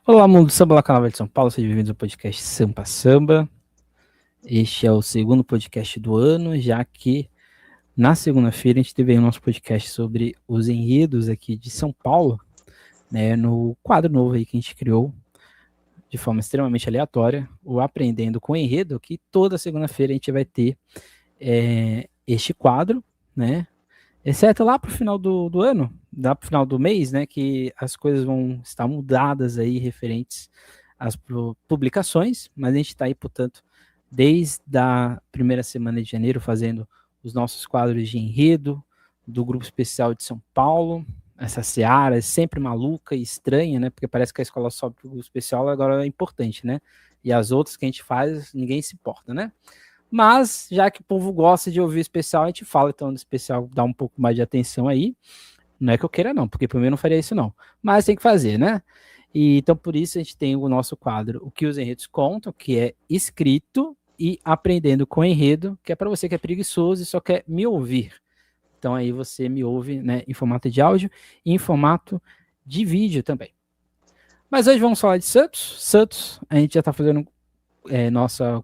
Olá, mundo do samba, lá Carnaval de São Paulo, sejam bem-vindos ao podcast Sampa Samba. Este é o segundo podcast do ano, já que na segunda-feira a gente teve aí o nosso podcast sobre os enredos aqui de São Paulo, né, no quadro novo aí que a gente criou de forma extremamente aleatória, o Aprendendo com Enredo, que toda segunda-feira a gente vai ter este quadro, né, exceto lá para o final do ano, lá para o final do mês, né, que as coisas vão estar mudadas aí referentes às publicações, mas a gente está aí, portanto, desde a primeira semana de janeiro fazendo os nossos quadros de enredo do Grupo Especial de São Paulo. Essa seara é sempre maluca e estranha, né, porque parece que a escola sobe para o Grupo Especial, agora é importante, né, e as outras que a gente faz, ninguém se importa, né. Mas, já que o povo gosta de ouvir especial, a gente fala então do especial, dá um pouco mais de atenção aí. Não é que eu queira, não, porque por mim eu não faria isso, não. Mas tem que fazer, né? E, então, por isso, a gente tem o nosso quadro O que os Enredos Contam, que é escrito e aprendendo com enredo, que é para você que é preguiçoso e só quer me ouvir. Então, aí você me ouve, né, em formato de áudio e em formato de vídeo também. Mas hoje vamos falar de Santos. Santos, a gente já está fazendo nossa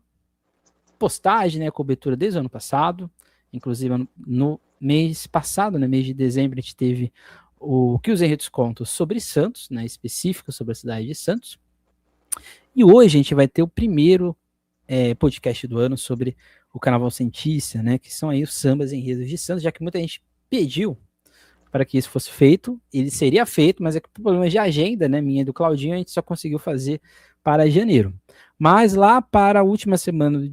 postagem, né, cobertura desde o ano passado, inclusive no mês passado, no mês de dezembro, a gente teve o que os enredos contam sobre Santos, né, específico sobre a cidade de Santos. E hoje a gente vai ter o primeiro podcast do ano sobre o Carnaval Santista, né, que são aí os sambas enredos de Santos, já que muita gente pediu para que isso fosse feito. Ele seria feito, mas é que por problemas de agenda, né, minha e do Claudinho, a gente só conseguiu fazer para janeiro. Mas lá para a última semana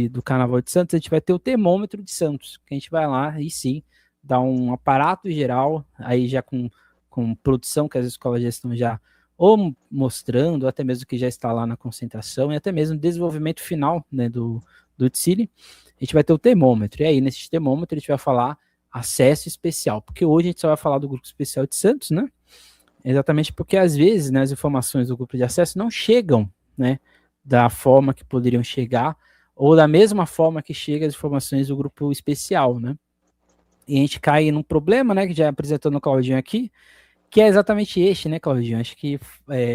do Carnaval de Santos, a gente vai ter o termômetro de Santos, que a gente vai lá e sim dar um aparato geral, aí já com produção que as escolas já estão já ou mostrando, ou até mesmo que já está lá na concentração, e até mesmo desenvolvimento final, né, do Tsili. A gente vai ter o termômetro, e aí nesse termômetro a gente vai falar acesso especial, porque hoje a gente só vai falar do grupo especial de Santos, né? Exatamente porque às vezes, né, as informações do grupo de acesso não chegam, né, da forma que poderiam chegar, ou da mesma forma que chegam as informações do grupo especial, né? E a gente cai num problema, né, que já apresentou no Claudinho aqui, que é exatamente este, né, Claudinho? Acho que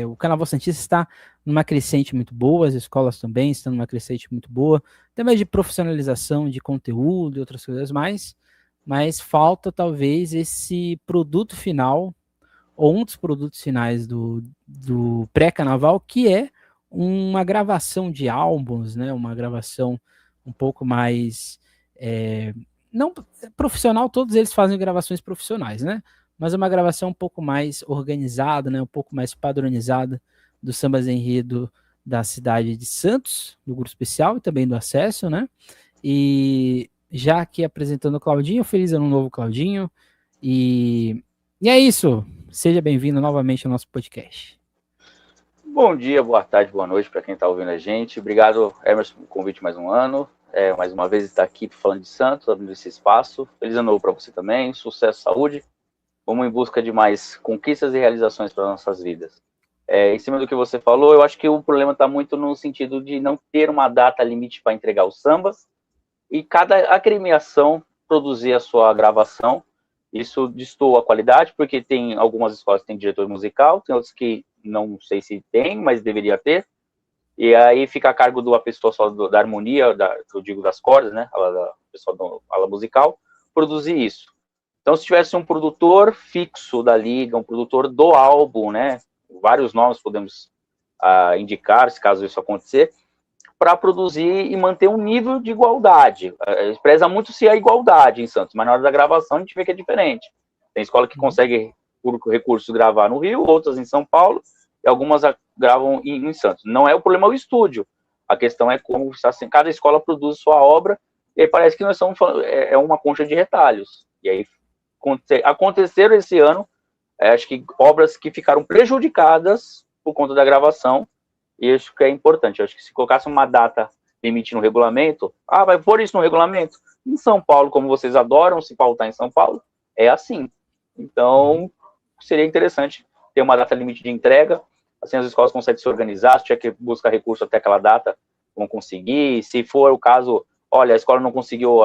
o Carnaval Santista está numa crescente muito boa, as escolas também estão numa crescente muito boa, também de profissionalização de conteúdo e outras coisas mais, mas falta talvez esse produto final, ou um dos produtos finais do pré-carnaval, que é uma gravação de álbuns, né? Uma gravação um pouco mais não profissional, todos eles fazem gravações profissionais, né? Mas é uma gravação um pouco mais organizada, né? Um pouco mais padronizada do sambas enredo da cidade de Santos, do grupo especial e também do acesso, né? E já aqui apresentando o Claudinho, feliz ano novo, Claudinho. E é isso. Seja bem-vindo novamente ao nosso podcast. Bom dia, boa tarde, boa noite para quem está ouvindo a gente. Obrigado, Emerson, pelo convite mais um ano. Mais uma vez estar aqui falando de Santos, abrindo esse espaço. Feliz ano novo para você também, sucesso, saúde. Vamos em busca de mais conquistas e realizações para nossas vidas. Em cima do que você falou, eu acho que o problema está muito no sentido de não ter uma data limite para entregar os sambas e cada agremiação produzir a sua gravação. Isso destoa a qualidade, porque tem algumas escolas que têm diretor musical, tem outras que não sei se tem, mas deveria ter. E aí fica a cargo da pessoa só da harmonia, eu digo das cordas, né? Da pessoa da ala musical, produzir isso. Então, se tivesse um produtor fixo da liga, um produtor do álbum, né? Vários nomes podemos indicar, se caso isso acontecer, para produzir e manter um nível de igualdade. Preza muito se a igualdade em Santos, mas na hora da gravação a gente vê que é diferente. Tem escola que consegue, por recurso, gravar no Rio, outras em São Paulo, e algumas gravam em Santos. Não é o problema o estúdio. A questão é como assim, cada escola produz sua obra, e aí parece que nós somos uma concha de retalhos. E aí aconteceram esse ano, acho que obras que ficaram prejudicadas por conta da gravação, e isso que é importante. Eu acho que se colocasse uma data limite no regulamento, vai pôr isso no regulamento? Em São Paulo, como vocês adoram se pautar em São Paulo, é assim. Então, seria interessante ter uma data limite de entrega, assim as escolas conseguem se organizar, se tiver que buscar recurso até aquela data, vão conseguir. Se for o caso, olha, a escola não conseguiu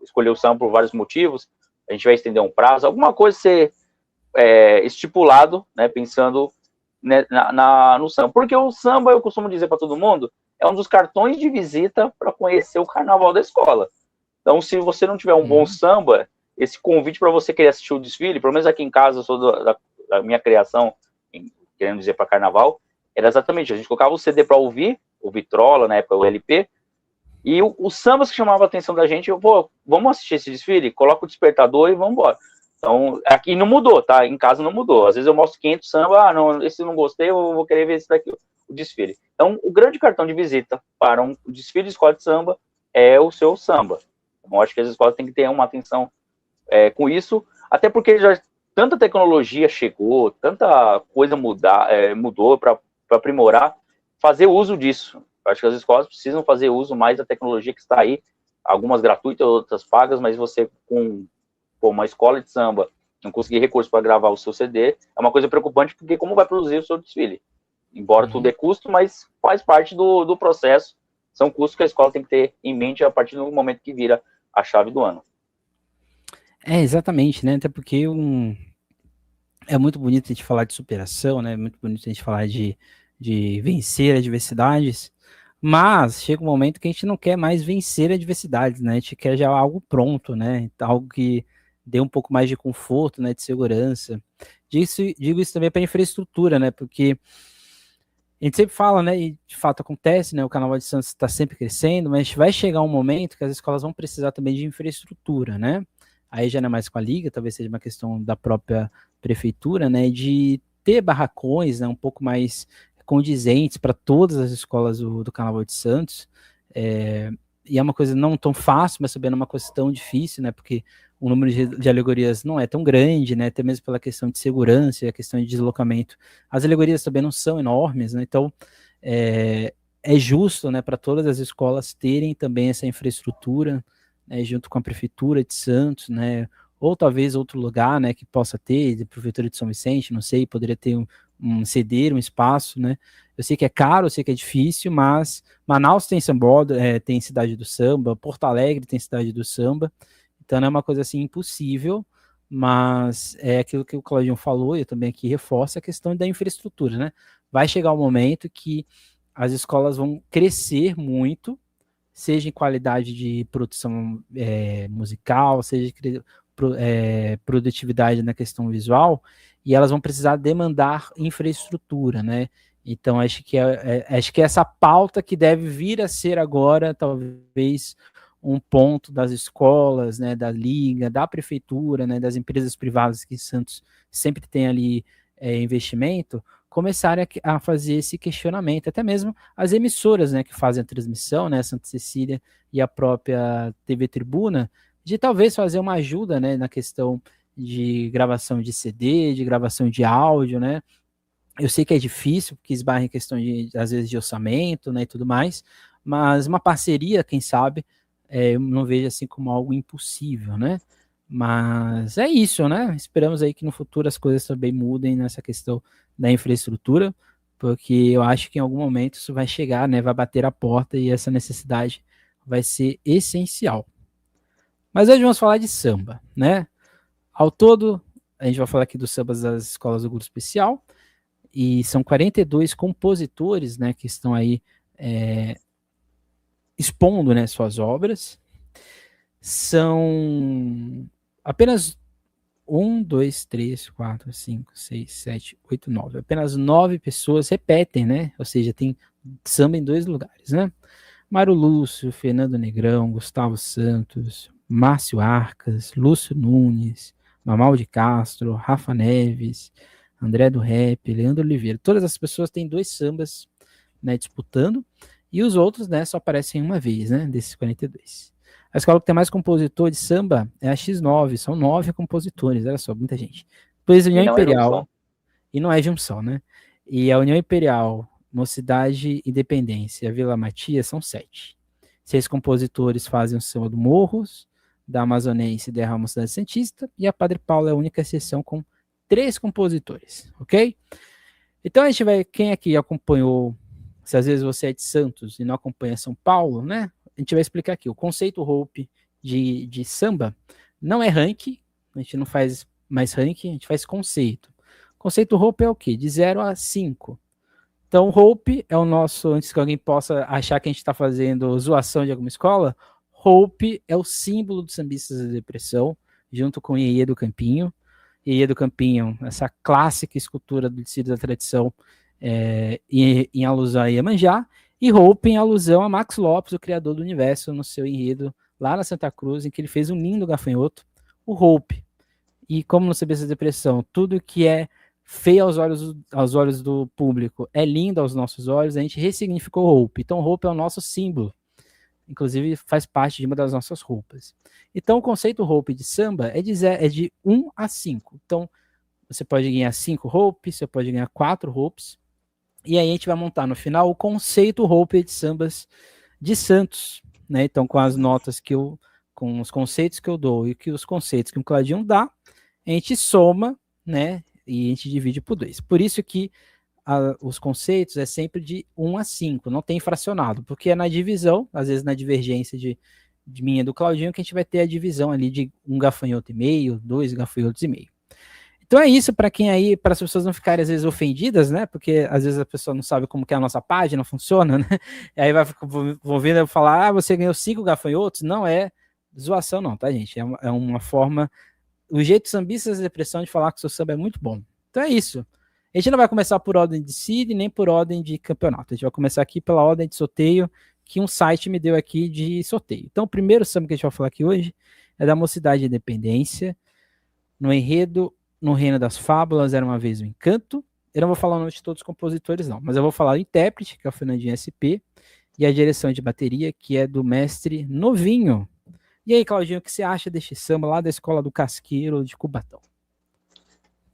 escolher o samba por vários motivos, a gente vai estender um prazo, alguma coisa ser estipulado, né, pensando né, no samba. Porque o samba, eu costumo dizer para todo mundo, é um dos cartões de visita para conhecer o carnaval da escola. Então, se você não tiver um bom samba, esse convite para você querer assistir o desfile, pelo menos aqui em casa, eu sou da minha criação, querendo dizer para carnaval, era exatamente, a gente colocava o CD para ouvir, o Vitrola, na época o LP, e os sambas que chamavam a atenção da gente, vamos assistir esse desfile? Coloca o despertador e vamos embora. Então, aqui não mudou, tá? Em casa não mudou. Às vezes eu mostro 500 samba, não, esse não gostei, eu vou querer ver esse daqui, o desfile. Então, o grande cartão de visita para um desfile de escola de samba é o seu samba. Então, acho que as escolas têm que ter uma atenção com isso, até porque já tanta tecnologia chegou, tanta coisa mudou para aprimorar, fazer uso disso. Acho que as escolas precisam fazer uso mais da tecnologia que está aí, algumas gratuitas, outras pagas, mas você com uma escola de samba não conseguir recurso para gravar o seu CD, é uma coisa preocupante, porque como vai produzir o seu desfile? Embora tudo é custo, mas faz parte do processo, são custos que a escola tem que ter em mente a partir do momento que vira a chave do ano. Exatamente, né? Até porque é muito bonito a gente falar de superação, né? É muito bonito a gente falar de vencer adversidades, mas chega um momento que a gente não quer mais vencer adversidades, né? A gente quer já algo pronto, né? Algo que dê um pouco mais de conforto, né? De segurança. Digo isso também para a infraestrutura, né? Porque a gente sempre fala, né? E de fato acontece, né? O Carnaval de Santos está sempre crescendo, mas vai chegar um momento que as escolas vão precisar também de infraestrutura, né? Aí já não é mais com a liga, talvez seja uma questão da própria prefeitura, né? De ter barracões, né? Um pouco mais condizentes para todas as escolas do Carnaval de Santos. E é uma coisa não tão fácil, mas também não é uma coisa tão difícil, né? Porque o número de alegorias não é tão grande, né? Até mesmo pela questão de segurança e a questão de deslocamento. As alegorias também não são enormes, né? Então, é justo, né, para todas as escolas terem também essa infraestrutura, né, junto com a prefeitura de Santos, né? Ou talvez outro lugar, né, que possa ter, de prefeitura de São Vicente, não sei, poderia ter ceder um espaço, né? Eu sei que é caro, eu sei que é difícil, mas Manaus tem sambódromo, tem cidade do samba, Porto Alegre tem cidade do samba, então não é uma coisa assim impossível, mas é aquilo que o Claudinho falou, e eu também aqui reforço a questão da infraestrutura, né? Vai chegar um momento que as escolas vão crescer muito, seja em qualidade de produção musical, seja produtividade na questão visual, e elas vão precisar demandar infraestrutura, né? Então, acho que é essa pauta que deve vir a ser agora, talvez, um ponto das escolas, né, da liga, da prefeitura, né, das empresas privadas que Santos sempre tem ali investimento, começarem a fazer esse questionamento, até mesmo as emissoras, né, que fazem a transmissão, né, Santa Cecília e a própria TV Tribuna, de talvez fazer uma ajuda, né, na questão de gravação de CD, de gravação de áudio, né. Eu sei que é difícil, porque esbarra em questão às vezes, de orçamento, né, e tudo mais, mas uma parceria, quem sabe, eu não vejo assim como algo impossível, né. Mas é isso, né, esperamos aí que no futuro as coisas também mudem nessa questão da infraestrutura, porque eu acho que em algum momento isso vai chegar, né, vai bater a porta e essa necessidade vai ser essencial. Mas hoje vamos falar de samba, né? Ao todo, a gente vai falar aqui dos sambas das escolas do grupo especial, e são 42 compositores, né, que estão aí expondo, né, suas obras. São apenas 1, 2, 3, 4, 5, 6, 7, 8, 9. Apenas 9 pessoas repetem, né? Ou seja, tem samba em 2 lugares, né? Mário Lúcio, Fernando Negrão, Gustavo Santos, Márcio Arcas, Lúcio Nunes, Mamal de Castro, Rafa Neves, André do Rap, Leandro Oliveira. Todas as pessoas têm 2 sambas, né, disputando, e os outros, né, só aparecem uma vez, né, desses 42. A escola que tem mais compositor de samba é a X9, são 9 compositores, olha só, muita gente. Depois a União Imperial, e não é junção, né? E a União Imperial, Mocidade Independência, a Vila Matias são 7. 6 compositores fazem o samba do Morros, da Amazonense e da Mocidade Santista, e a Padre Paulo é a única exceção com 3 compositores, ok? Então a gente vai, quem aqui acompanhou, se às vezes você é de Santos e não acompanha São Paulo, né? A gente vai explicar aqui, o conceito Hope de samba não é ranking, a gente não faz mais ranking, a gente faz conceito. Conceito Hope é o quê? De 0 a 5. Então, Hope é o nosso, antes que alguém possa achar que a gente está fazendo zoação de alguma escola, Hope é o símbolo dos sambistas da depressão, junto com Iê do Campinho. Iê do Campinho, essa clássica escultura do tecido da tradição, em alusão a Iemanjá, e Hope em alusão a Max Lopes, o criador do universo, no seu enredo lá na Santa Cruz, em que ele fez um lindo gafanhoto, o Hope. E como no CBC da Depressão, tudo que é feio aos olhos do público é lindo aos nossos olhos, a gente ressignificou Hope. Então, Hope é o nosso símbolo. Inclusive, faz parte de uma das nossas roupas. Então, o conceito Hope de samba é de 1 a 5. Então, você pode ganhar 5 Hopes, você pode ganhar 4 Hopes. E aí a gente vai montar no final o conceito Hope de sambas de Santos. Né? Então, com as notas com os conceitos que eu dou e os conceitos que o Claudinho dá, a gente soma, né? E a gente divide por 2. Por isso que os conceitos é sempre de 1 a 5, não tem fracionado, porque é na divisão, às vezes na divergência de minha e do Claudinho, que a gente vai ter a divisão ali de 1 gafanhoto e meio, 2 gafanhotos e meio. Então é isso, para quem aí, para as pessoas não ficarem às vezes ofendidas, né? Porque às vezes a pessoa não sabe como que a nossa página funciona, né? E aí vão vendo eu falar, você ganhou 5 gafanhotos? Não é zoação não, tá, gente? É uma forma, o jeito sambista da depressão de falar que o seu samba é muito bom. Então é isso. A gente não vai começar por ordem de seed, nem por ordem de campeonato. A gente vai começar aqui pela ordem de sorteio que um site me deu aqui de sorteio. Então, o primeiro samba que a gente vai falar aqui hoje é da Mocidade de Independência, no enredo No Reino das Fábulas, Era uma Vez um Encanto. Eu não vou falar o nome de todos os compositores, não, mas eu vou falar o intérprete, que é o Fernandinho SP, e a direção de bateria, que é do mestre Novinho. E aí, Claudinho, o que você acha deste samba lá da Escola do Casqueiro de Cubatão?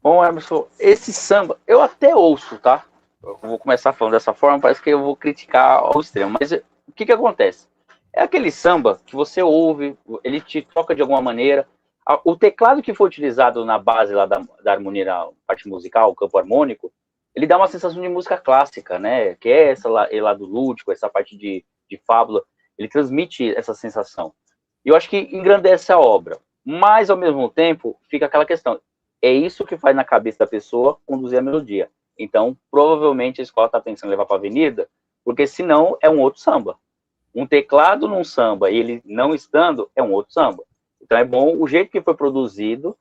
Bom, Emerson, esse samba, eu até ouço, tá? Eu vou começar falando dessa forma, parece que eu vou criticar ao extremo, mas o que acontece? É aquele samba que você ouve, ele te toca de alguma maneira, o teclado que foi utilizado na base lá da harmonia, na parte musical, o campo harmônico, ele dá uma sensação de música clássica, né? Que é essa lá do lúdico, essa parte de fábula, ele transmite essa sensação. E eu acho que engrandece a obra, mas ao mesmo tempo fica aquela questão, é isso que faz na cabeça da pessoa conduzir a melodia. Então, provavelmente a escola está pensando em levar para a avenida, porque senão é um outro samba. Um teclado num samba e ele não estando é um outro samba. Então é bom o jeito que foi produzido,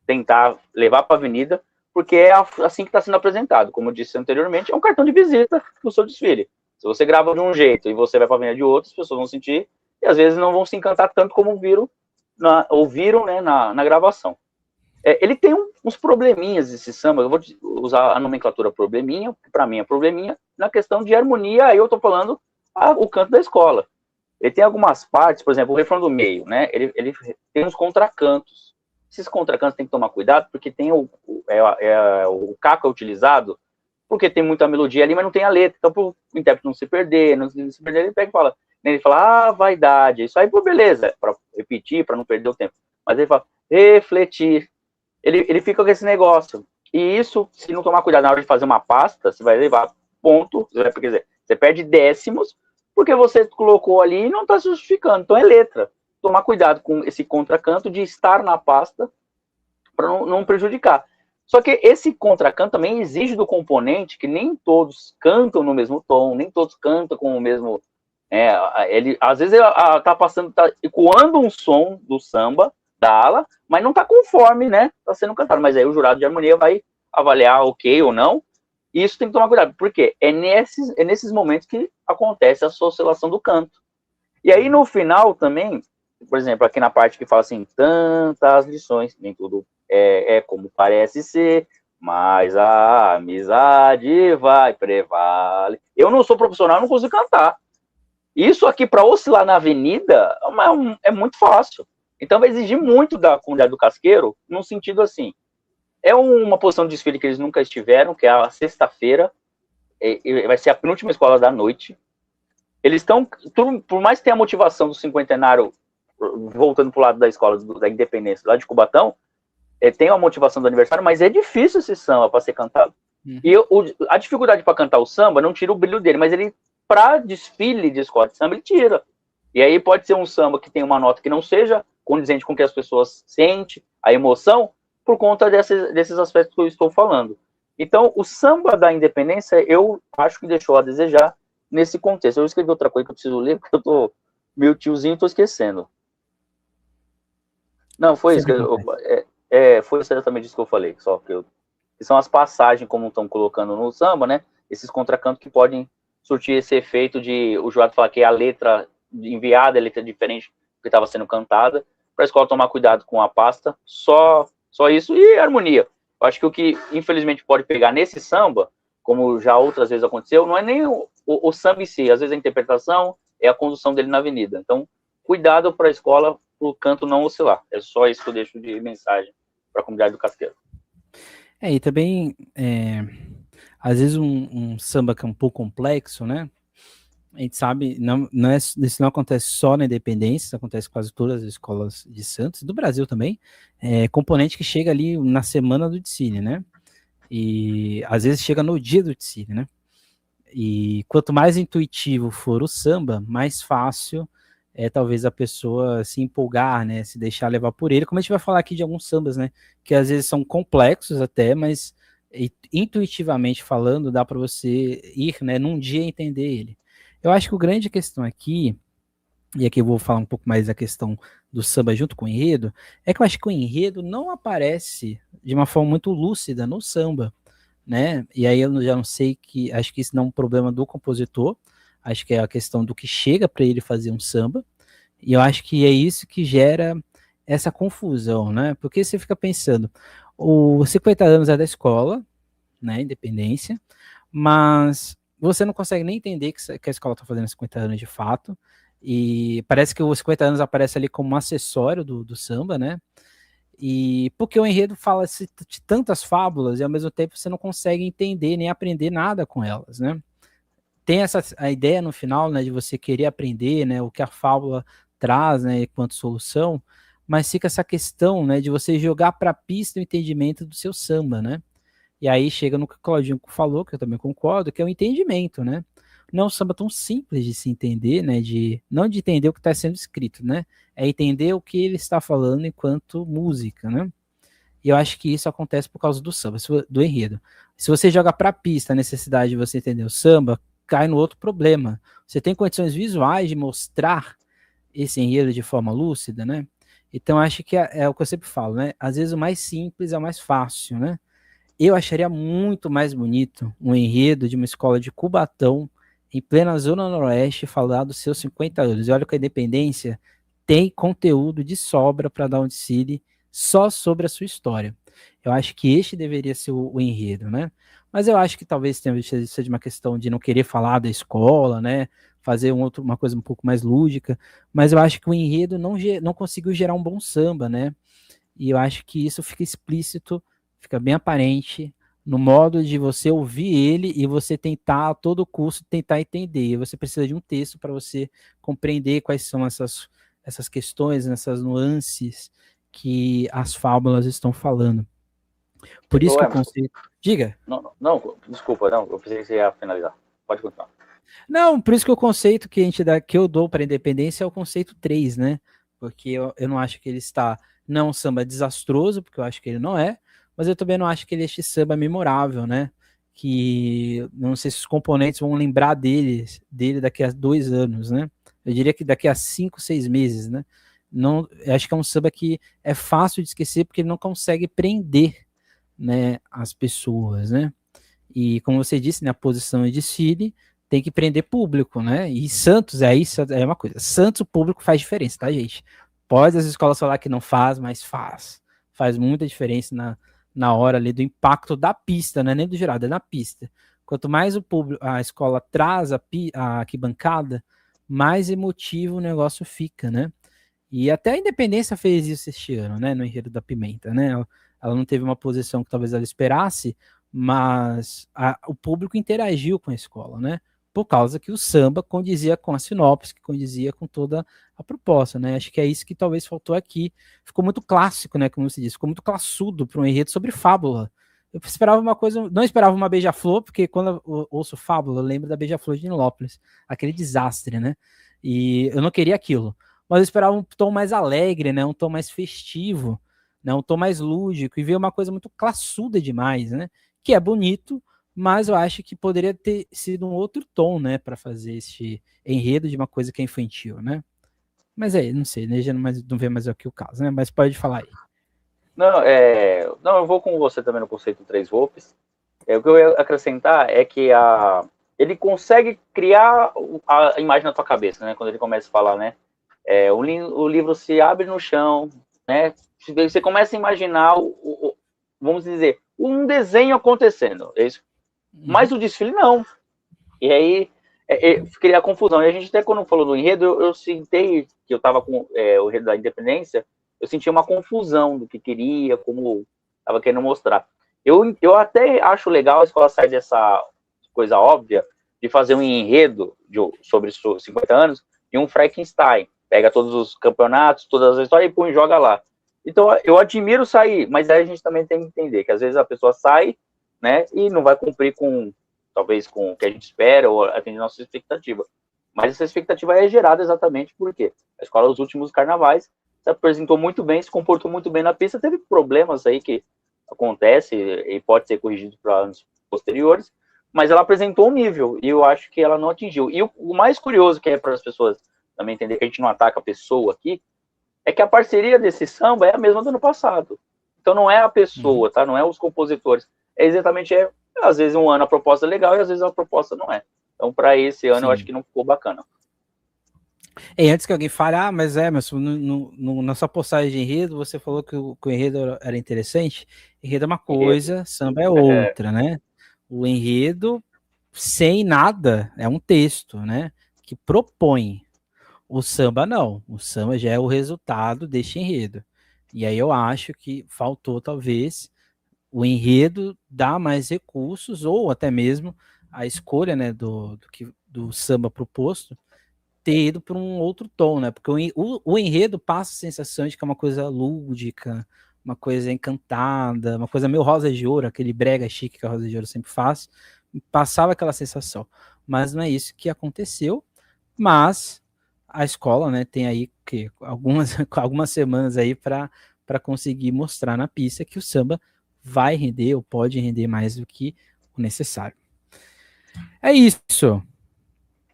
tentar levar para a avenida, porque é assim que está sendo apresentado. Como eu disse anteriormente, é um cartão de visita do seu desfile. Se você grava de um jeito e você vai para a avenida de outro, as pessoas vão sentir e às vezes não vão se encantar tanto como ouviram né, na gravação. Ele tem uns probleminhas, esse samba, eu vou usar a nomenclatura probleminha, que para mim é probleminha, na questão de harmonia, aí eu estou falando o canto da escola. Ele tem algumas partes, por exemplo, o refrão do meio, né? Ele tem uns contracantos. Esses contracantos tem que tomar cuidado, porque tem o caco é utilizado, porque tem muita melodia ali, mas não tem a letra. Então, para o intérprete não se perder, ele pega e fala, vaidade. Isso aí, pô, beleza, para repetir, para não perder o tempo. Mas ele fala, refletir. Ele fica com esse negócio. E isso, se não tomar cuidado na hora de fazer uma pasta, você vai levar ponto, quer dizer, você perde décimos, porque você colocou ali e não está justificando. Então é letra. Tomar cuidado com esse contracanto de estar na pasta para não prejudicar. Só que esse contracanto também exige do componente que nem todos cantam no mesmo tom, nem todos cantam com o mesmo... às vezes ele está passando, está ecoando um som do samba, da ala, mas não está conforme, né? Está sendo cantado. Mas aí o jurado de harmonia vai avaliar ok ou não. E isso tem que tomar cuidado, porque é nesses momentos que acontece a oscilação do canto. E aí no final também, por exemplo, aqui na parte que fala assim, tantas lições, nem tudo é como parece ser, mas a amizade vai prevalecer. Eu não sou profissional, não consigo cantar. Isso aqui para oscilar na avenida é muito fácil. Então vai exigir muito da comunidade do Casqueiro, num sentido assim, é uma posição de desfile que eles nunca estiveram, que é a sexta-feira, vai ser a penúltima escola da noite. Eles estão, por mais que tenha a motivação do cinquentenário, voltando para o lado da escola da Independência, lá de Cubatão, tem a motivação do aniversário, mas é difícil esse samba para ser cantado. E a dificuldade para cantar o samba não tira o brilho dele, mas ele, para desfile de escola de samba, ele tira. E aí pode ser um samba que tem uma nota que não seja condizente com o que as pessoas sentem, a emoção, por conta desses aspectos que eu estou falando. Então, o samba da independência, eu acho que deixou a desejar nesse contexto. Eu escrevi outra coisa que eu preciso ler, porque eu tô meio tiozinho e tô esquecendo. Não, foi isso. Foi exatamente isso que eu falei. Só que são as passagens, como estão colocando no samba, né? Esses contracantos que podem surtir esse efeito de o jurado falar que a letra enviada, a letra diferente do que estava sendo cantada, para a escola tomar cuidado com a pasta. Só isso e harmonia. Eu acho que o que, infelizmente, pode pegar nesse samba, como já outras vezes aconteceu, não é nem o samba em si. Às vezes a interpretação é a condução dele na avenida. Então, cuidado para a escola, o canto não oscilar. É só isso que eu deixo de mensagem para a comunidade do Casqueiro. E também, às vezes um samba que é um pouco complexo, né? A gente sabe, isso não acontece só na Independência, isso acontece em quase todas as escolas de Santos, do Brasil também, componente que chega ali na semana do desfile, né? E às vezes chega no dia do desfile, né? E quanto mais intuitivo for o samba, mais fácil é talvez a pessoa se empolgar, né? Se deixar levar por ele, como a gente vai falar aqui de alguns sambas, né? Que às vezes são complexos até, mas intuitivamente falando, dá para você ir, né, num dia entender ele. Eu acho que o grande questão aqui, e aqui eu vou falar um pouco mais da questão do samba junto com o enredo, é que eu acho que o enredo não aparece de uma forma muito lúcida no samba, né? E aí eu já não sei acho que isso não é um problema do compositor, acho que é a questão do que chega para ele fazer um samba, e eu acho que é isso que gera essa confusão, né? Porque você fica pensando, os 50 anos é da escola, né, Independência, mas você não consegue nem entender que a escola está fazendo 50 anos de fato, e parece que os 50 anos aparece ali como um acessório do samba, né? E porque o enredo fala de tantas fábulas e ao mesmo tempo você não consegue entender nem aprender nada com elas, né? Tem a ideia no final, né, de você querer aprender, né, o que a fábula traz, né, enquanto solução, mas fica essa questão, né, de você jogar para a pista o entendimento do seu samba, né? E aí chega no que o Claudinho falou, que eu também concordo, que é o entendimento, né? Não é um samba tão simples de se entender, né? Não de entender o que está sendo escrito, né? É entender o que ele está falando enquanto música, né? E eu acho que isso acontece por causa do samba, do enredo. Se você joga para a pista a necessidade de você entender o samba, cai no outro problema. Você tem condições visuais de mostrar esse enredo de forma lúcida, né? Então acho que é o que eu sempre falo, né? Às vezes o mais simples é o mais fácil, né? Eu acharia muito mais bonito um enredo de uma escola de Cubatão, em plena Zona Noroeste, falar dos seus 50 anos. E olha que a Independência tem conteúdo de sobra para dar um desfile só sobre a sua história. Eu acho que este deveria ser o enredo, né? Mas eu acho que talvez seja uma questão de não querer falar da escola, né? Fazer uma coisa um pouco mais lúdica. Mas eu acho que o enredo não conseguiu gerar um bom samba, né? E eu acho que isso fica explícito, fica bem aparente no modo de você ouvir ele e você tentar a todo custo tentar entender. Você precisa de um texto para você compreender quais são essas questões, essas nuances que as fábulas estão falando. Por isso Ô, que o Emerson, conceito. Diga. não, desculpa, não, eu pensei que você ia finalizar. Pode continuar. Não, por isso que o conceito que eu dou para a independência é o conceito 3, né? Porque eu não acho que ele está. Não é um samba desastroso, porque eu acho que ele não é, mas eu também não acho que ele é este samba memorável, né? Que não sei se os componentes vão lembrar dele daqui a 2 anos, né? Eu diria que daqui a 5, 6 meses, né? Não, eu acho que é um samba que é fácil de esquecer porque ele não consegue prender, né, as pessoas, né? E como você disse, na posição de desfile, tem que prender público, né? E Santos, isso é uma coisa. Santos, o público faz diferença, tá, gente? Pode as escolas falar que não faz, mas faz. Faz muita diferença na hora ali do impacto da pista, não é nem do jurado, é na pista. Quanto mais o público, a escola traz a arquibancada, mais emotivo o negócio fica, né? E até a Independência fez isso este ano, né? No Enredo da Pimenta, né? Ela não teve uma posição que talvez ela esperasse, mas o público interagiu com a escola, né? Por causa que o samba condizia com a sinopse, que condizia com toda a proposta, né? Acho que é isso que talvez faltou aqui. Ficou muito clássico, né? Como você disse, ficou muito classudo para um enredo sobre fábula. Eu esperava uma coisa, não esperava uma beija-flor, porque quando eu ouço fábula, eu lembro da beija-flor de Nilópolis, aquele desastre, né? E eu não queria aquilo. Mas eu esperava um tom mais alegre, né? Um tom mais festivo, né? Um tom mais lúdico, e veio uma coisa muito classuda demais, né? que é bonito, mas eu acho que poderia ter sido um outro tom, né, para fazer este enredo de uma coisa que é infantil, né? Mas aí, não sei, né, já não vê mais aqui o caso, né? Mas pode falar aí. Não, eu vou com você também no conceito Três Roupas. O que eu ia acrescentar é que ele consegue criar a imagem na tua cabeça, né? Quando ele começa a falar, né? O livro se abre no chão, né? Você começa a imaginar, vamos dizer, um desenho acontecendo. É isso. Mas o desfile não. E aí cria confusão. E a gente até quando falou do enredo, eu sentei que eu estava com o enredo da independência, eu senti uma confusão do que queria, como estava querendo mostrar. Eu até acho legal a escola sair dessa coisa óbvia de fazer um enredo sobre os 50 anos e um Frankenstein. Pega todos os campeonatos, todas as histórias e põe e joga lá. Então, eu admiro sair, mas aí a gente também tem que entender que às vezes a pessoa sai, né, e não vai cumprir talvez com o que a gente espera ou atender nossa expectativa. Mas essa expectativa é gerada exatamente porque a escola dos últimos carnavais se apresentou muito bem, se comportou muito bem na pista, teve problemas aí que acontece e pode ser corrigido para anos posteriores, mas ela apresentou um nível e eu acho que ela não atingiu. E o mais curioso que é para as pessoas também entender que a gente não ataca a pessoa aqui, é que a parceria desse samba é a mesma do ano passado. Então não é a pessoa, tá? Não é os compositores. É exatamente, às vezes um ano a proposta é legal e às vezes a proposta não é. Então para esse ano eu acho que não ficou bacana. E antes que alguém fale, mas na sua postagem de enredo, você falou que o enredo era interessante. Enredo é uma coisa, samba é outra, né? O enredo, sem nada, é um texto, né? Que propõe. O samba não. O samba já é o resultado deste enredo. E aí eu acho que faltou, talvez, o enredo dar mais recursos, ou até mesmo a escolha, né, do samba proposto, ter ido para um outro tom, né? Porque o enredo passa a sensação de que é uma coisa lúdica, uma coisa encantada, uma coisa meio Rosa de Ouro, aquele brega chique que a Rosa de Ouro sempre faz, passava aquela sensação. Mas não é isso que aconteceu, mas a escola, né, tem aí que algumas semanas aí para conseguir mostrar na pista que o samba vai render ou pode render mais do que o necessário. É isso.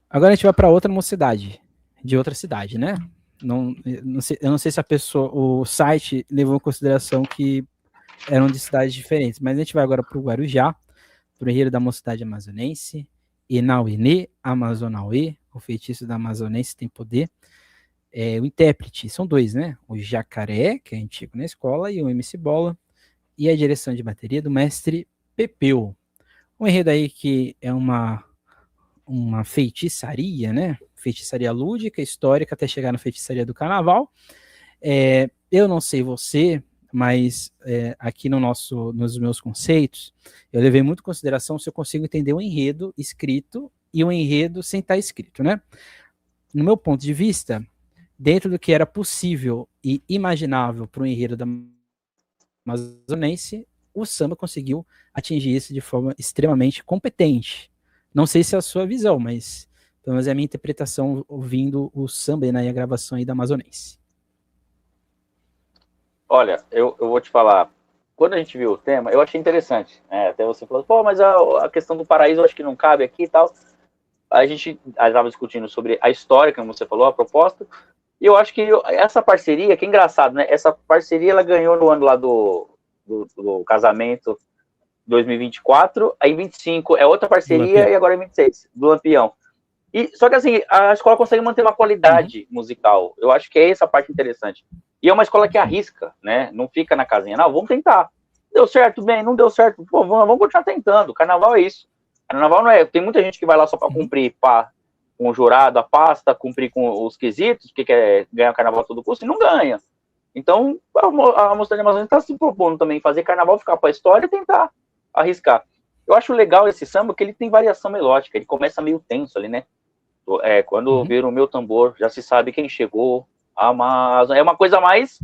Agora a gente vai para outra mocidade, de outra cidade, né? Eu não sei se o site levou em consideração que eram de cidades diferentes, mas a gente vai agora para o Guarujá, para o enredo da mocidade amazonense, Inauinê, Amazonauê, o feitiço da amazonense tem poder. O intérprete, são dois, né? O Jacaré, que é antigo na escola, e o MC Bola, e a direção de bateria do mestre Pepeu. Um enredo aí que é uma feitiçaria, né? Feitiçaria lúdica, histórica, até chegar na feitiçaria do carnaval. Eu não sei você, mas aqui nos meus conceitos, eu levei muito em consideração se eu consigo entender um enredo escrito e um enredo sem estar escrito, né? No meu ponto de vista, dentro do que era possível e imaginável para o enredo da amazonense, o samba conseguiu atingir isso de forma extremamente competente. Não sei se é a sua visão, mas pelo menos é a minha interpretação ouvindo o samba, né, e a gravação aí da amazonense. Olha, eu vou te falar, quando a gente viu o tema, eu achei interessante, né? Até você falou, mas a questão do paraíso eu acho que não cabe aqui e tal. A gente estava discutindo sobre a história, como você falou, a proposta, e eu acho que essa parceria, que é engraçado, né? Essa parceria ela ganhou no ano lá do casamento 2024, aí 25 é outra parceria e agora é 26, do Lampião. Só que assim, a escola consegue manter uma qualidade musical. Eu acho que é essa a parte interessante. E é uma escola que arrisca, né? Não fica na casinha. Não, vamos tentar. Deu certo, bem, não deu certo. Pô, vamos continuar tentando. Carnaval é isso. Carnaval não é... Tem muita gente que vai lá só para cumprir com o jurado, a pasta, cumprir com os quesitos, que quer ganhar carnaval a todo custo, e não ganha. Então, a Mocidade Amazônica está se propondo também fazer carnaval, ficar para a história e tentar arriscar. Eu acho legal esse samba que ele tem variação melódica. Ele começa meio tenso ali, né? Quando ouvir o meu tambor, já se sabe quem chegou. É uma coisa mais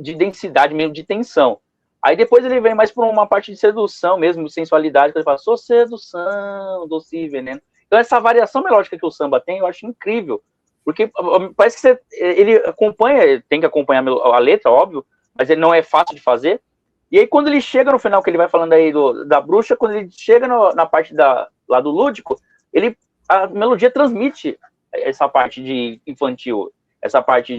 de densidade, meio de tensão. Aí depois ele vem mais por uma parte de sedução mesmo, de sensualidade, que ele fala, sou sedução, doce e veneno. Então essa variação melódica que o samba tem, eu acho incrível. Porque parece que ele acompanha, tem que acompanhar a letra, óbvio, mas ele não é fácil de fazer. E aí, quando ele chega no final, que ele vai falando aí da bruxa, quando ele chega na parte lá do lúdico, a melodia transmite essa parte de infantil, essa parte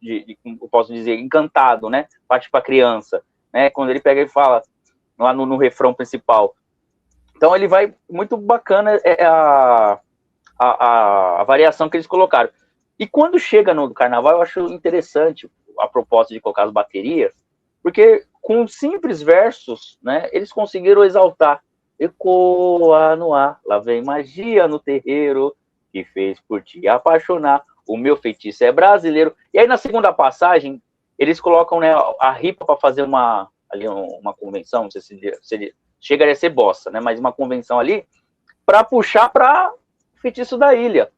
eu posso dizer, encantado, né? Parte para criança, né? Quando ele pega e fala lá no refrão principal. Então, ele vai muito bacana a variação que eles colocaram. E quando chega no carnaval, eu acho interessante a proposta de colocar as baterias, porque com simples versos, né, eles conseguiram exaltar. Ecoa no ar, lá vem magia no terreiro, que fez por ti apaixonar, o meu feitiço é brasileiro. E aí na segunda passagem, eles colocam, né, a ripa para fazer uma convenção, não sei se chegaria a ser bossa, né, mas uma convenção ali, para puxar para feitiço da ilha.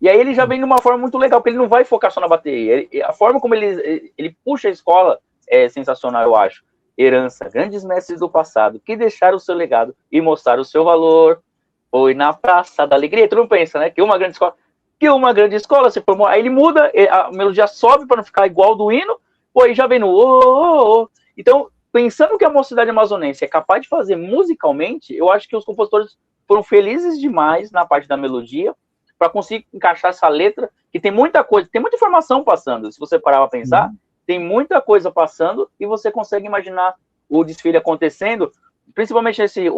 E aí ele já vem de uma forma muito legal, porque ele não vai focar só na bateria. A forma como ele puxa a escola é sensacional, eu acho. Herança, grandes mestres do passado, que deixaram o seu legado e mostraram o seu valor. Foi na Praça da Alegria. Tu não pensa, né? Que uma grande escola se formou. Aí ele muda, a melodia sobe para não ficar igual do hino, pô, aí já vem no ô. Então, pensando que a Mocidade Amazonense é capaz de fazer musicalmente, eu acho que os compositores foram felizes demais na parte da melodia, para conseguir encaixar essa letra, que tem muita coisa, tem muita informação passando. Se você parar para pensar, tem muita coisa passando e você consegue imaginar o desfile acontecendo, principalmente esse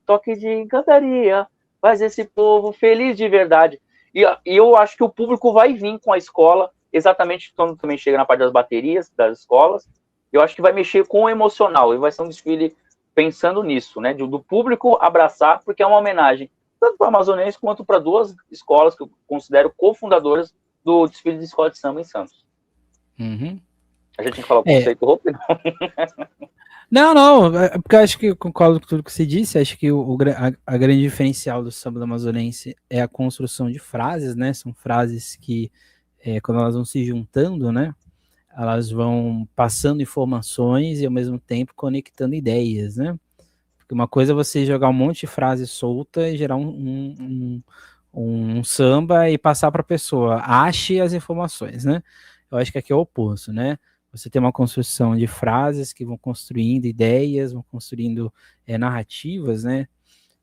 toque de encantaria, faz esse povo feliz de verdade. E eu acho que o público vai vir com a escola, exatamente quando também chega na parte das baterias, das escolas, eu acho que vai mexer com o emocional, e vai ser um desfile pensando nisso, né, do público abraçar, porque é uma homenagem tanto para a Amazonense quanto para duas escolas que eu considero cofundadoras do desfile de escola de samba em Santos. A gente tem que falar o conceito roupa, não? Não, porque eu acho que eu concordo com tudo que você disse, acho que a grande diferencial do samba do amazonense é a construção de frases, né, são frases que, quando elas vão se juntando, né, elas vão passando informações e ao mesmo tempo conectando ideias, né, porque uma coisa é você jogar um monte de frase solta e gerar um samba e passar para a pessoa, ache as informações, né? Eu acho que aqui é o oposto, né? Você tem uma construção de frases que vão construindo ideias, vão construindo narrativas, né?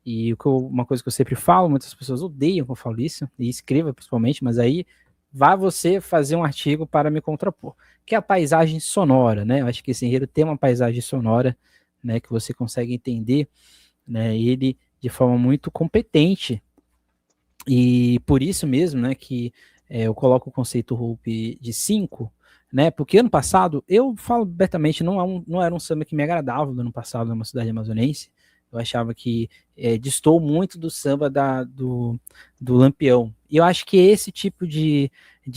E uma coisa que eu sempre falo, muitas pessoas odeiam que eu falo isso, e escreva principalmente, mas aí vá você fazer um artigo para me contrapor, que é a paisagem sonora, né? Eu acho que esse enredo tem uma paisagem sonora, né, que você consegue entender, né, ele de forma muito competente, e por isso mesmo, né, que eu coloco o conceito Hope de 5, né, porque ano passado, eu falo abertamente, não era um samba que me agradava no ano passado na Mocidade Amazonense, eu achava que distou muito do samba do Lampião, e eu acho que esse tipo de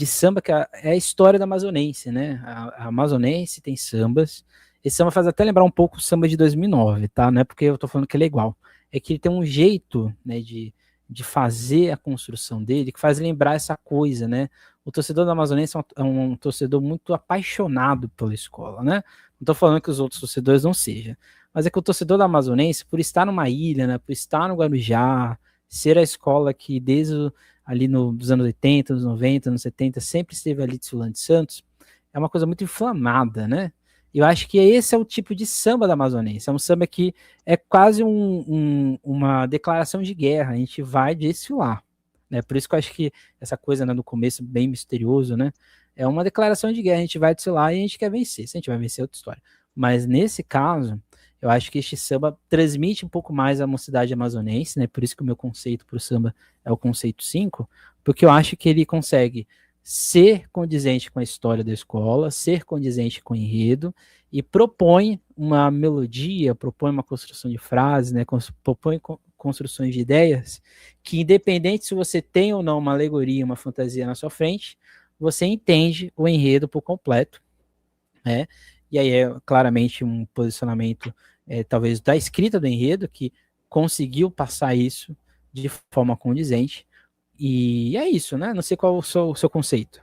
samba que é a história da Amazonense, né, a Amazonense tem sambas. Esse samba faz até lembrar um pouco o samba de 2009, tá? Não é porque eu tô falando que ele é igual. É que ele tem um jeito, né, de fazer a construção dele que faz lembrar essa coisa, né? O torcedor da Amazonense é um torcedor muito apaixonado pela escola, né? Não tô falando que os outros torcedores não sejam. Mas é que o torcedor da Amazonense, por estar numa ilha, né, por estar no Guarujá, ser a escola que desde ali nos anos 80, anos 90, anos 70, sempre esteve ali desfilando de Santos, é uma coisa muito inflamada, né? Eu acho que esse é o tipo de samba da Amazonense. É um samba que é quase uma declaração de guerra. A gente vai desfilar, né? Por isso que eu acho que essa coisa, né, no começo bem misterioso, né? É uma declaração de guerra. A gente vai desfilar e a gente quer vencer. Se a gente vai vencer, é outra história. Mas nesse caso, eu acho que este samba transmite um pouco mais a mocidade amazonense, né? Por isso que o meu conceito para o samba é o conceito 5, porque eu acho que ele consegue ser condizente com a história da escola, ser condizente com o enredo, e propõe uma melodia, propõe uma construção de frases, né, propõe construções de ideias, que independente se você tem ou não uma alegoria, uma fantasia na sua frente, você entende o enredo por completo, né, e aí é claramente um posicionamento, talvez, da escrita do enredo, que conseguiu passar isso de forma condizente. E é isso, né? Não sei qual o seu conceito.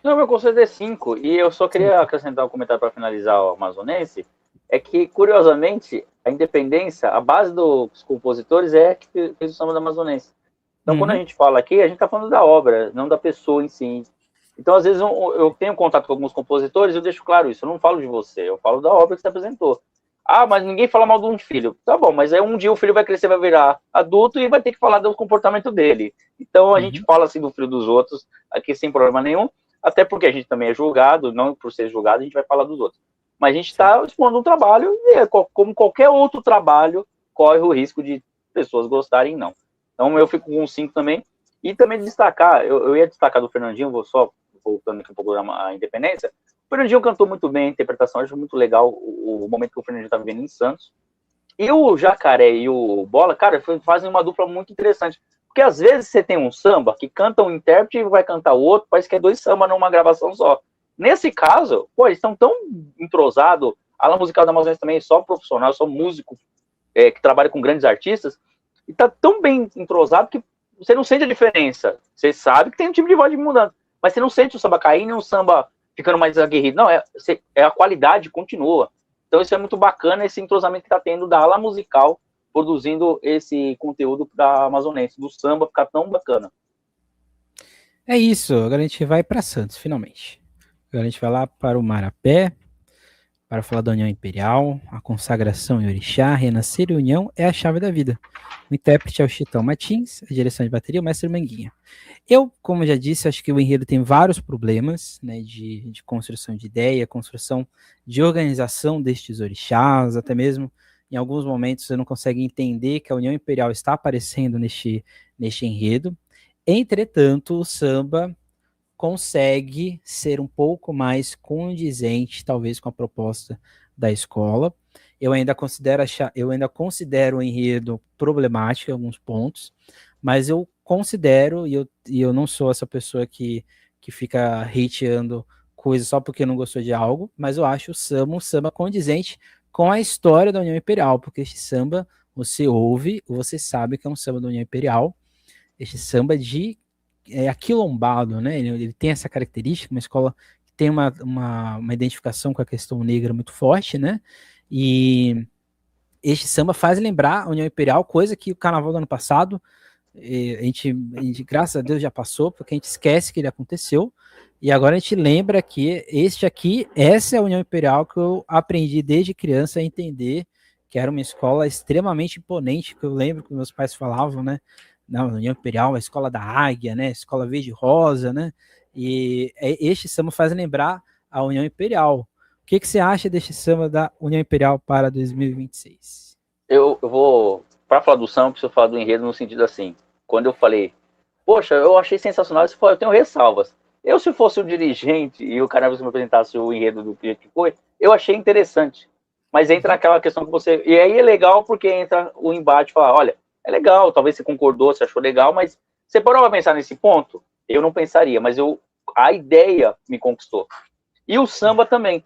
Não, meu conceito é 5. E eu só queria acrescentar um comentário para finalizar o amazonense. É que, curiosamente, a independência, a base dos compositores é que fez o samba da amazonense. Então, quando a gente fala aqui, a gente está falando da obra, não da pessoa em si. Então, às vezes, eu tenho contato com alguns compositores e eu deixo claro isso. Eu não falo de você, eu falo da obra que você apresentou. Ah, mas ninguém fala mal de um filho. Tá bom, mas aí um dia o filho vai crescer, vai virar adulto e vai ter que falar do comportamento dele. Então, a gente fala assim do filho dos outros, aqui sem problema nenhum, até porque a gente também é julgado, não por ser julgado, a gente vai falar dos outros. Mas a gente está expondo um trabalho e, como qualquer outro trabalho, corre o risco de pessoas gostarem, não. Então, eu fico com 5 também. E também destacar, eu ia destacar do Fernandinho, vou só voltando aqui um pouco da Independência. O Fernandinho cantou muito bem a interpretação, acho muito legal o momento que o Fernandinho estava vivendo em Santos. E o Jacaré e o Bola, cara, fazem uma dupla muito interessante. Porque às vezes você tem um samba que canta um intérprete e vai cantar o outro, parece que é 2 sambas numa gravação só. Nesse caso, pô, eles estão tão entrosados, a ala musical da Amazônia também é só profissional, só músico que trabalha com grandes artistas, e tá tão bem entrosado que você não sente a diferença. Você sabe que tem um tipo de voz de mudando, mas você não sente o samba caindo e o samba ficando mais aguerrido. Não, a qualidade continua. Então isso é muito bacana, esse entrosamento que está tendo da ala musical produzindo esse conteúdo da Amazonense, do samba ficar tão bacana. É isso, agora a gente vai para Santos, finalmente. Agora a gente vai lá para o Marapé, para falar da União Imperial, a consagração em Orixá, renascer e união é a chave da vida. O intérprete é o Chitão Martins, a direção de bateria o Mestre Manguinha. Eu, como já disse, acho que o enredo tem vários problemas, né, de construção de ideia, construção de organização destes orixás, até mesmo em alguns momentos você não consegue entender que a União Imperial está aparecendo neste enredo. Entretanto, o samba consegue ser um pouco mais condizente, talvez, com a proposta da escola. Eu ainda considero o enredo problemático em alguns pontos, mas eu considero, e eu não sou essa pessoa que fica hateando coisas só porque não gostou de algo, mas eu acho um samba condizente com a história da União Imperial, porque este samba, você ouve, você sabe que é um samba da União Imperial, este samba de aquilombado, né? Ele tem essa característica, uma escola que tem uma identificação com a questão negra muito forte, né? E este samba faz lembrar a União Imperial, coisa que o carnaval do ano passado, a gente, graças a Deus, já passou, porque a gente esquece que ele aconteceu, e agora a gente lembra que essa é a União Imperial que eu aprendi desde criança a entender, que era uma escola extremamente imponente, que eu lembro que meus pais falavam, né? Na União Imperial, a escola da Águia, né? A escola verde-rosa, né? E este samba faz lembrar a União Imperial. O que você acha deste samba da União Imperial para 2026? Eu vou, para falar do samba, preciso falar do enredo no sentido assim, quando eu falei, poxa, eu achei sensacional, você falou, eu tenho ressalvas. Eu, se fosse o dirigente e o cara me apresentasse o enredo do que foi, eu achei interessante. Mas entra aquela questão que você... E aí é legal porque entra o embate, falar, olha, é legal, talvez você concordou, você achou legal, mas você parou para pensar nesse ponto? Eu não pensaria, mas a ideia me conquistou. E o samba também.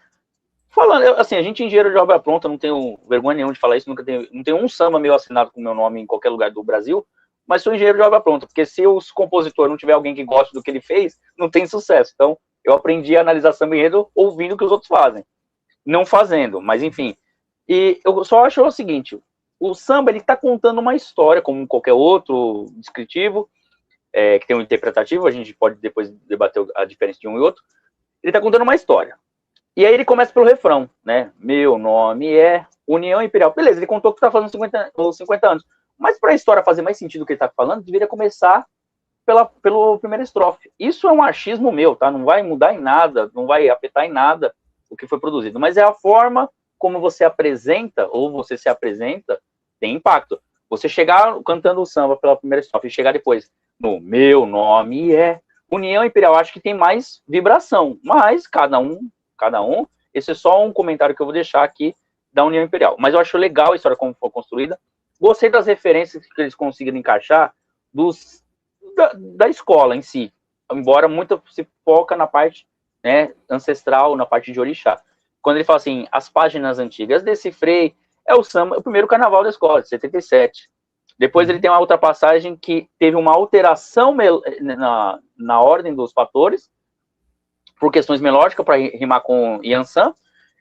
Falando, assim, a gente é engenheiro de obra pronta, não tenho vergonha nenhuma de falar isso, não tenho um samba meu assinado com o meu nome em qualquer lugar do Brasil, mas sou engenheiro de obra pronta, porque se o compositor não tiver alguém que goste do que ele fez, não tem sucesso. Então, eu aprendi a analisar samba enredo ouvindo o que os outros fazem. Não fazendo, mas enfim. E eu só acho o seguinte, o samba, ele tá contando uma história, como qualquer outro descritivo, que tem um interpretativo, a gente pode depois debater a diferença de um e outro. Ele tá contando uma história. E aí ele começa pelo refrão, né? Meu nome é União Imperial. Beleza, ele contou que tá fazendo 50 anos. Mas para a história fazer mais sentido do que ele tá falando, deveria começar pelo primeira estrofe. Isso é um achismo meu, tá? Não vai mudar em nada, não vai afetar em nada o que foi produzido. Mas é a forma como você apresenta, ou você se apresenta, tem impacto. Você chegar cantando o samba pela primeira estrofe e chegar depois no meu nome é União Imperial, acho que tem mais vibração. Mas cada um, esse é só um comentário que eu vou deixar aqui da União Imperial. Mas eu acho legal a história como foi construída. Gostei das referências que eles conseguiram encaixar da escola em si, embora muito se foca na parte, né, ancestral, na parte de orixá. Quando ele fala assim, as páginas antigas, decifrei, é o samba, o primeiro carnaval da escola, de 77. Depois ele tem uma outra passagem que teve uma alteração na ordem dos fatores, por questões melódicas, para rimar com Yansan.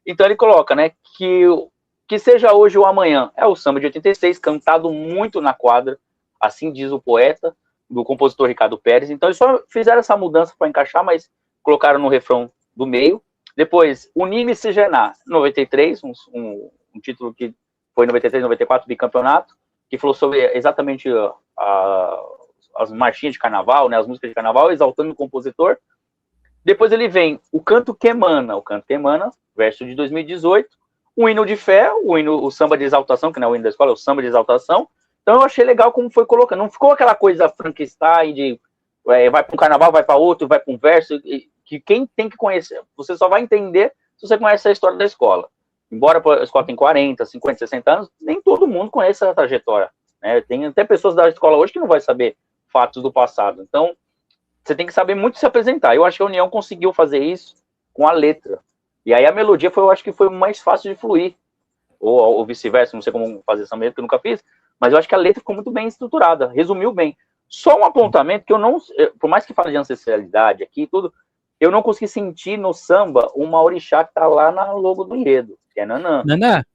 Então ele coloca, né, que seja hoje ou amanhã, é o samba de 86, cantado muito na quadra, assim diz o poeta, do compositor Ricardo Pérez. Então eles só fizeram essa mudança para encaixar, mas colocaram no refrão do meio. Depois, Unime-se Gená, 93, um título que foi 93, 94, bicampeonato, que falou sobre exatamente as marchinhas de carnaval, né, as músicas de carnaval, exaltando o compositor. Depois ele vem o Canto Que Emana, verso de 2018, o hino de fé, o samba de exaltação, que não é o hino da escola, é o samba de exaltação. Então eu achei legal como foi colocando. Não ficou aquela coisa Frankenstein de vai para um carnaval, vai para outro, vai para um verso, que quem tem que conhecer, você só vai entender se você conhece a história da escola. Embora a escola tenha 40, 50, 60 anos, nem todo mundo conhece a trajetória. Né? Tem até pessoas da escola hoje que não vai saber fatos do passado. Então, você tem que saber muito se apresentar. Eu acho que a União conseguiu fazer isso com a letra. E aí a melodia eu acho que foi mais fácil de fluir. Ou vice-versa, não sei como fazer essa melodia, que eu nunca fiz, mas eu acho que a letra ficou muito bem estruturada, resumiu bem. Só um apontamento que eu não, por mais que fale de ancestralidade aqui e tudo, eu não consegui sentir no samba uma orixá que tá lá na logo do enredo, que é Nanã. Nanã.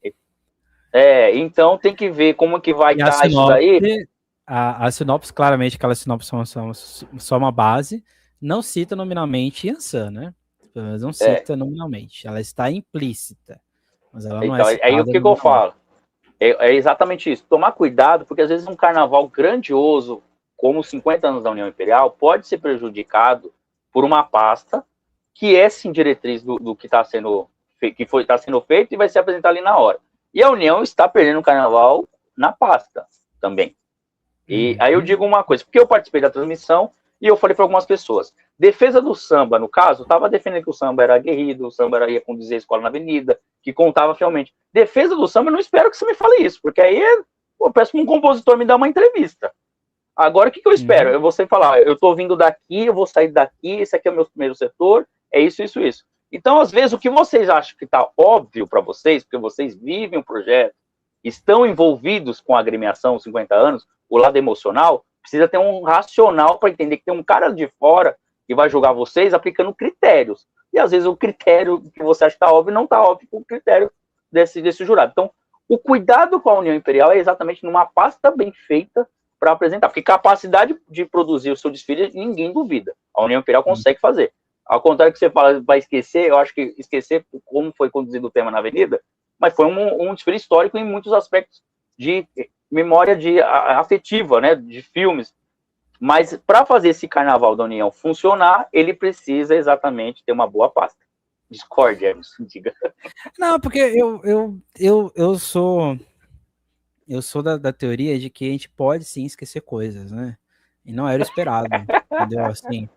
Então tem que ver como que vai estar isso daí. A sinopse, claramente, aquelas sinopses são só uma base, não cita nominalmente Yansan, né? Pelo menos não cita nominalmente. Ela está implícita, mas ela não é citada. Aí o que eu falo? É exatamente isso. Tomar cuidado, porque às vezes um carnaval grandioso, como os 50 anos da União Imperial, pode ser prejudicado por uma pasta que é sim diretriz do que está sendo feito e vai ser apresentado ali na hora. E a União está perdendo o carnaval na pasta também. E aí eu digo uma coisa, porque eu participei da transmissão e eu falei para algumas pessoas, defesa do samba, no caso, estava defendendo que o samba era aguerrido, o samba ia conduzir a escola na avenida, que contava fielmente. Defesa do samba, eu não espero que você me fale isso, porque aí eu peço para um compositor me dar uma entrevista. Agora, o que eu espero? Eu vou sempre falar, eu estou vindo daqui, eu vou sair daqui, esse aqui é o meu primeiro setor, é isso, isso, isso. Então, às vezes, o que vocês acham que está óbvio para vocês, porque vocês vivem o projeto, estão envolvidos com a agremiação 50 anos, o lado emocional, precisa ter um racional para entender que tem um cara de fora que vai julgar vocês aplicando critérios. E às vezes o critério que você acha que está óbvio não está óbvio com o critério desse jurado. Então, o cuidado com a União Imperial é exatamente numa pasta bem feita para apresentar, porque capacidade de produzir o seu desfile ninguém duvida. A União Imperial consegue fazer. Ao contrário que você fala, vai esquecer, eu acho que esquecer como foi conduzido o tema na Avenida, mas foi um desfile histórico em muitos aspectos de memória afetiva, né, de filmes. Mas para fazer esse carnaval da União funcionar, ele precisa exatamente ter uma boa pasta. Discorde, Emerson, diga. Não, porque eu sou da teoria de que a gente pode sim esquecer coisas, né? E não era esperado, entendeu? Assim,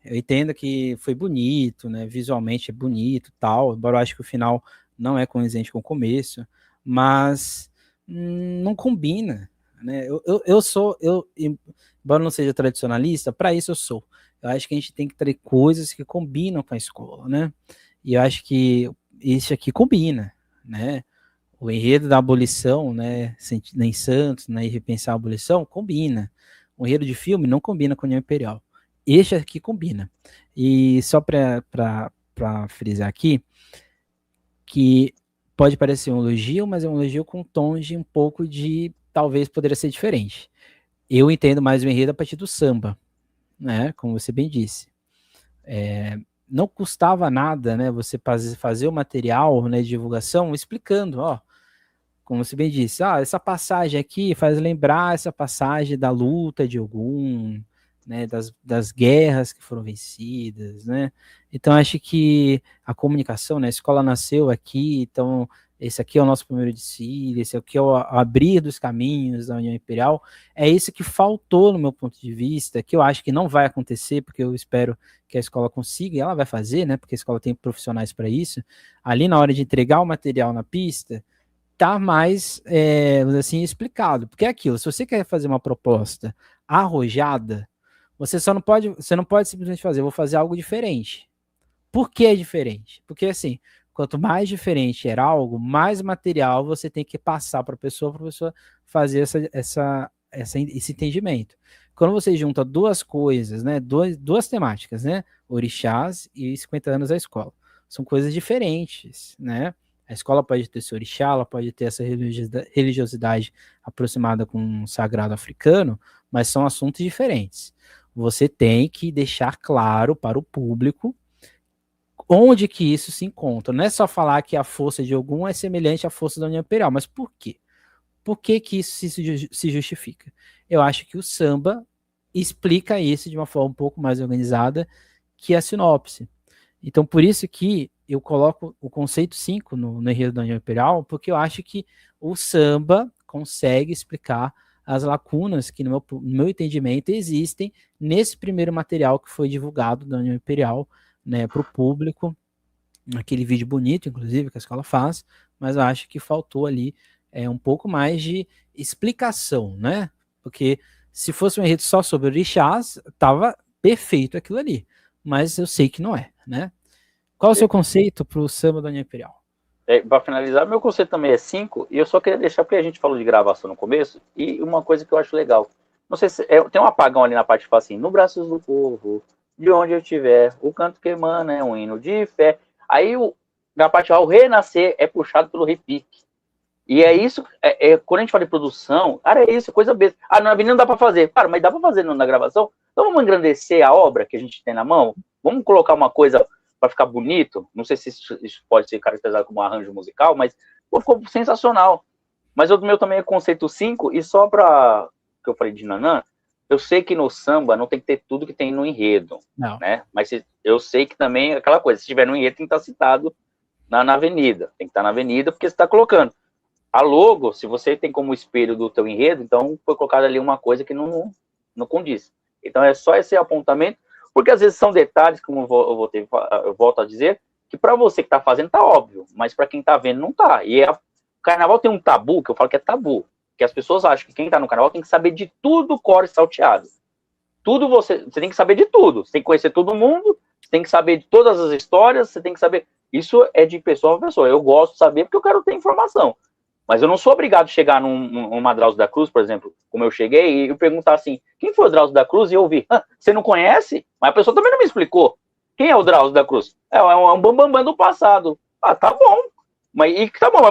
eu entendo que foi bonito, né? Visualmente é bonito, tal. Embora eu acho que o final não é condizente com o começo, mas não combina, né? Embora não seja tradicionalista, para isso eu sou. Eu acho que a gente tem que ter coisas que combinam com a escola, né? E eu acho que isso aqui combina, né? O enredo da abolição, né? Nem Santos, né? E repensar a abolição combina. O enredo de filme não combina com a União Imperial. Este aqui combina. E só para frisar aqui, que pode parecer um elogio, mas é um elogio com tons de um pouco de talvez poderia ser diferente. Eu entendo mais o enredo a partir do samba, né? Como você bem disse. Não custava nada, né? Você fazer o material, né, de divulgação explicando, ó, como você bem disse, essa passagem aqui faz lembrar essa passagem da luta de Ogum, né, das guerras que foram vencidas, né? Então acho que a comunicação, né, a escola nasceu aqui, então esse aqui é o nosso primeiro desfile, esse aqui é o abrir dos caminhos da União Imperial, é isso que faltou no meu ponto de vista, que eu acho que não vai acontecer, porque eu espero que a escola consiga, e ela vai fazer, né, porque a escola tem profissionais para isso, ali na hora de entregar o material na pista, tá mais, assim, explicado, porque é aquilo, se você quer fazer uma proposta arrojada, você não pode simplesmente fazer, vou fazer algo diferente. Por que é diferente? Porque assim, quanto mais diferente era algo, mais material você tem que passar para a pessoa fazer esse entendimento. Quando você junta duas coisas, né, duas temáticas, né, orixás e 50 anos da escola, são coisas diferentes, né? A escola pode ter esse orixá, ela pode ter essa religiosidade aproximada com um sagrado africano, mas são assuntos diferentes. Você tem que deixar claro para o público onde que isso se encontra. Não é só falar que a força de Ogum é semelhante à força da União Imperial, mas por quê? Por que que isso se justifica? Eu acho que o samba explica isso de uma forma um pouco mais organizada que a sinopse. Então, por isso que eu coloco o conceito 5 no Enredo da União Imperial, porque eu acho que o samba consegue explicar as lacunas que, no meu entendimento, existem nesse primeiro material que foi divulgado da União Imperial, né, para o público, aquele vídeo bonito, inclusive, que a escola faz, mas eu acho que faltou ali um pouco mais de explicação, né? Porque se fosse um enredo só sobre orixás, tava perfeito aquilo ali, mas eu sei que não é, né? Qual é o seu conceito para o samba da União Imperial? Para finalizar, meu conceito também é 5, e eu só queria deixar, porque a gente falou de gravação no começo, e uma coisa que eu acho legal. Não sei se tem um apagão ali na parte que fala assim, no braços do povo, de onde eu estiver, o canto que emana é um hino de fé. Aí na parte ao renascer é puxado pelo repique. E é isso, quando a gente fala de produção, cara, é isso, é coisa besta. Ah, na avenida não dá para fazer. Cara, mas dá para fazer na gravação? Então vamos engrandecer a obra que a gente tem na mão? Vamos colocar uma coisa para ficar bonito? Não sei se isso pode ser caracterizado como um arranjo musical, mas ficou sensacional. Mas o meu também é conceito 5, e só para que eu falei de Nanã, eu sei que no samba não tem que ter tudo que tem no enredo, Não. né? Mas eu sei que também é aquela coisa, se tiver no enredo tem que estar citado na avenida, tem que estar na avenida porque você está colocando. A logo, se você tem como espelho do teu enredo, então foi colocada ali uma coisa que não condiz. Então é só esse apontamento, porque às vezes são detalhes, como eu volto a dizer, que para você que está fazendo tá óbvio, mas para quem está vendo não tá. E o carnaval tem um tabu, que eu falo que é tabu, que as pessoas acham que quem está no carnaval tem que saber de tudo core salteado. Tudo você tem que saber de tudo, você tem que conhecer todo mundo, você tem que saber de todas as histórias, você tem que saber. Isso é de pessoa a pessoa. Eu gosto de saber porque eu quero ter informação. Mas eu não sou obrigado a chegar numa Drauzio da Cruz, por exemplo, como eu cheguei, e eu perguntar assim, quem foi o Drauzio da Cruz? E eu ouvi, você não conhece? Mas a pessoa também não me explicou. Quem é o Drauzio da Cruz? É um bambambam do passado. Ah, tá bom. Mas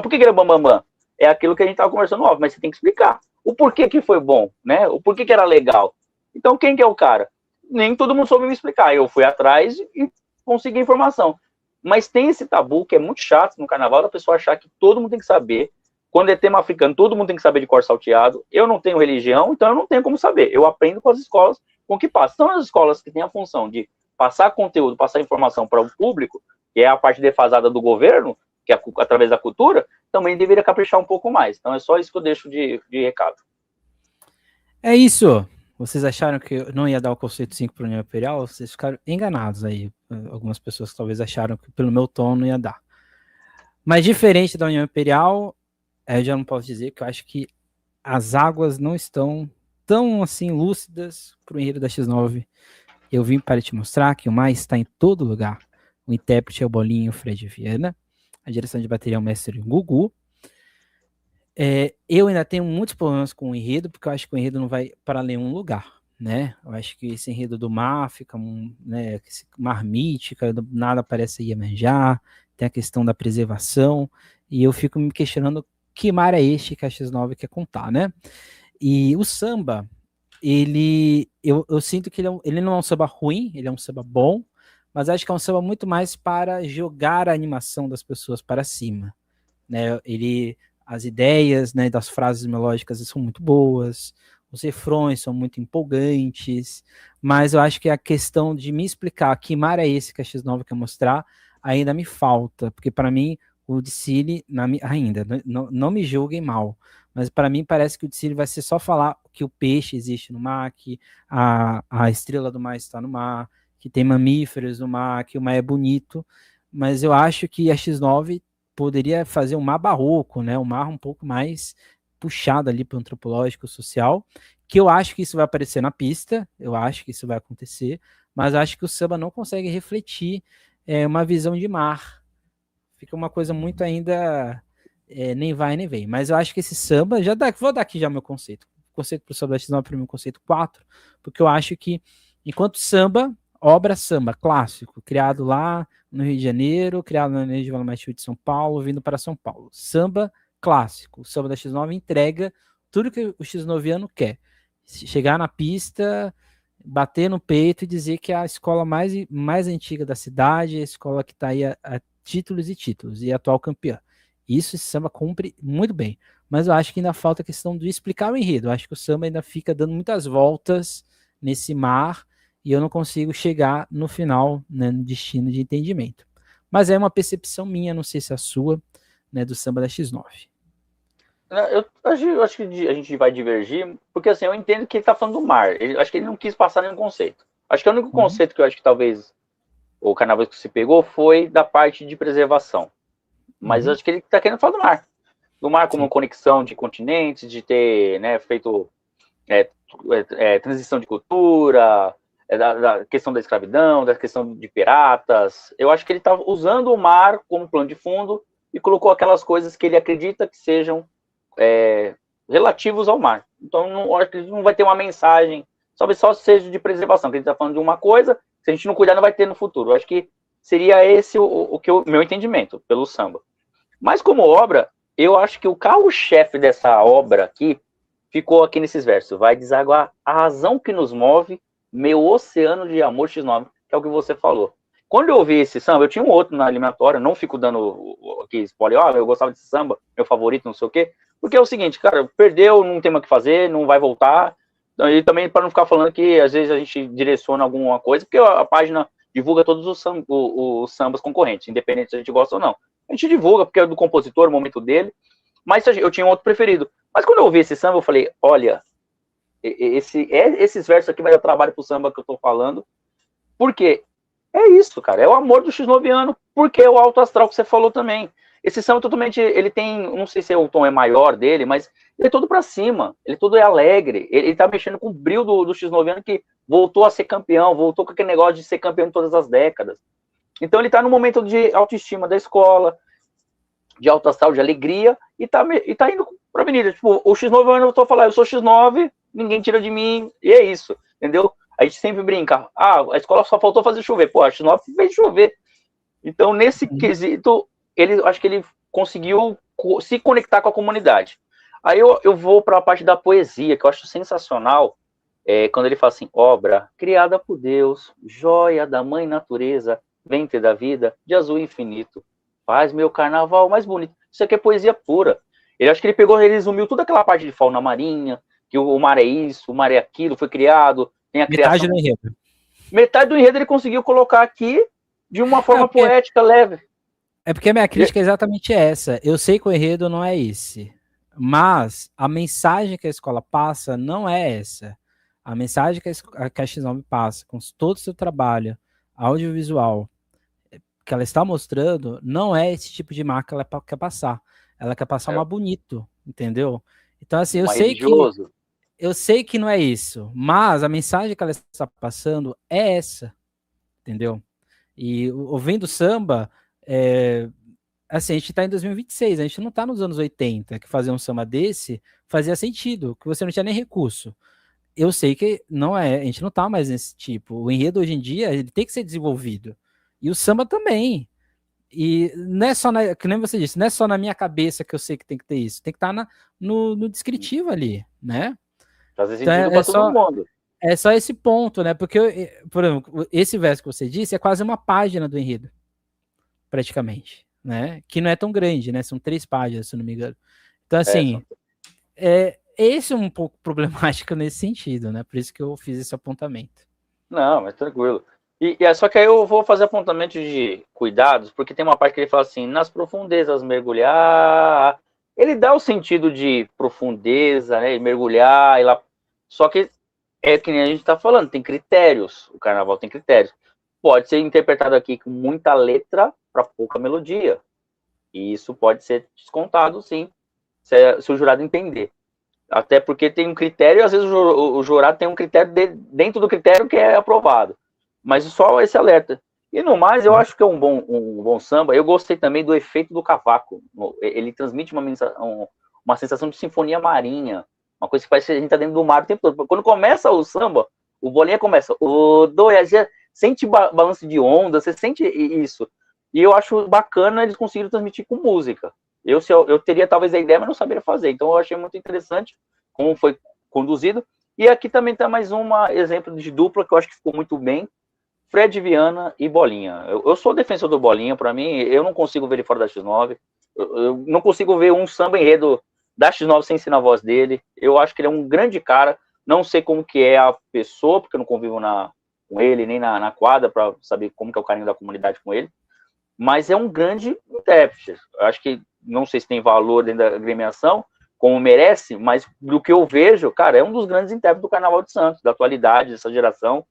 por que ele é bambambam? É aquilo que a gente estava conversando off, mas você tem que explicar. O porquê que foi bom, né? O porquê que era legal. Então, quem que é o cara? Nem todo mundo soube me explicar. Eu fui atrás e consegui informação. Mas tem esse tabu que é muito chato no carnaval, da pessoa achar que todo mundo tem que saber. Quando é tema africano, todo mundo tem que saber de cor salteado. Eu não tenho religião, então eu não tenho como saber. Eu aprendo com as escolas com o que passa. São as escolas que têm a função de passar conteúdo, passar informação para o público, que é a parte defasada do governo, que é através da cultura, também deveria caprichar um pouco mais. Então é só isso que eu deixo de recado. É isso. Vocês acharam que eu não ia dar o conceito 5 para a União Imperial? Vocês ficaram enganados aí. Algumas pessoas talvez acharam que pelo meu tom não ia dar. Mas diferente da União Imperial, eu já não posso dizer que eu acho que as águas não estão tão assim lúcidas para o enredo da X9. Eu vim para te mostrar que o mar está em todo lugar. O intérprete é o Bolinho Fred Viana. A direção de bateria é o mestre Gugu. Eu ainda tenho muitos problemas com o enredo, porque eu acho que o enredo não vai para nenhum lugar, né? Eu acho que esse enredo do mar fica, né, esse mar mítica, nada parece Iemanjá, tem a questão da preservação, e eu fico me questionando que mar é este que a X9 quer contar, né? E o samba, eu sinto que ele não é um samba ruim, ele é um samba bom, mas acho que é um samba muito mais para jogar a animação das pessoas para cima, né? As ideias, né, das frases melódicas são muito boas, os refrões são muito empolgantes, mas eu acho que a questão de me explicar que mar é esse que a X9 quer mostrar ainda me falta, porque para mim o Dicile, ainda, não me julguem mal, mas para mim parece que o Dicile vai ser só falar que o peixe existe no mar, que a estrela do mar está no mar, que tem mamíferos no mar, que o mar é bonito, mas eu acho que a X9 poderia fazer um mar barroco, né? Um mar um pouco mais puxado ali para o antropológico social, que eu acho que isso vai aparecer na pista, eu acho que isso vai acontecer, mas eu acho que o samba não consegue refletir uma visão de mar. Fica uma coisa muito ainda nem vai nem vem. Mas eu acho que esse samba, vou dar aqui já meu conceito. O conceito para o samba da X9 para mim é um conceito 4, porque eu acho que enquanto samba, obra samba clássico, criado lá no Rio de Janeiro, criado na Energia Vila Matilde de São Paulo, vindo para São Paulo. Samba clássico. O samba da X9 entrega tudo que o X9ano quer. Chegar na pista, bater no peito e dizer que é a escola mais antiga da cidade, a escola que está aí a títulos e títulos, e atual campeã. Isso esse samba cumpre muito bem. Mas eu acho que ainda falta a questão de explicar o enredo. Eu acho que o samba ainda fica dando muitas voltas nesse mar e eu não consigo chegar no final, né, no destino de entendimento. Mas é uma percepção minha, não sei se é a sua, né, do samba da X9. Eu acho que a gente vai divergir, porque assim, eu entendo que ele tá falando do mar. Acho que ele não quis passar nenhum conceito. Acho que o único conceito que eu acho que talvez o carnaval que se pegou foi da parte de preservação. Mas acho que ele tá querendo falar do mar. Do mar como conexão de continentes, de ter, né, feito transição de cultura, da questão da escravidão, da questão de piratas. Eu acho que ele tá usando o mar como plano de fundo e colocou aquelas coisas que ele acredita que sejam relativos ao mar. Então, não, acho que não vai ter uma mensagem, só seja de preservação, que ele está falando de uma coisa, se a gente não cuidar, não vai ter no futuro. Eu acho que seria esse o meu entendimento pelo samba. Mas como obra, eu acho que o carro-chefe dessa obra aqui ficou aqui nesses versos. Vai desaguar a razão que nos move, meu oceano de amor X9, que é o que você falou. Quando eu ouvi esse samba, eu tinha um outro na eliminatória, não fico dando aqui spoiler, eu gostava desse samba, meu favorito, não sei o quê, porque é o seguinte, cara, perdeu, não tem mais o que fazer, não vai voltar, e também para não ficar falando que às vezes a gente direciona alguma coisa, porque a página divulga todos os sambas concorrentes, independente se a gente gosta ou não. A gente divulga, porque é do compositor, o momento dele, mas eu tinha um outro preferido. Mas quando eu ouvi esse samba, eu falei, olha, esses versos aqui vai dar trabalho pro samba que eu tô falando, porque é isso, cara, é o amor do X9ano, porque é o alto astral que você falou também. Esse samba totalmente, ele tem, não sei se o tom é maior dele, mas ele é todo pra cima, ele todo é alegre, ele tá mexendo com o brilho do X9ano que voltou a ser campeão, voltou com aquele negócio de ser campeão em todas as décadas. Então ele tá no momento de autoestima da escola, de alto astral, de alegria, e tá indo pra avenida. Tipo, o X9ano eu tô falando, eu sou X9, ninguém tira de mim, e é isso, entendeu? A gente sempre brinca, a escola só faltou fazer chover, pô, a X9 fez chover. Então, nesse quesito, acho que ele conseguiu se conectar com a comunidade. Aí eu vou para a parte da poesia, que eu acho sensacional, quando ele fala assim, obra criada por Deus, joia da mãe natureza, ventre da vida, de azul infinito, faz meu carnaval mais bonito. Isso aqui é poesia pura. Eu acho que ele resumiu toda aquela parte de fauna marinha, que o mar é isso, o mar é aquilo, foi criado, tem a Metade criação. do enredo. Metade do enredo ele conseguiu colocar aqui de uma forma poética, leve. É porque a minha crítica é exatamente essa. Eu sei que o enredo não é esse, mas a mensagem que a escola passa não é essa. A mensagem que a X9 passa, com todo o seu trabalho audiovisual, que ela está mostrando, não é esse tipo de marca que ela quer passar. Ela quer passar uma bonito, entendeu? Então, assim, eu sei que não é isso, mas a mensagem que ela está passando é essa, entendeu? E ouvindo samba, assim, a gente está em 2026, a gente não está nos anos 80, que fazer um samba desse fazia sentido, que você não tinha nem recurso. Eu sei que não é, a gente não está mais nesse tipo. O enredo hoje em dia, ele tem que ser desenvolvido. E o samba também. E não é só, que nem você disse, não é só na minha cabeça que eu sei que tem que ter isso, tem que estar no descritivo ali, né? Fazer sentido para todo mundo. É só esse ponto, né? Porque, por exemplo, esse verso que você disse é quase uma página do enredo, praticamente, né? Que não é tão grande, né? São 3 páginas, se não me engano. Então, assim, esse é um pouco problemático nesse sentido, né? Por isso que eu fiz esse apontamento. Não, mas tranquilo. Só que aí eu vou fazer apontamento de cuidados, porque tem uma parte que ele fala assim, nas profundezas mergulhar. Ele dá o sentido de profundeza, né? Mergulhar, e lá. Só que é que nem a gente tá falando, tem critérios. O carnaval tem critérios. Pode ser interpretado aqui com muita letra para pouca melodia. E isso pode ser descontado, sim, se o jurado entender. Até porque tem um critério, e às vezes o jurado tem um critério dentro do critério que é aprovado. Mas só esse alerta. E no mais, eu acho que é um bom samba. Eu gostei também do efeito do cavaco. Ele transmite uma sensação de sinfonia marinha. Uma coisa que parece que a gente tá dentro do mar o tempo todo. Quando começa o samba, o bolinha começa. O dois, sente balanço de onda, você sente isso. E eu acho bacana eles conseguiram transmitir com música. Eu teria talvez a ideia, mas não saberia fazer. Então eu achei muito interessante como foi conduzido. E aqui também tá mais um exemplo de dupla que eu acho que ficou muito bem, Fred Viana e Bolinha. Eu sou defensor do Bolinha, para mim, eu não consigo ver ele fora da X9, eu não consigo ver um samba enredo da X9 sem ser na voz dele. Eu acho que ele é um grande cara, não sei como que é a pessoa, porque eu não convivo com ele, nem na quadra, para saber como que é o carinho da comunidade com ele, mas é um grande intérprete. Eu acho que, não sei se tem valor dentro da agremiação, como merece, mas do que eu vejo, cara, é um dos grandes intérpretes do Carnaval de Santos, da atualidade, dessa geração.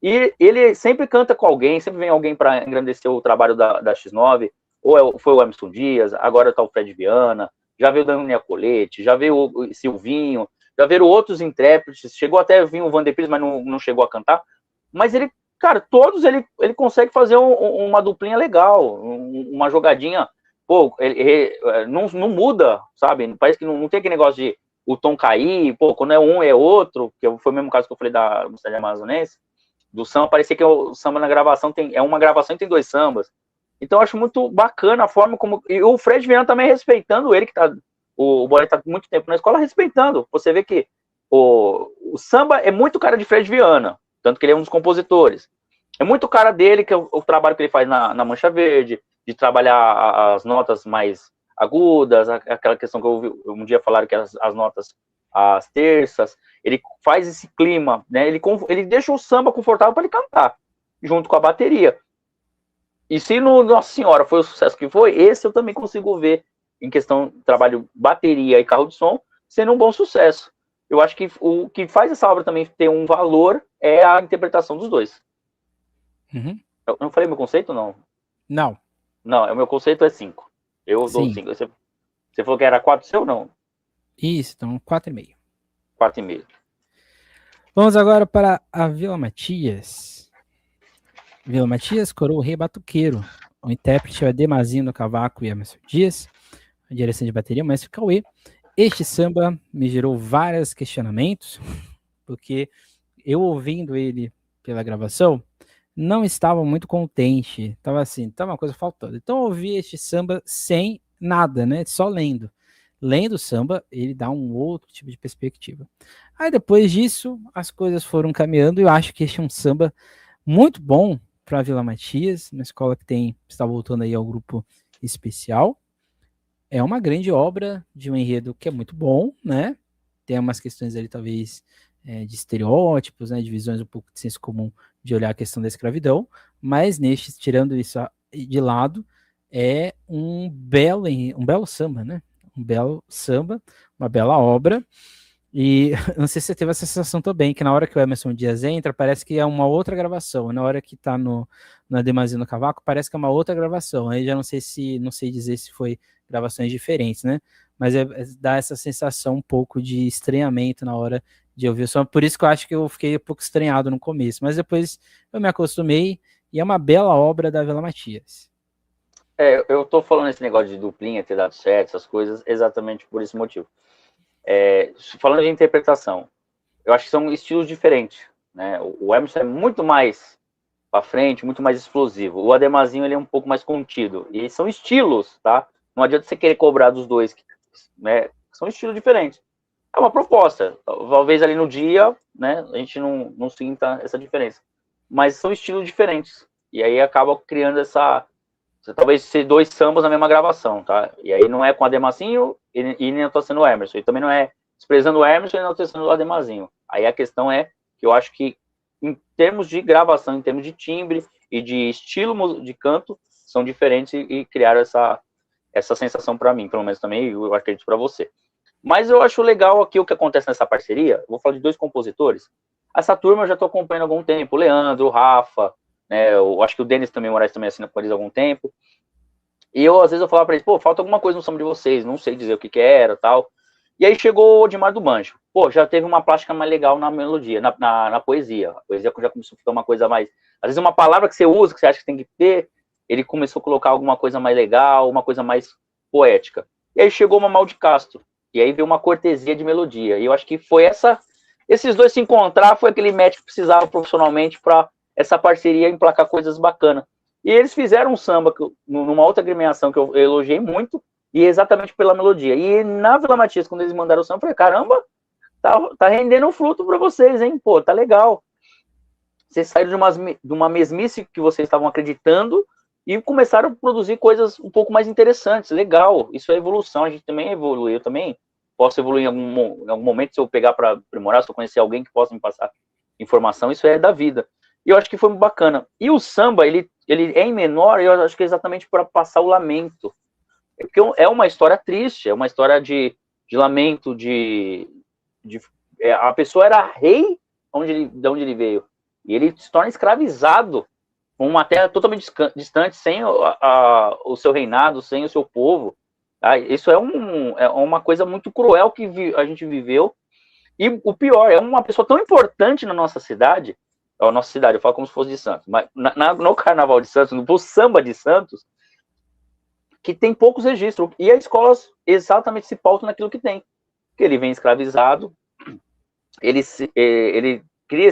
E ele sempre canta com alguém, sempre vem alguém para engrandecer o trabalho da X9, foi o Emerson Dias, agora está o Fred Viana, já veio o Daniel Colete, já veio o Silvinho, já veio outros intérpretes, chegou até a vir o Vander Pires, mas não chegou a cantar. Mas ele, cara, todos ele consegue fazer uma duplinha legal, uma jogadinha. Pô, ele não muda, sabe? Parece que não tem aquele negócio de o tom cair, pô, quando é um é outro, que foi o mesmo caso que eu falei da Cidade Amazonense, do samba, parecia que o samba na gravação é uma gravação e tem 2 sambas. Então eu acho muito bacana a forma como. E o Fred Viana também respeitando ele, que tá. O Bolinha tá muito tempo na escola respeitando. Você vê que o samba é muito cara de Fred Viana, tanto que ele é um dos compositores. É muito cara dele, que é o trabalho que ele faz na Mancha Verde, de trabalhar as notas mais agudas, aquela questão que eu ouvi um dia falaram que as notas às terças, ele faz esse clima, né? Ele deixa o samba confortável para ele cantar, junto com a bateria. E se no Nossa Senhora foi o sucesso que foi, esse eu também consigo ver, em questão de trabalho bateria e carro de som, sendo um bom sucesso. Eu acho que o que faz essa obra também ter um valor é a interpretação dos dois. Uhum. Eu não falei meu conceito, não? Não. Não, o meu conceito é 5. Eu dou 5. Você falou que era 4 seu ou não? Isso, então 4,5. 4,5. Vamos agora para a Vila Matias. Vila Matias, coroa o rei batuqueiro. O intérprete é Ademazinho no cavaco e Emerson Dias. A direção de bateria, o mestre Cauê. Este samba me gerou vários questionamentos, porque eu ouvindo ele pela gravação, não estava muito contente. Tava assim, tava uma coisa faltando. Então eu ouvi este samba sem nada, né? Só lendo. Lendo o samba, ele dá um outro tipo de perspectiva. Aí depois disso, as coisas foram caminhando e eu acho que este é um samba muito bom para a Vila Matias, uma escola que está voltando aí ao grupo especial. É uma grande obra de um enredo que é muito bom, né? Tem umas questões ali, talvez, de estereótipos, né? De visões um pouco de senso comum de olhar a questão da escravidão, mas tirando isso de lado, é um belo samba, né? Um belo samba, uma bela obra. E não sei se você teve essa sensação também, que na hora que o Emerson Dias entra, parece que é uma outra gravação. Na hora que tá na Demasia no Cavaco, parece que é uma outra gravação. Aí já não sei dizer se foi gravações diferentes, né? Mas dá essa sensação um pouco de estranhamento na hora de ouvir o som. Por isso que eu acho que eu fiquei um pouco estranhado no começo. Mas depois eu me acostumei e é uma bela obra da Vila Matias. Eu tô falando esse negócio de duplinha ter dado certo, essas coisas, exatamente por esse motivo. Falando de interpretação, eu acho que são estilos diferentes, né? O Emerson é muito mais para frente, muito mais explosivo. O Ademazinho ele é um pouco mais contido. E são estilos, tá? Não adianta você querer cobrar dos dois, né? São estilos diferentes. É uma proposta. Talvez ali no dia, né? A gente não sinta essa diferença. Mas são estilos diferentes. E aí acaba criando talvez ser 2 sambas na mesma gravação, tá? E aí não é com o Ademazinho e nem eu tô sendo o Emerson. E também não é desprezando o Emerson e não tô sendo o Ademazinho. Aí a questão é que eu acho que em termos de gravação, em termos de timbre e de estilo de canto, são diferentes e criaram essa sensação para mim, pelo menos também, eu acredito para você. Mas eu acho legal aqui o que acontece nessa parceria. Eu vou falar de 2 compositores. Essa turma eu já tô acompanhando há algum tempo. O Leandro, o Rafa, né? Eu acho que o Denis também, Moraes também assina com eles há algum tempo. E às vezes eu falava para eles, pô, falta alguma coisa no samba de vocês, não sei dizer o que era, tal. E aí chegou o Odimar do Banjo. Pô, já teve uma plástica mais legal na melodia, na poesia. A poesia já começou a ficar uma coisa mais... Às vezes uma palavra que você usa, que você acha que tem que ter, ele começou a colocar alguma coisa mais legal, uma coisa mais poética. E aí chegou o Mamal de Castro. E aí veio uma cortesia de melodia. E eu acho que foi esses dois se encontrar, foi aquele match que precisava profissionalmente para essa parceria emplacar coisas bacanas. E eles fizeram um samba, numa outra agremiação que eu elogiei muito, e exatamente pela melodia. E na Vila Matias, quando eles mandaram o samba, eu falei, caramba, tá rendendo um fruto para vocês, hein? Pô, tá legal. Vocês saíram de uma mesmice que vocês estavam acreditando e começaram a produzir coisas um pouco mais interessantes. Legal, isso é evolução, a gente também evolui. Eu também posso evoluir em algum momento, se eu pegar para aprimorar, se eu conhecer alguém que possa me passar informação, isso é da vida. E eu acho que foi bacana. E o samba, ele é em menor, eu acho que é exatamente para passar o lamento. Porque é uma história triste, é uma história de lamento, a pessoa era rei de onde ele veio. E ele se torna escravizado uma terra totalmente distante, sem o seu reinado, sem o seu povo. Tá? Isso é uma coisa muito cruel que a gente viveu. E o pior, é uma pessoa tão importante na nossa cidade, eu falo como se fosse de Santos, mas no Carnaval de Santos, no samba de Santos, que tem poucos registros. E as escolas exatamente se pautam naquilo que tem. Que ele vem escravizado, ele cria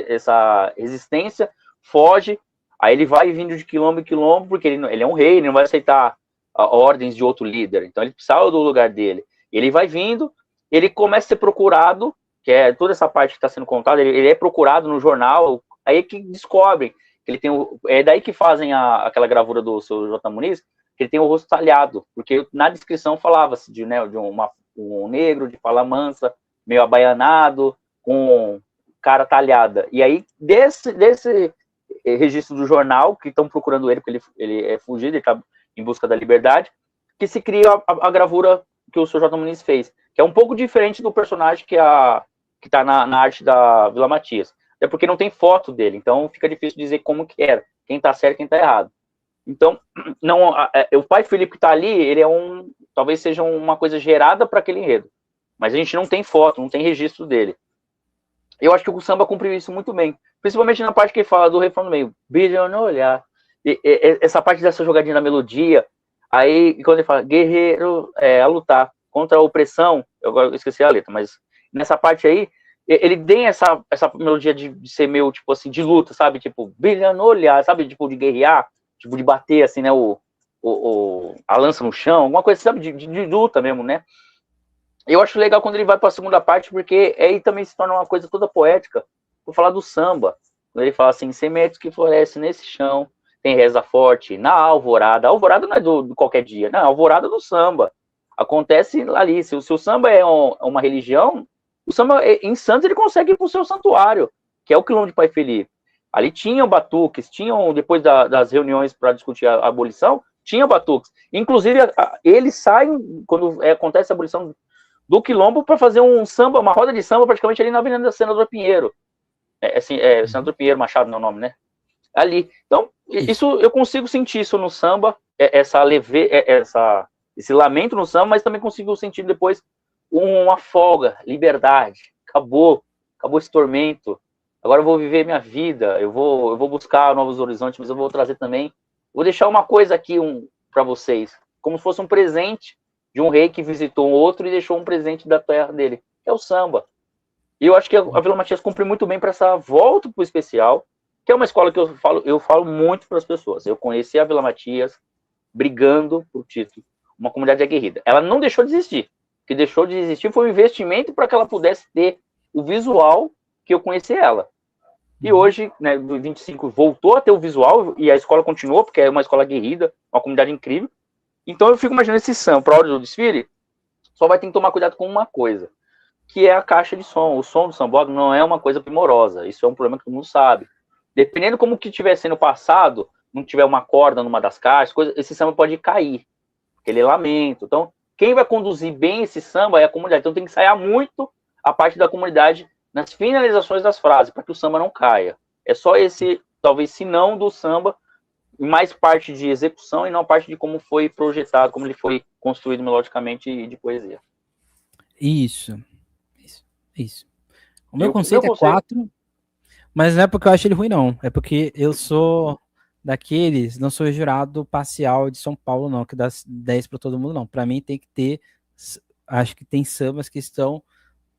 essa resistência, foge, aí ele vai vindo de quilômetro em quilômetro, porque ele é um rei, ele não vai aceitar ordens de outro líder, então ele precisa do lugar dele. Ele vai vindo, ele começa a ser procurado, que é toda essa parte que está sendo contada, ele é procurado no jornal, aí é que descobrem que ele tem é daí que fazem aquela gravura do seu J. Muniz, que ele tem o rosto talhado, porque na descrição falava-se de um negro, de fala mansa, meio abaianado, com cara talhada. E aí, desse registro do jornal, que estão procurando ele, porque ele é fugido, ele está em busca da liberdade, que se cria a gravura que o Sr. J. Muniz fez, que é um pouco diferente do personagem que está na arte da Vila Matias. É porque não tem foto dele, então fica difícil dizer como que era, quem está certo e quem está errado. Então, o pai Felipe que está ali, ele talvez seja uma coisa gerada para aquele enredo, mas a gente não tem foto, não tem registro dele. Eu acho que o samba cumpriu isso muito bem, principalmente na parte que ele fala do refrão no meio, brilha no olhar, essa parte dessa jogadinha da melodia, aí quando ele fala, guerreiro a lutar contra a opressão, eu esqueci a letra, mas nessa parte aí, ele tem essa melodia de ser meio, tipo assim, de luta, sabe, tipo, brilha no olhar, sabe, tipo, de guerrear, tipo, de bater, assim, né, a lança no chão, alguma coisa, sabe, de luta mesmo, né. Eu acho legal quando ele vai para a segunda parte, porque aí também se torna uma coisa toda poética. Vou falar do samba. Quando ele fala assim, sementes que florescem nesse chão, tem reza forte na alvorada. A alvorada não é do qualquer dia, não, a alvorada do samba. Acontece ali. Se o samba é uma religião, o samba em Santos ele consegue ir para o seu santuário, que é o quilombo de Pai Felipe. Ali tinham batuques, depois das reuniões para discutir a abolição, tinha batuques. Inclusive, eles saem, quando acontece a abolição do quilombo, para fazer um samba, uma roda de samba praticamente ali na Avenida Senador Pinheiro. Senador Pinheiro Machado, não é o nome, né? Ali. Então, isso eu consigo sentir isso no samba, esse lamento no samba, mas também consigo sentir depois uma folga, liberdade. Acabou esse tormento. Agora eu vou viver minha vida, eu vou buscar novos horizontes, mas eu vou trazer também. Vou deixar uma coisa aqui para vocês, como se fosse um presente de um rei que visitou um outro e deixou um presente da terra dele, que é o samba. E eu acho que a Vila Matias cumpre muito bem para essa volta para o especial, que é uma escola que eu falo muito para as pessoas. Eu conheci a Vila Matias brigando por título. Uma comunidade aguerrida. Ela não deixou de existir. O que deixou de existir foi um investimento para que ela pudesse ter o visual que eu conheci ela. E hoje, né, do 25, voltou a ter o visual e a escola continuou, porque é uma escola aguerrida, uma comunidade incrível. Então eu fico imaginando esse samba, para a hora do desfile, só vai ter que tomar cuidado com uma coisa, que é a caixa de som. O som do sambódromo não é uma coisa primorosa, isso é um problema que todo mundo sabe. Dependendo como que estiver sendo passado, não tiver uma corda numa das caixas, esse samba pode cair, porque ele é lamento. Então, quem vai conduzir bem esse samba é a comunidade. Então tem que ensaiar muito a parte da comunidade nas finalizações das frases, para que o samba não caia. É só esse, talvez, se não do samba, mais parte de execução e não parte de como foi projetado, como ele foi construído melodicamente e de poesia. Isso. O meu conceito é 4, mas não é porque eu acho ele ruim, não. É porque eu sou daqueles, não sou jurado parcial de São Paulo, não, que dá 10 para todo mundo, não. Para mim tem que ter, acho que tem sambas que estão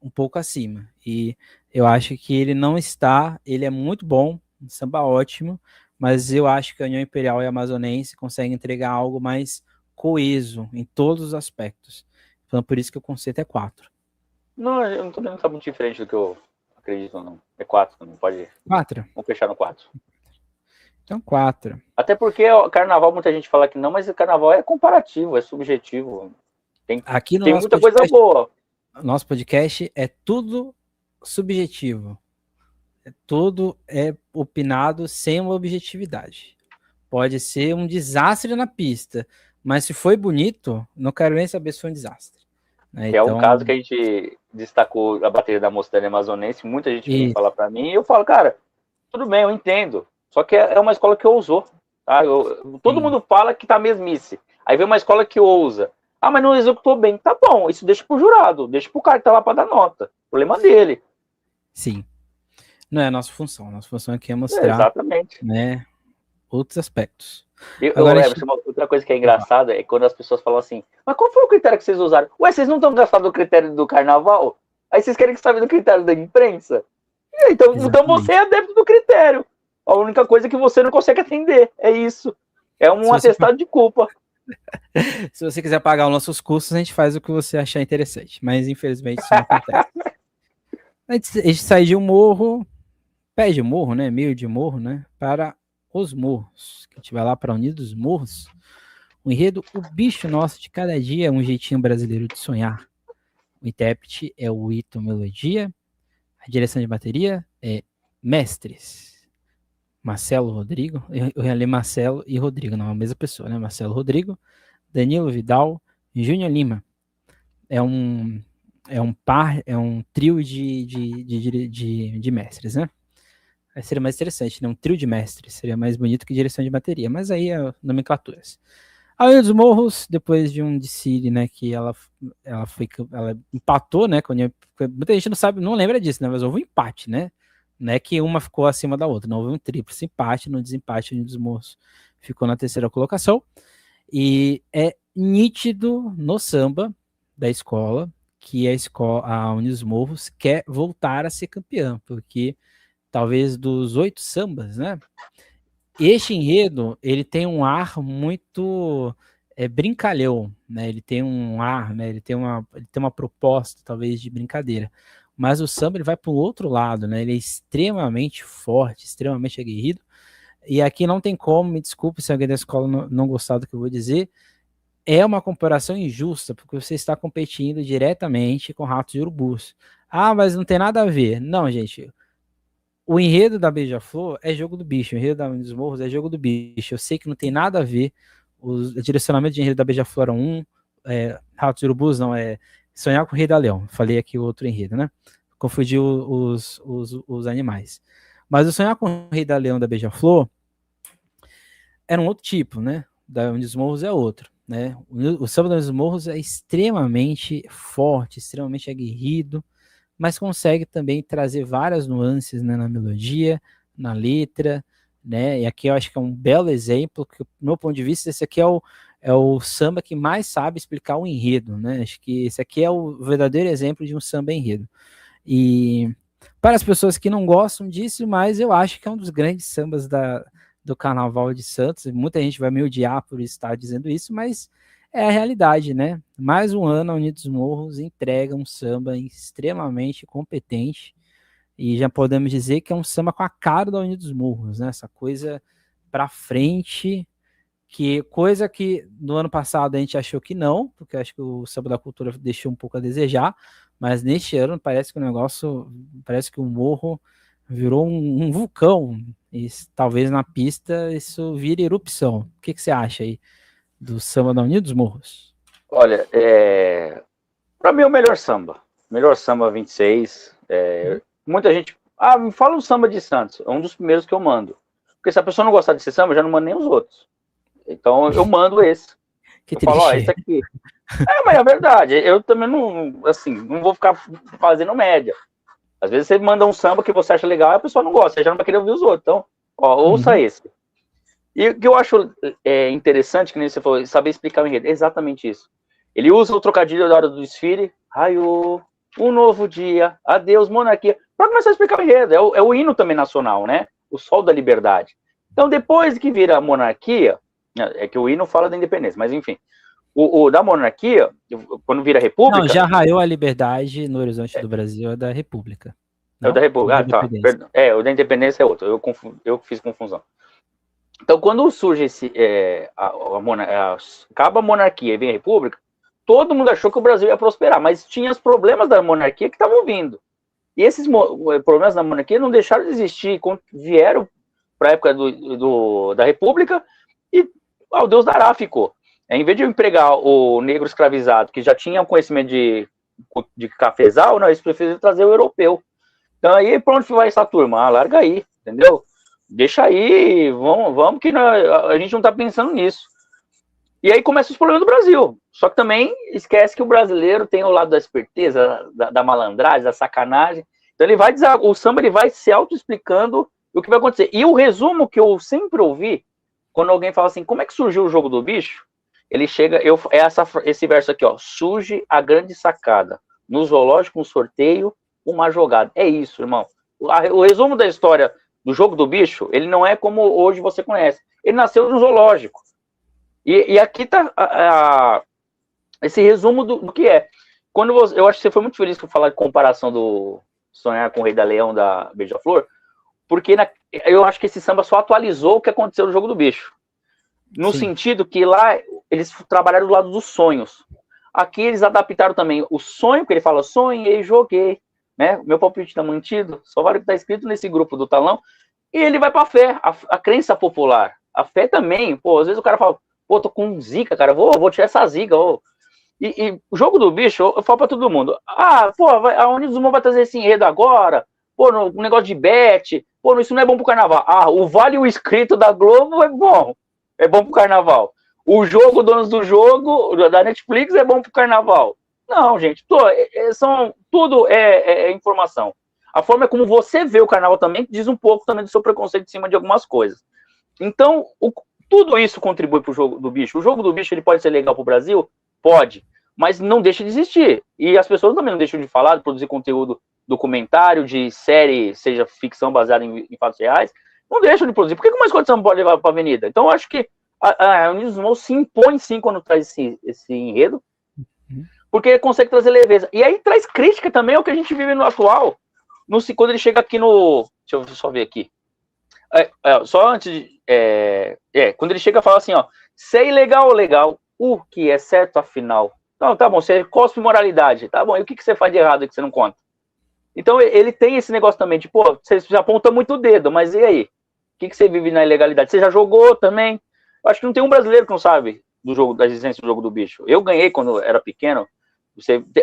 um pouco acima. E eu acho que ele não está, ele é muito bom, um samba ótimo, mas eu acho que a União Imperial e a Amazonense conseguem entregar algo mais coeso em todos os aspectos. Então, por isso que o conceito é 4. Não, eu não tô vendo que tá muito diferente do que eu acredito, não. É 4, não pode. 4? Vamos fechar no 4. Então 4. Até porque o carnaval, muita gente fala que não, mas o carnaval é comparativo, é subjetivo. Aqui no Tem nosso muita coisa podcast, boa. nosso podcast é tudo subjetivo. Tudo é opinado sem uma objetividade. Pode ser um desastre na pista, mas se foi bonito, não quero nem saber se foi um desastre. Né? Que é um Então, caso que a gente destacou a bateria da Mocidade Amazonense, muita gente vem isso, falar para mim, e eu falo, cara, tudo bem, eu entendo. Só que é uma escola que ousou. Tá? Todo sim, mundo fala que tá mesmice. Aí vem uma escola que ousa. Ah, mas não executou bem. Tá bom, isso deixa pro jurado, deixa pro cara que tá lá para dar nota. Problema dele. sim. Não é a nossa função. A nossa função aqui é É, mostrar, exatamente. né, outros aspectos. Eu, Agora a gente... Emerson, outra coisa que é engraçada é quando as pessoas falam assim, mas qual foi o critério que vocês usaram? Ué, vocês não estão gastando do critério do carnaval? Aí vocês querem que sabe do critério da imprensa? Então você é adepto do critério. A única coisa é que você não consegue atender. É isso. É um atestado de culpa. Se você quiser pagar os nossos custos, a gente faz o que você achar interessante. Mas, infelizmente, isso não acontece. A gente sai de um morro, pé de morro, né? Meio de morro, né? Para os morros. Que a gente vai lá para Unidos Morros. O enredo, o bicho nosso de cada dia é um jeitinho brasileiro de sonhar. O intérprete é o Ito Melodia. A direção de bateria é Mestres. Marcelo Rodrigo. Eu ia ler Marcelo e Rodrigo, não é a mesma pessoa, né? Marcelo Rodrigo, Danilo Vidal, Júnior Lima. É um trio de mestres, né? Aí seria mais interessante, né? Um trio de mestres. Seria mais bonito que direção de bateria. Mas aí é nomenclaturas. A Ilha dos Morros, depois de um desfile, né? Que ela empatou, né? Muita gente não sabe, não lembra disso, né? Mas houve um empate, né? Não é que uma ficou acima da outra. Não houve um tríplice empate. No desempate, a Ilha dos Morros ficou na terceira colocação. E é nítido no samba da escola que a Unidos Morros quer voltar a ser campeã, porque talvez dos 8 sambas, né? Este enredo, ele tem um ar muito brincalhão, né? Ele tem um ar, né? Ele tem uma proposta, talvez, de brincadeira. Mas o samba, ele vai para o outro lado, né? Ele é extremamente forte, extremamente aguerrido. E aqui não tem como, me desculpe se alguém da escola não gostar do que eu vou dizer, é uma comparação injusta, porque você está competindo diretamente com ratos e urubus. Ah, mas não tem nada a ver. Não, gente. O enredo da Beija-Flor é jogo do bicho. O enredo da dos Morros é jogo do bicho. Eu sei que não tem nada a ver. O direcionamento de enredo da Beija-Flor é ratos e urubus, não, é Sonhar com o Rei da Leão. Falei aqui o outro enredo, né? Confundi os animais. Mas o Sonhar com o Rei da Leão da Beija-Flor era um outro tipo, né? Da Unidos Morros é outro, né? O samba da Unidos Morros é extremamente forte, extremamente aguerrido, mas consegue também trazer várias nuances, né, na melodia, na letra, né? E aqui eu acho que é um belo exemplo, que, do meu ponto de vista, esse aqui é o samba que mais sabe explicar o enredo, né? Acho que esse aqui é o verdadeiro exemplo de um samba enredo. E para as pessoas que não gostam disso, mas eu acho que é um dos grandes sambas do Carnaval de Santos. Muita gente vai me odiar por estar dizendo isso, mas é a realidade, né? Mais um ano a Unidos Morros entrega um samba extremamente competente e já podemos dizer que é um samba com a cara da Unidos Morros, né? Essa coisa para frente, coisa que no ano passado a gente achou que não, porque acho que o samba da cultura deixou um pouco a desejar, mas neste ano parece que o morro virou um vulcão, e talvez na pista isso vire erupção. O que você acha aí do samba da Unidos Morros? Olha, para mim é o melhor samba. Melhor samba 26. Muita gente... Ah, me fala um samba de Santos. É um dos primeiros que eu mando. Porque se a pessoa não gostar desse samba, eu já não mando nem os outros. Então eu mando esse. Que eu triste. falo, ó, esse aqui. Mas é verdade. Eu também não vou ficar fazendo média. Às vezes você manda um samba que você acha legal e a pessoa não gosta, você já não vai querer ouvir os outros. Então, ó, ouça esse. E o que eu acho interessante, que nem você falou, saber explicar o enredo, é exatamente isso. Ele usa o trocadilho da hora do desfile, raiô, um novo dia, adeus, monarquia, para começar a explicar o enredo. É o hino também nacional, né? O sol da liberdade. Então, depois que vira a monarquia, é que o hino fala da independência, mas enfim, O da monarquia, quando vira república... Não, já raiou a liberdade no horizonte do Brasil, é da república. Não? É o da república, ah, tá, perdão. O da independência é outro, eu fiz confusão. Então, quando surge acaba a monarquia e vem a república, todo mundo achou que o Brasil ia prosperar, mas tinha os problemas da monarquia que estavam vindo. E esses problemas da monarquia não deixaram de existir, vieram para a época da república e ao Deus dará ficou. Em vez de eu empregar o negro escravizado, que já tinha conhecimento de cafezal, não, eles preferiram trazer o europeu. Então aí, para onde vai essa turma? Ah, larga aí, entendeu? Deixa aí, vamos que a gente não está pensando nisso. E aí começam os problemas do Brasil. Só que também esquece que o brasileiro tem o lado da esperteza, da malandragem, da sacanagem. Então o samba ele vai se auto-explicando o que vai acontecer. E o resumo que eu sempre ouvi, quando alguém fala assim, como é que surgiu o jogo do bicho? Ele chega, esse verso aqui, ó, surge a grande sacada. No zoológico, um sorteio, uma jogada. É isso, irmão. O resumo da história do jogo do bicho, ele não é como hoje você conhece. Ele nasceu no zoológico. E aqui tá esse resumo do que é. Eu acho que você foi muito feliz por falar de comparação do Sonhar com o Rei da Leão da Beija-Flor, porque eu acho que esse samba só atualizou o que aconteceu no jogo do bicho. No sentido que lá eles trabalharam do lado dos sonhos. Aqui eles adaptaram também o sonho, que ele fala, sonhei e joguei. Né? Meu palpite está mantido, só vale o que está escrito nesse grupo do talão. E ele vai para a fé, a crença popular. A fé também. Pô, às vezes o cara fala, pô, tô com zica, cara, vou tirar essa zica. E o jogo do bicho, eu falo para todo mundo, pô, a Unizuma vai trazer esse enredo agora, pô, no negócio de bet, pô, isso não é bom pro carnaval. O Vale o Inscrito da Globo é bom pro carnaval. O jogo, donos do jogo, da Netflix é bom pro carnaval. Não, gente, tudo é informação. A forma como você vê o carnaval também diz um pouco também do seu preconceito em cima de algumas coisas. Então, tudo isso contribui para o jogo do bicho. O jogo do bicho ele pode ser legal para o Brasil? Pode, mas não deixa de existir. E as pessoas também não deixam de falar, de produzir conteúdo documentário, de série, seja ficção baseada em fatos reais, não deixam de produzir. Por que uma escola de samba pode levar para a avenida? Então, eu acho que a Unismol se impõe sim quando traz esse enredo, porque consegue trazer leveza. E aí traz crítica também ao que a gente vive no atual. Quando ele chega aqui no... Deixa eu só ver aqui. Só antes de... quando ele chega e fala assim, ó, sei legal ou legal, o que é certo afinal. Não, tá bom, você cospe moralidade. Tá bom, e o que você faz de errado que você não conta? Então ele tem esse negócio também de, pô, você já aponta muito o dedo, mas e aí? O que você vive na ilegalidade? Você já jogou também? Eu acho que não tem um brasileiro que não sabe da existência do jogo do bicho. Eu ganhei quando era pequeno.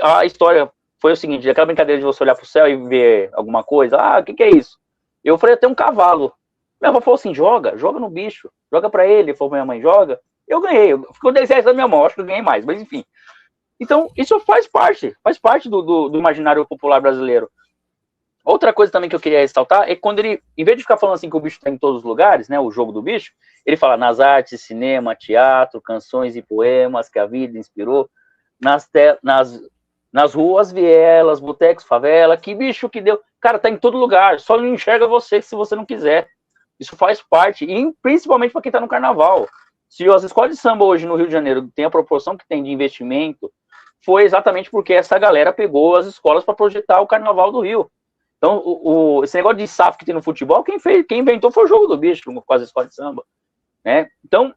A história foi o seguinte, aquela brincadeira de você olhar pro céu e ver alguma coisa. O que é isso? Eu falei, até um cavalo. Minha avó falou assim, joga no bicho, joga pra ele. Falou, minha mãe, joga. Eu ganhei, ficou 10 reais na minha mão, acho que eu ganhei mais, mas enfim. Então, isso faz parte do imaginário popular brasileiro. Outra coisa também que eu queria ressaltar é quando ele, em vez de ficar falando assim que o bicho está em todos os lugares, né, o jogo do bicho, ele fala nas artes, cinema, teatro, canções e poemas que a vida inspirou, nas ruas, vielas, botecos, favela, que bicho que deu. Cara, tá em todo lugar, só não enxerga você se você não quiser. Isso faz parte, e principalmente para quem tá no carnaval. Se as escolas de samba hoje no Rio de Janeiro tem a proporção que tem de investimento, foi exatamente porque essa galera pegou as escolas para projetar o carnaval do Rio. Então, esse negócio de SAF que tem no futebol, quem inventou foi o jogo do bicho com as escolas de samba. Né? Então,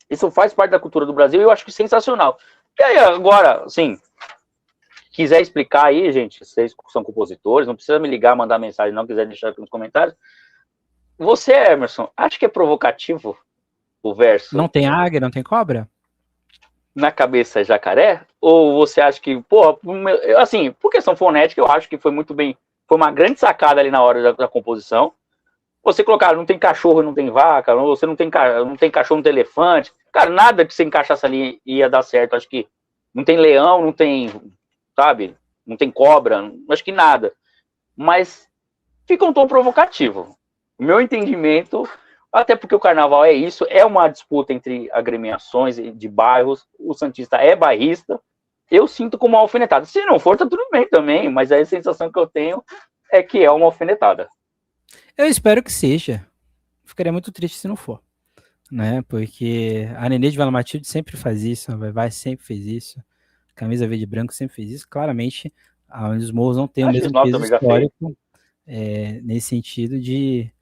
isso faz parte da cultura do Brasil e eu acho que sensacional. E aí, agora, assim, quiser explicar aí, gente, vocês são compositores, não precisa me ligar, mandar mensagem, não quiser deixar aqui nos comentários. Você, Emerson, acha que é provocativo o verso? Não tem águia, não tem cobra? Na cabeça é jacaré? Ou você acha que, pô, assim, por questão fonética, eu acho que foi muito bem, foi uma grande sacada ali na hora da composição. Você colocar, não tem cachorro, não tem vaca, você não tem cachorro, não tem elefante. Cara, nada que você encaixasse ali ia dar certo. Acho que não tem leão, não tem, sabe, não tem cobra, acho que nada. Mas fica um tom provocativo. O meu entendimento, até porque o carnaval é isso, é uma disputa entre agremiações de bairros, o santista é bairrista, eu sinto como uma alfinetada. Se não for, tá tudo bem também, mas a sensação que eu tenho é que é uma alfinetada. Eu espero que seja. Ficaria muito triste se não for. né? Porque a Nenê de Vila Matilde sempre faz isso, a Vai sempre fez isso, Camisa Verde e Branco sempre fez isso. Claramente, os Morros não tem o A mesmo X9 peso também já fez. histórico nesse sentido de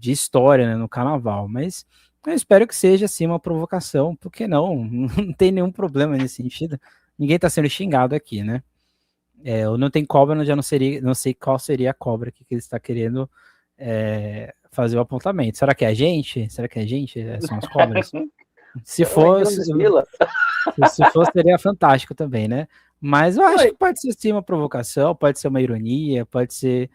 história, né, no carnaval. Mas eu espero que seja, assim, uma provocação, porque não? Não tem nenhum problema nesse sentido. Ninguém está sendo xingado aqui, né? Ou não tem cobra, eu já não sei qual seria a cobra que ele está querendo fazer o apontamento. Será que é a gente? Será que é a gente? São as cobras? Se for, se for, seria fantástico também, né? Mas eu acho que pode ser sim uma provocação, pode ser uma ironia, pode ser.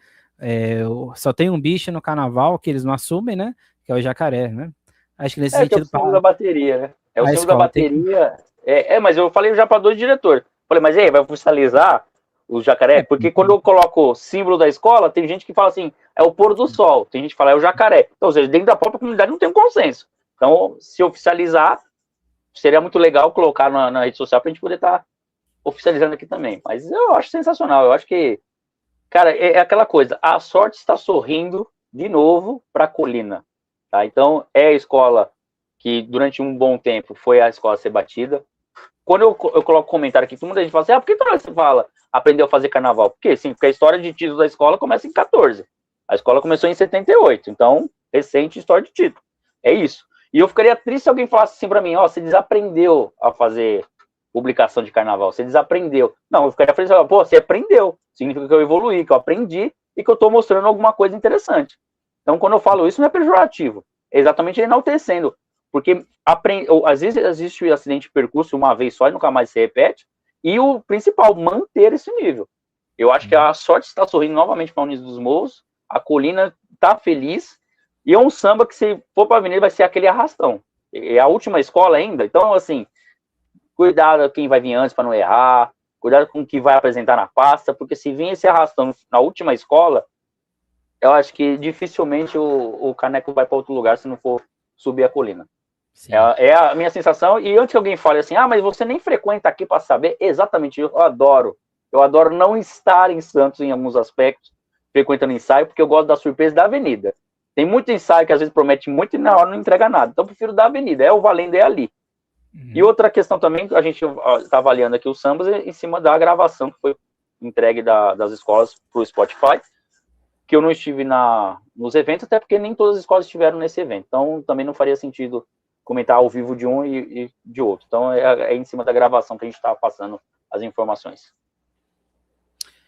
Só tem um bicho no carnaval que eles não assumem, né? Que é o jacaré, né? Acho que nesse Que é o sentido, símbolo da bateria, né? É o a símbolo da escola tem. bateria. Mas eu falei já para dois diretores. Falei, mas aí, vai oficializar o jacaré? Porque quando eu coloco símbolo da escola, tem gente que fala assim, é o pôr do sol. Tem gente que fala, é o jacaré. Então, ou seja, dentro da própria comunidade não tem um consenso. Então, se oficializar, seria muito legal colocar na rede social para a gente poder estar oficializando aqui também. Mas eu acho sensacional. Eu acho que, cara, é aquela coisa. A sorte está sorrindo de novo para a colina. Tá? Então, é a escola que durante um bom tempo foi a escola a ser batida. Quando eu coloco comentário aqui, todo mundo a gente fala assim, por que toda vez você fala aprendeu a fazer carnaval? Porque sim, porque a história de título da escola começa em 14. A escola começou em 78, então, recente história de título. É isso. E eu ficaria triste se alguém falasse assim para mim, você desaprendeu a fazer publicação de carnaval, você desaprendeu. Não, eu ficaria feliz, você aprendeu. Significa que eu evoluí, que eu aprendi e que eu estou mostrando alguma coisa interessante. Então, quando eu falo isso, não é pejorativo. É exatamente enaltecendo. Porque às vezes existe o acidente de percurso uma vez só e nunca mais se repete. E o principal, manter esse nível. Eu acho que a sorte está sorrindo novamente para a Unis dos Morros. A colina está feliz. E é um samba que, se for para a avenida, vai ser aquele arrastão. É a última escola ainda. Então, assim, cuidado quem vai vir antes para não errar. Cuidado com o que vai apresentar na pasta. Porque se vir esse arrastão na última escola, eu acho que dificilmente o caneco vai para outro lugar se não for subir a colina. É a minha sensação. E antes que alguém fale assim, mas você nem frequenta aqui para saber, exatamente, eu adoro não estar em Santos em alguns aspectos, frequentando ensaio, porque eu gosto da surpresa da avenida. Tem muito ensaio que às vezes promete muito e na hora não entrega nada. Então eu prefiro da avenida, o valendo é ali. E outra questão também, a gente está avaliando aqui os sambas em cima da gravação que foi entregue das escolas para o Spotify, que eu não estive nos eventos, até porque nem todas as escolas estiveram nesse evento. Então também não faria sentido comentar ao vivo de um e de outro. Então, é em cima da gravação que a gente está passando as informações.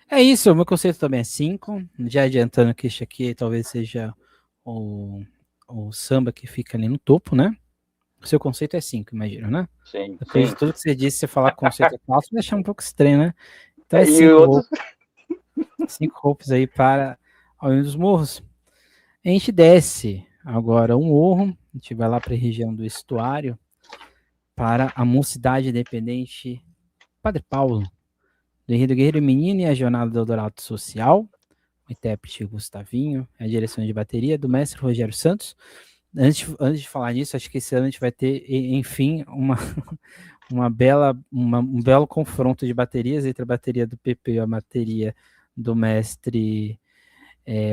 É isso, o meu conceito também é 5. Já adiantando que este aqui talvez seja o samba que fica ali no topo, né? O seu conceito é 5, imagino, né? Sim, Depois sim. de tudo que você disse, você falar conceito é 4, vai achar um pouco estranho, né? Então é E outros... 5 roupas aí para a União dos Morros. A gente desce agora um morro, a gente vai lá para a região do estuário, para a Mocidade Independente Padre Paulo, do Henrique Guerreiro Menino e a Jornada do Eldorado Social, o intérprete Gustavinho, a direção de bateria do mestre Rogério Santos. Antes de falar nisso, acho que esse ano a gente vai ter, enfim, um belo confronto de baterias entre a bateria do PP e a bateria do mestre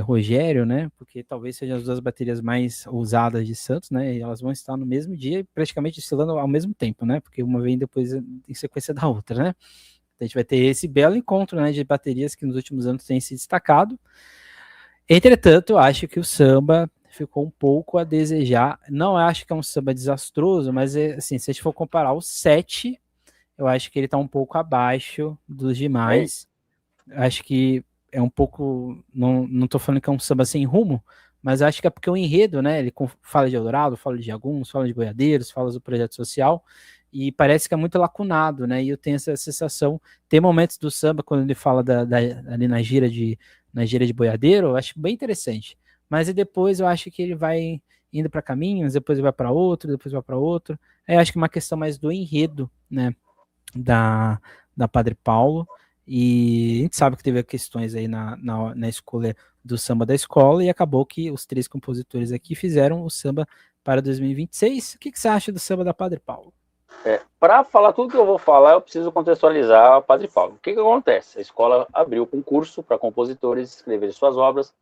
Rogério, né? Porque talvez sejam as duas baterias mais ousadas de Santos, né? E elas vão estar no mesmo dia e praticamente desfilando ao mesmo tempo, né? Porque uma vem depois em sequência da outra, né? Então a gente vai ter esse belo encontro, né, de baterias que nos últimos anos tem se destacado. Entretanto, eu acho que o samba ficou um pouco a desejar. Não acho que é um samba desastroso, mas assim, se a gente for comparar o 7, eu acho que ele está um pouco abaixo dos demais. Acho que é um pouco. Não tô falando que é um samba sem rumo, mas acho que é porque o enredo, né? Ele fala de Eldorado, fala de Jaguns, fala de boiadeiros, fala do projeto social, e parece que é muito lacunado, né? E eu tenho essa sensação. Tem momentos do samba, quando ele fala ali na gira de boiadeiro, eu acho bem interessante. Mas depois eu acho que ele vai indo para caminhos, depois vai para outro, depois vai para outro. Aí eu acho que é uma questão mais do enredo, né? Da Padre Paulo. E a gente sabe que teve questões aí na escolha do samba da escola, e acabou que os 3 compositores aqui fizeram o samba para 2026. O que você acha do samba da Padre Paulo? Para falar tudo que eu vou falar, eu preciso contextualizar a Padre Paulo. O que acontece? A escola abriu concurso para compositores escreverem suas obras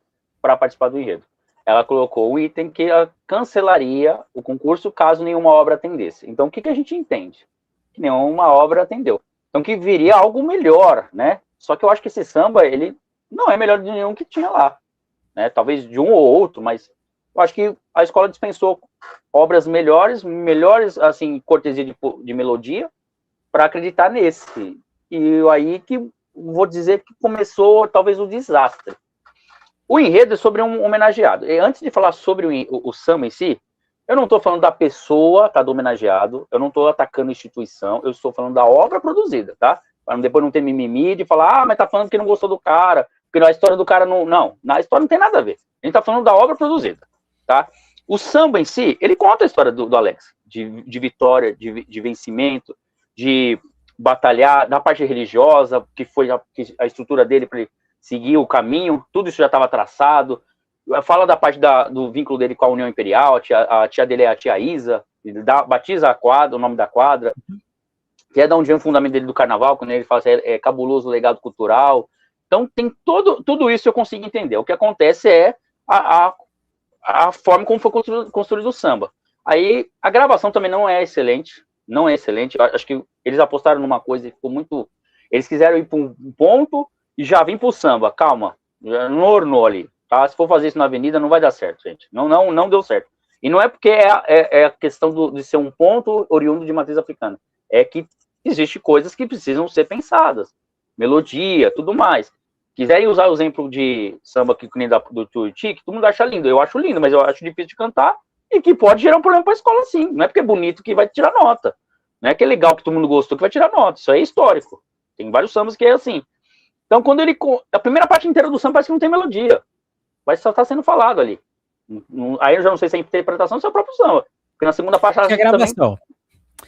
para participar do enredo. ela colocou o item que ela cancelaria o concurso caso nenhuma obra atendesse. Então, o que a gente entende? Que nenhuma obra atendeu. Então, que viria algo melhor, né? Só que eu acho que esse samba, ele não é melhor de nenhum que tinha lá, né? Talvez de um ou outro, mas eu acho que a escola dispensou obras melhores, assim, cortesia de melodia, para acreditar nesse. E aí que vou dizer que começou talvez o desastre. O enredo é sobre um homenageado. E antes de falar sobre o samba em si, eu não estou falando da pessoa, tá, do homenageado, eu não estou atacando a instituição, eu estou falando da obra produzida, tá? Para depois não ter mimimi de falar, mas tá falando que não gostou do cara, porque a história do cara não... Não, na história não tem nada a ver. A gente tá falando da obra produzida, tá? O samba em si, ele conta a história do Alex, de vitória, de vencimento, de batalhar, da parte religiosa, que foi a estrutura dele para ele seguir o caminho, tudo isso já estava traçado. Fala da parte do vínculo dele com a União Imperial, a tia dele é a tia Isa, batiza a quadra, o nome da quadra, que é da onde vem o fundamento dele do carnaval, quando ele fala assim, é cabuloso o legado cultural. Então, tem tudo isso eu consigo entender. O que acontece é a forma como foi construído o samba. Aí, a gravação também não é excelente, eu acho que eles apostaram numa coisa e ficou muito... Eles quiseram ir para um ponto e já vim pro samba, calma, já não ornou ali, tá? Se for fazer isso na avenida, não vai dar certo, gente. Não deu certo. E não é porque é a questão de ser um ponto oriundo de matriz africana. É que existe coisas que precisam ser pensadas. Melodia, tudo mais. Quiserem usar o exemplo de samba que nem do Tuiuti, que todo mundo acha lindo. Eu acho lindo, mas eu acho difícil de cantar e que pode gerar um problema para a escola, sim. Não é porque é bonito que vai tirar nota. Não é que é legal que todo mundo gostou que vai tirar nota. Isso é histórico. Tem vários sambas que é assim. Então, quando ele... A primeira parte inteira do samba parece que não tem melodia. Mas só está sendo falado ali. Aí eu já não sei se é interpretação ou se é o próprio samba. Porque na segunda passagem... É gravação.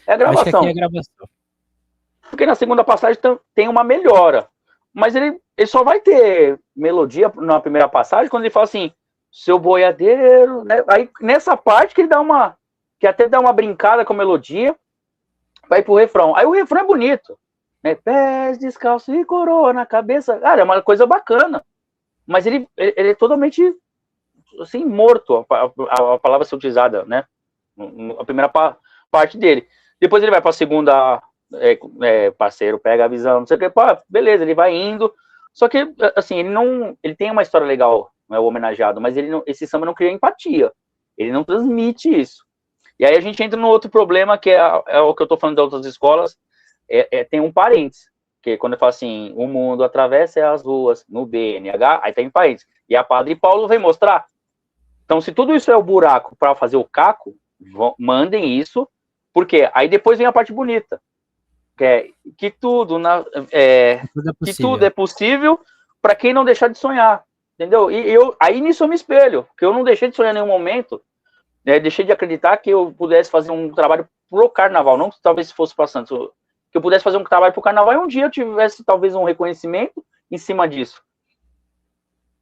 É a gravação. Acho que aqui é gravação. Porque na segunda passagem tem uma melhora. Mas ele só vai ter melodia na primeira passagem quando ele fala assim, seu boiadeiro... Né? Aí nessa parte que ele dá uma... Que até dá uma brincada com a melodia, vai pro refrão. Aí o refrão é bonito. Né? Pés descalços e coroa na cabeça. Cara, é uma coisa bacana. Mas ele é totalmente assim, morto, a palavra ser utilizada, né? A primeira parte dele. Depois ele vai para a segunda, parceiro, pega a visão, não sei o que, pá, beleza, ele vai indo. Só que, assim, ele tem uma história legal, não é o homenageado, mas esse samba não cria empatia. Ele não transmite isso. E aí a gente entra no outro problema, que é o que eu tô falando de outras escolas, tem um parênteses, que quando eu falo assim, o mundo atravessa as ruas, no BNH, aí tem parênteses. E a Padre Paulo vem mostrar. Então, se tudo isso é o buraco para fazer o caco, mandem isso, porque aí depois vem a parte bonita, que tudo é possível para quem não deixar de sonhar, entendeu? E aí nisso eu me espelho, porque eu não deixei de sonhar em nenhum momento, deixei de acreditar que eu pudesse fazer um trabalho pro carnaval, não que talvez se fosse para Santos, que eu pudesse fazer um trabalho pro carnaval e um dia eu tivesse talvez um reconhecimento em cima disso.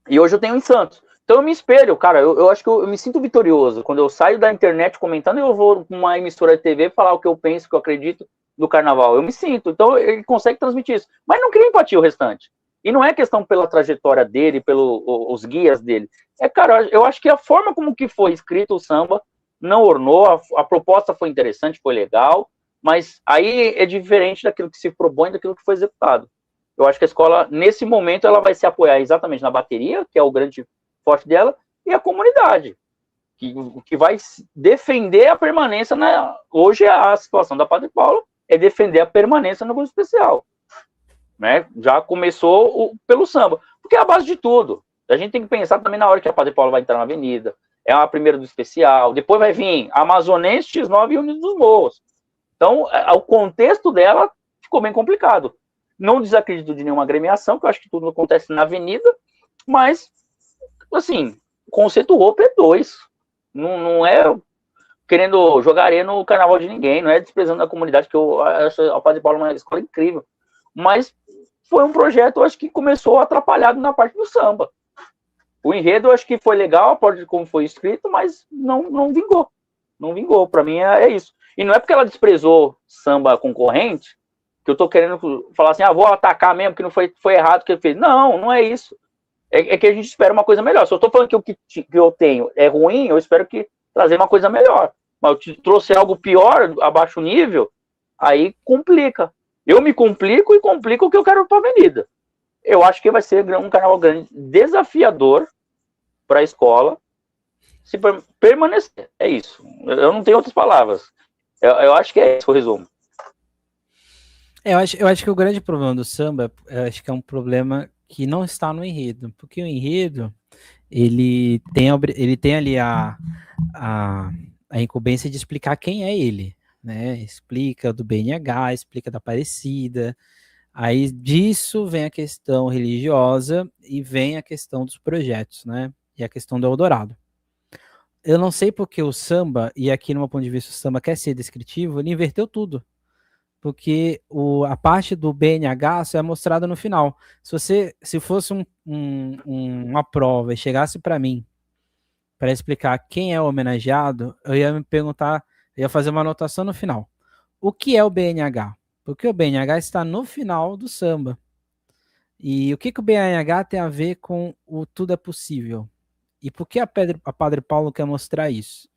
E hoje eu tenho em Santos. Então eu me espelho, cara, eu acho que eu me sinto vitorioso. Quando eu saio da internet comentando, eu vou com uma emissora de TV falar o que eu penso, o que eu acredito do carnaval. Eu me sinto. Então ele consegue transmitir isso. Mas não cria empatia o restante. E não é questão pela trajetória dele, pelos guias dele. Cara, eu acho que a forma como que foi escrito o samba não ornou, a proposta foi interessante, foi legal, mas aí é diferente daquilo que se propõe, daquilo que foi executado. Eu acho que a escola, nesse momento, ela vai se apoiar exatamente na bateria, que é o grande forte dela, e a comunidade, que vai defender a permanência, né? Hoje a situação da Padre Paulo é defender a permanência no grupo especial, né? Já começou pelo samba, porque é a base de tudo. A gente tem que pensar também na hora que a Padre Paulo vai entrar na avenida, é a primeira do especial, depois vai vir Amazonense, X9 e Unidos dos Morros. Então, o contexto dela ficou bem complicado. Não desacredito de nenhuma agremiação, que eu acho que tudo acontece na avenida, mas, assim, conceito roupa é dois. Não é querendo jogar areia no carnaval de ninguém, não é desprezando a comunidade, que eu acho a Padre Paulo uma escola incrível. Mas foi um projeto, eu acho que começou atrapalhado na parte do samba. O enredo, eu acho que foi legal, a parte de como foi escrito, mas não vingou. Não vingou, para mim é isso. E não é porque ela desprezou samba concorrente, que eu tô querendo falar assim, vou atacar mesmo, que não foi errado o que ele fez. Não é isso. É que a gente espera uma coisa melhor. Se eu tô falando que o que eu tenho é ruim, eu espero que trazer uma coisa melhor. Mas eu te trouxe algo pior, abaixo nível, aí complica. Eu me complico e complico o que eu quero para a avenida. Eu acho que vai ser um carnaval grande, desafiador para a escola, se permanecer. É isso. Eu não tenho outras palavras. Eu acho que é esse o resumo. Eu acho que o grande problema do samba, eu acho que é um problema que não está no enredo, porque o enredo, ele tem ali a incumbência de explicar quem é ele, né? Explica do BNH, explica da Aparecida, aí disso vem a questão religiosa e vem a questão dos projetos, né? E a questão do Eldorado. Eu não sei porque o samba, e aqui no meu ponto de vista o samba quer ser descritivo, ele inverteu tudo. Porque a parte do BNH só é mostrada no final. Se fosse uma prova e chegasse para mim para explicar quem é o homenageado, eu ia me perguntar, eu ia fazer uma anotação no final. O que é o BNH? Porque o BNH está no final do samba. E o que o BNH tem a ver com o Tudo é Possível? E por que a Padre Paulo quer mostrar isso?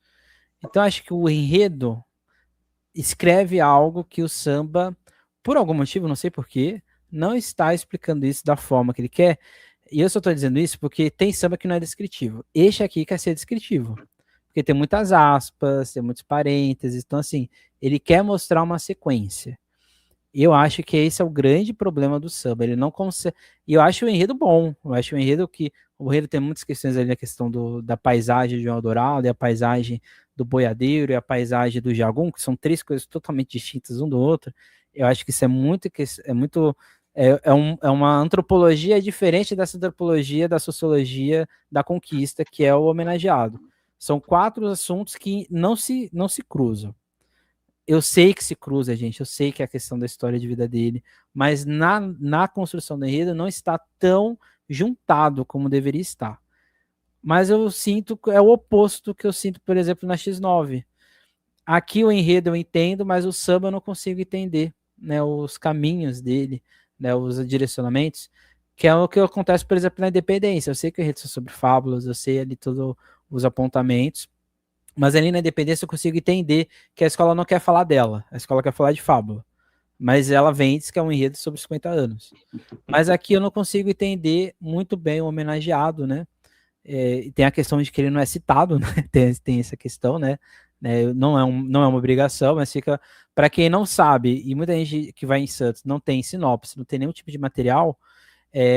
Então, acho que o enredo escreve algo que o samba, por algum motivo, não sei porquê, não está explicando isso da forma que ele quer. E eu só estou dizendo isso porque tem samba que não é descritivo. Este aqui quer ser descritivo. Porque tem muitas aspas, tem muitos parênteses. Então, assim, ele quer mostrar uma sequência. E eu acho que esse é o grande problema do samba. Ele não consegue. E eu acho o enredo bom. Eu acho o enredo que. O enredo tem muitas questões ali na questão da paisagem de Eldorado, e a paisagem do boiadeiro, e a paisagem do jagum, que são três coisas totalmente distintas um do outro. Eu acho que isso é muito. É uma antropologia diferente dessa antropologia da sociologia da conquista, que é o homenageado. São 4 assuntos que não se cruzam. Eu sei que se cruza, gente, eu sei que é a questão da história de vida dele, mas na construção do enredo não está tão juntado como deveria estar. Mas eu sinto, é o oposto que eu sinto, por exemplo, na X9. Aqui o enredo eu entendo, mas o samba eu não consigo entender, né, os caminhos dele, né, os direcionamentos, que é o que acontece, por exemplo, na Independência. Eu sei que o enredo é sobre fábulas, eu sei ali todos os apontamentos, mas ali na Independência eu consigo entender que a escola não quer falar dela, a escola quer falar de fábula. Mas ela vem e diz que é um enredo sobre 50 anos. Mas aqui eu não consigo entender muito bem o homenageado, né? Tem a questão de que ele não é citado, né? Tem essa questão, né? Não é uma obrigação, mas fica. Para quem não sabe, e muita gente que vai em Santos não tem sinopse, não tem nenhum tipo de material,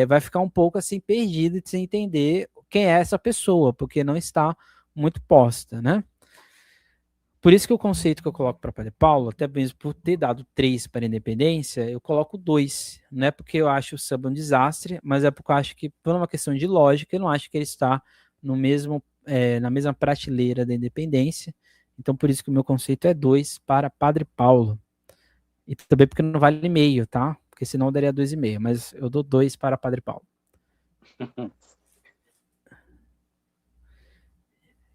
vai ficar um pouco assim perdido de sem entender quem é essa pessoa, porque não está muito posta, né? Por isso que o conceito que eu coloco para Padre Paulo, até mesmo por ter dado 3 para a Independência, eu coloco 2. Não é porque eu acho o samba um desastre, mas é porque eu acho que, por uma questão de lógica, eu não acho que ele está no mesmo, na mesma prateleira da Independência. Então, por isso que o meu conceito é 2 para Padre Paulo. E também porque não vale meio, tá? Porque senão eu daria 2,5. Mas eu dou 2 para Padre Paulo.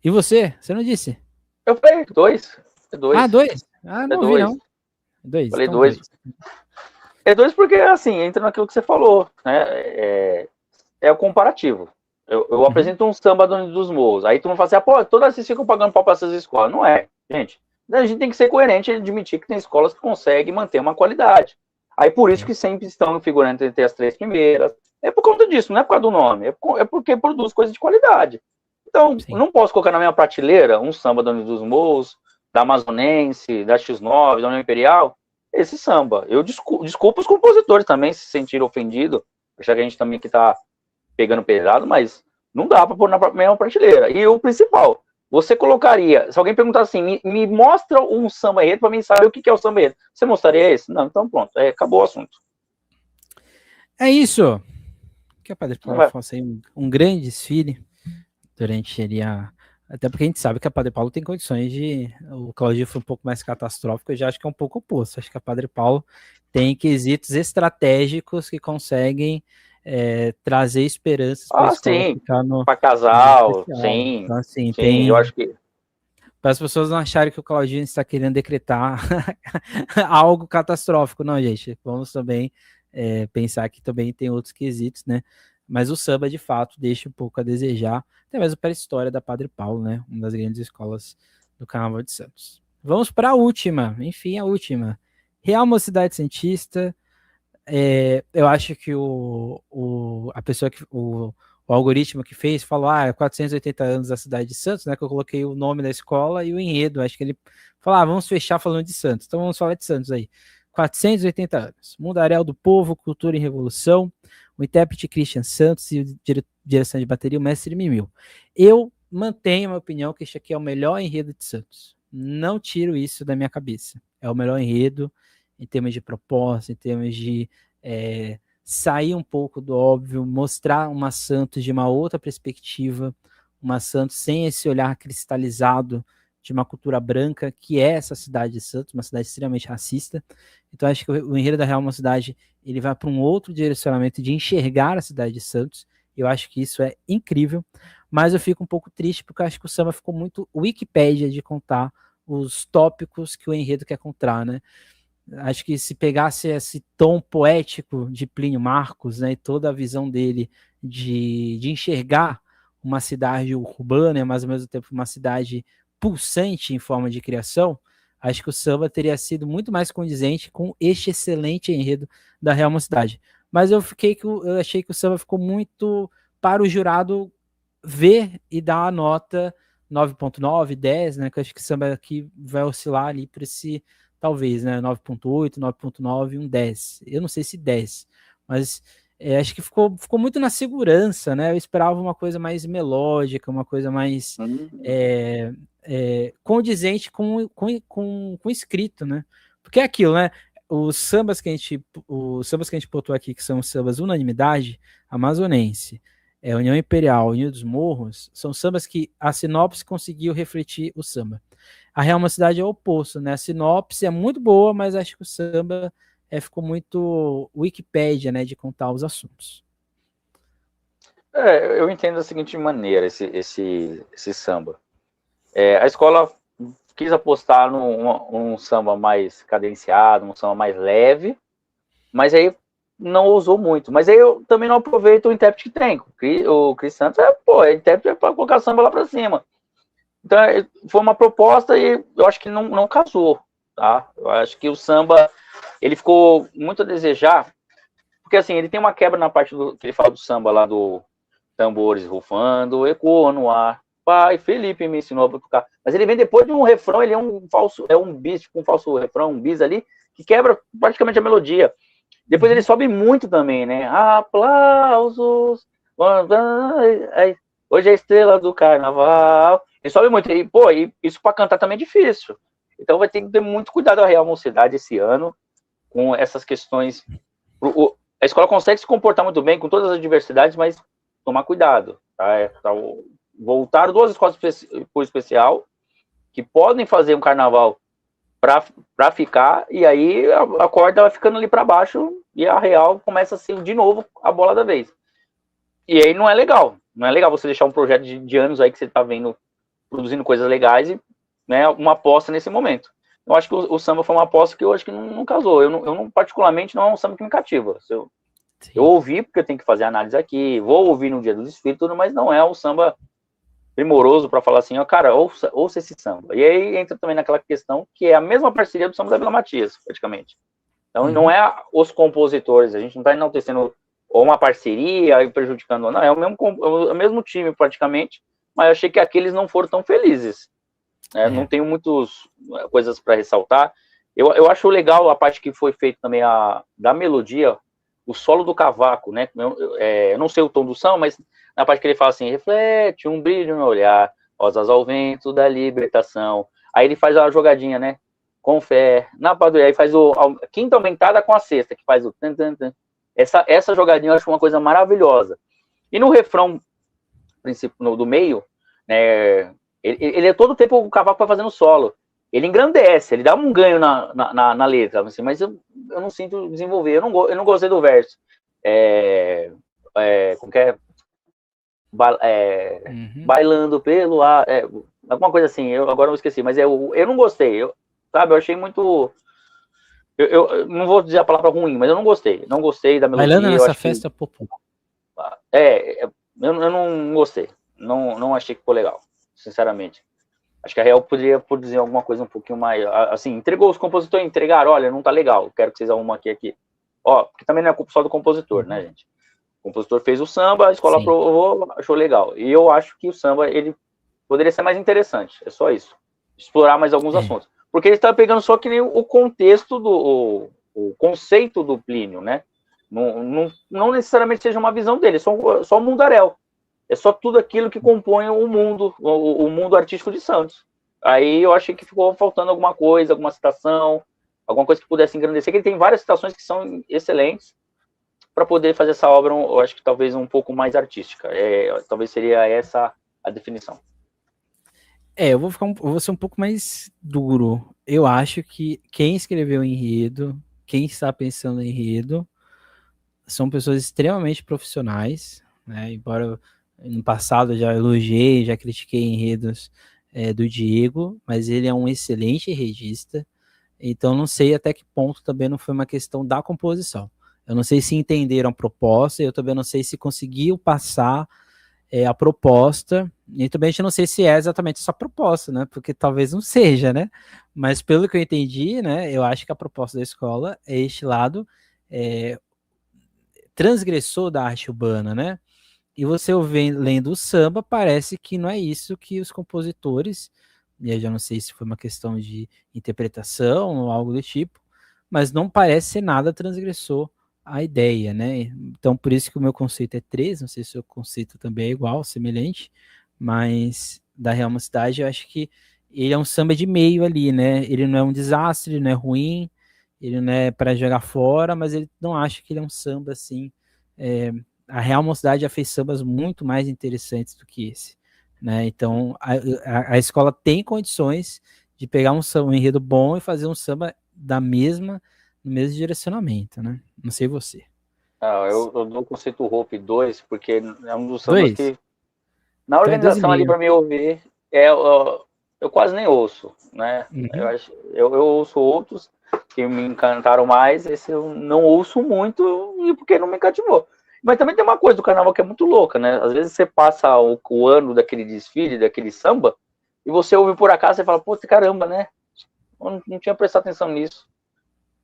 E você? Você não disse? Eu falei 2. É 2. Ah, 2? Ah, não ouvi, não. 2. Falei Então 2. É 2 porque, assim, entra naquilo que você falou, né? É o comparativo. Eu apresento um samba dos morros. Aí tu não fala assim, pô, todas vocês ficam pagando pau para essas escolas. Não é, gente. A gente tem que ser coerente e admitir que tem escolas que conseguem manter uma qualidade. Aí por isso que sempre estão figurando entre as 3 primeiras. É por conta disso, não é por causa do nome. É porque produz coisas de qualidade. Então, eu não posso colocar na minha prateleira um samba da União dos Morros, da Amazonense, da X9, da União Imperial, esse samba. Eu desculpo os compositores também se sentirem ofendidos, já que a gente também que tá pegando pesado, mas não dá para pôr na mesma prateleira. E o principal, você colocaria, se alguém perguntar assim, me mostra um samba enredo para mim saber o que é o samba enredo. Você mostraria esse? Não, então pronto, acabou o assunto. É isso. Que a Padre Paulo faça aí um grande desfile durante ele até porque a gente sabe que a Padre Paulo tem condições de. O Claudio foi um pouco mais catastrófico, eu já acho que é um pouco oposto. Acho que a Padre Paulo tem quesitos estratégicos que conseguem trazer esperanças para a escola ficar no. Para casal, sim. Então, assim, sim, eu acho que. Para as pessoas não acharem que o Claudinho está querendo decretar algo catastrófico, não, gente. Vamos também pensar que também tem outros quesitos, né? Mas o samba, de fato, deixa um pouco a desejar, até mesmo para a história da Padre Paulo, né? Uma das grandes escolas do Carnaval de Santos. Vamos para a última, enfim, a última. Real Mocidade Santista. Eu acho que a pessoa o algoritmo que fez falou, 480 anos da cidade de Santos, né? Que eu coloquei o nome da escola e o enredo. Acho que ele falou, vamos fechar falando de Santos. Então vamos falar de Santos aí. 480 anos. Mundaréu do Povo, Cultura em Revolução, o intérprete Christian Santos e o direção de bateria, o mestre Mimil. Eu mantenho a minha opinião que este aqui é o melhor enredo de Santos. Não tiro isso da minha cabeça. É o melhor enredo em termos de proposta, em termos de sair um pouco do óbvio, mostrar uma Santos de uma outra perspectiva, uma Santos sem esse olhar cristalizado de uma cultura branca, que é essa cidade de Santos, uma cidade extremamente racista. Então acho que o Enredo da Real Mocidade ele vai para um outro direcionamento de enxergar a cidade de Santos. Eu acho que isso é incrível, mas eu fico um pouco triste porque eu acho que o samba ficou muito Wikipédia de contar os tópicos que o enredo quer contar, né? Acho que se pegasse esse tom poético de Plínio Marcos, né, e toda a visão dele de enxergar uma cidade urbana, mas ao mesmo tempo uma cidade pulsante em forma de criação, acho que o samba teria sido muito mais condizente com este excelente enredo da Real Mocidade. Mas eu achei que o samba ficou muito para o jurado ver e dar a nota 9.9, 10, né? Que eu acho que o samba aqui vai oscilar ali por esse, talvez, né? 9.8, 9.9, um 10. Eu não sei se 10, mas acho que ficou muito na segurança, né? Eu esperava uma coisa mais melódica, uma coisa mais condizente com o escrito, né? Porque é aquilo, né? Os sambas que a gente botou aqui, que são sambas unanimidade, amazonense, União Imperial, União dos Morros, são sambas que a sinopse conseguiu refletir o samba. A Real Mocidade é o oposto, né? A sinopse é muito boa, mas acho que o samba ficou muito Wikipédia, né, de contar os assuntos. Eu entendo da seguinte maneira esse samba. A escola quis apostar num samba mais cadenciado, um samba mais leve, mas aí não ousou muito. Mas aí eu também não aproveito o intérprete que tem. O Cris Santos intérprete para colocar samba lá para cima. Então foi uma proposta e eu acho que não casou, tá? Eu acho que o samba ele ficou muito a desejar, porque assim, ele tem uma quebra na parte que ele fala do samba lá do tambores rufando, ecoa no ar. Pai, Felipe me ensinou a tocar. Mas ele vem depois de um refrão, ele é um bis, tipo um falso refrão, um bis ali, que quebra praticamente a melodia. Depois ele sobe muito também, né? Aplausos. Hoje é a estrela do carnaval. Ele sobe muito. E, isso para cantar também é difícil. Então vai ter que ter muito cuidado a Real Mocidade esse ano com essas questões. A escola consegue se comportar muito bem com todas as diversidades, mas tomar cuidado. Tá? Voltaram 2 escolas por especial que podem fazer um carnaval para ficar, e aí a corda vai ficando ali para baixo e a Real começa a ser de novo a bola da vez. E aí não é legal. Não é legal você deixar um projeto de anos aí que você está vendo produzindo coisas legais e, né, uma aposta nesse momento. Eu acho que o samba foi uma aposta que eu acho que não casou. Eu não particularmente, não é um samba que me cativa. Eu ouvi, porque eu tenho que fazer análise aqui, vou ouvir no Dia do Desfile, tudo, mas não é um samba primoroso para falar assim, cara, ouça esse samba. E aí entra também naquela questão que é a mesma parceria do samba da Vila Matias, praticamente. Então não é os compositores, a gente não está enaltecendo ou uma parceria e prejudicando, não, é o mesmo time praticamente, mas eu achei que aqueles não foram tão felizes. Né? Não tenho muitas coisas para ressaltar. Eu acho legal a parte que foi feita também da melodia, o solo do cavaco, né? Eu não sei o tom do samba, mas na parte que ele fala assim, reflete um brilho no olhar, rosas ao vento da libertação. Aí ele faz a jogadinha, né? Com fé, na padroeira, aí faz a quinta aumentada com a sexta, que faz o tan, tan, tan. Essa jogadinha eu acho uma coisa maravilhosa. E no refrão do meio, né, ele é todo o tempo o cavaco vai fazendo solo. Ele engrandece, ele dá um ganho na letra, assim, mas eu não sinto desenvolver. Eu não gostei do verso. Como que é? Bailando pelo ar, alguma coisa assim, agora eu esqueci, mas eu não gostei, sabe, eu achei muito, eu não vou dizer a palavra ruim, mas eu não gostei da melodia. Bailando nessa festa popular. Eu não gostei. Não achei que ficou legal, sinceramente. Acho que a Real poderia produzir alguma coisa um pouquinho mais. Assim, entregou os compositores, entregaram, olha, não tá legal, quero que vocês arrumem aqui. Ó, porque também não é culpa só do compositor, né, gente? O compositor fez o samba, a escola aprovou, achou legal. E eu acho que o samba, ele poderia ser mais interessante, é só isso. Explorar mais alguns assuntos. Porque ele está pegando só que nem o contexto o conceito do Plínio, né? Não necessariamente seja uma visão dele, é só o mundaréu. É só tudo aquilo que compõe o mundo artístico de Santos. Aí eu achei que ficou faltando alguma coisa, alguma citação, alguma coisa que pudesse engrandecer, que ele tem várias citações que são excelentes para poder fazer essa obra, eu acho que talvez um pouco mais artística. Talvez seria essa a definição. Eu vou ser um pouco mais duro. Eu acho que quem escreveu o enredo, quem está pensando no enredo, são pessoas extremamente profissionais, né? Embora no passado eu já elogiei, já critiquei enredos do Diego, mas ele é um excelente enredista, então não sei até que ponto também não foi uma questão da composição. Eu não sei se entenderam a proposta, eu também não sei se conseguiu passar a proposta, e também a gente não sei se é exatamente essa proposta, né? Porque talvez não seja, né? Mas pelo que eu entendi, né? Eu acho que a proposta da escola é este lado transgressor da arte urbana, né? E você lendo o samba, parece que não é isso que os compositores, e eu já não sei se foi uma questão de interpretação ou algo do tipo, mas não parece ser nada transgressor à ideia, né? Então, por isso que o meu conceito é 3, não sei se o seu conceito também é igual, semelhante, mas da Real Mocidade eu acho que ele é um samba de meio ali, né? Ele não é um desastre, ele não é ruim, ele não é para jogar fora, mas ele não acha que ele é um samba assim. A Real Mocidade já fez sambas muito mais interessantes do que esse, né? Então a escola tem condições de pegar um enredo bom e fazer um samba no mesmo direcionamento, né? Não sei você. Eu dou o conceito Hope 2, porque é um dos sambas que, na organização então ali para me ouvir, eu quase nem ouço, né? Uhum. Eu ouço outros que me encantaram mais, esse eu não ouço muito, e porque não me cativou. Mas também tem uma coisa do carnaval que é muito louca, né? Às vezes você passa o ano daquele desfile, daquele samba, e você ouve por acaso e fala, pô, caramba, né? Eu não tinha prestado atenção nisso.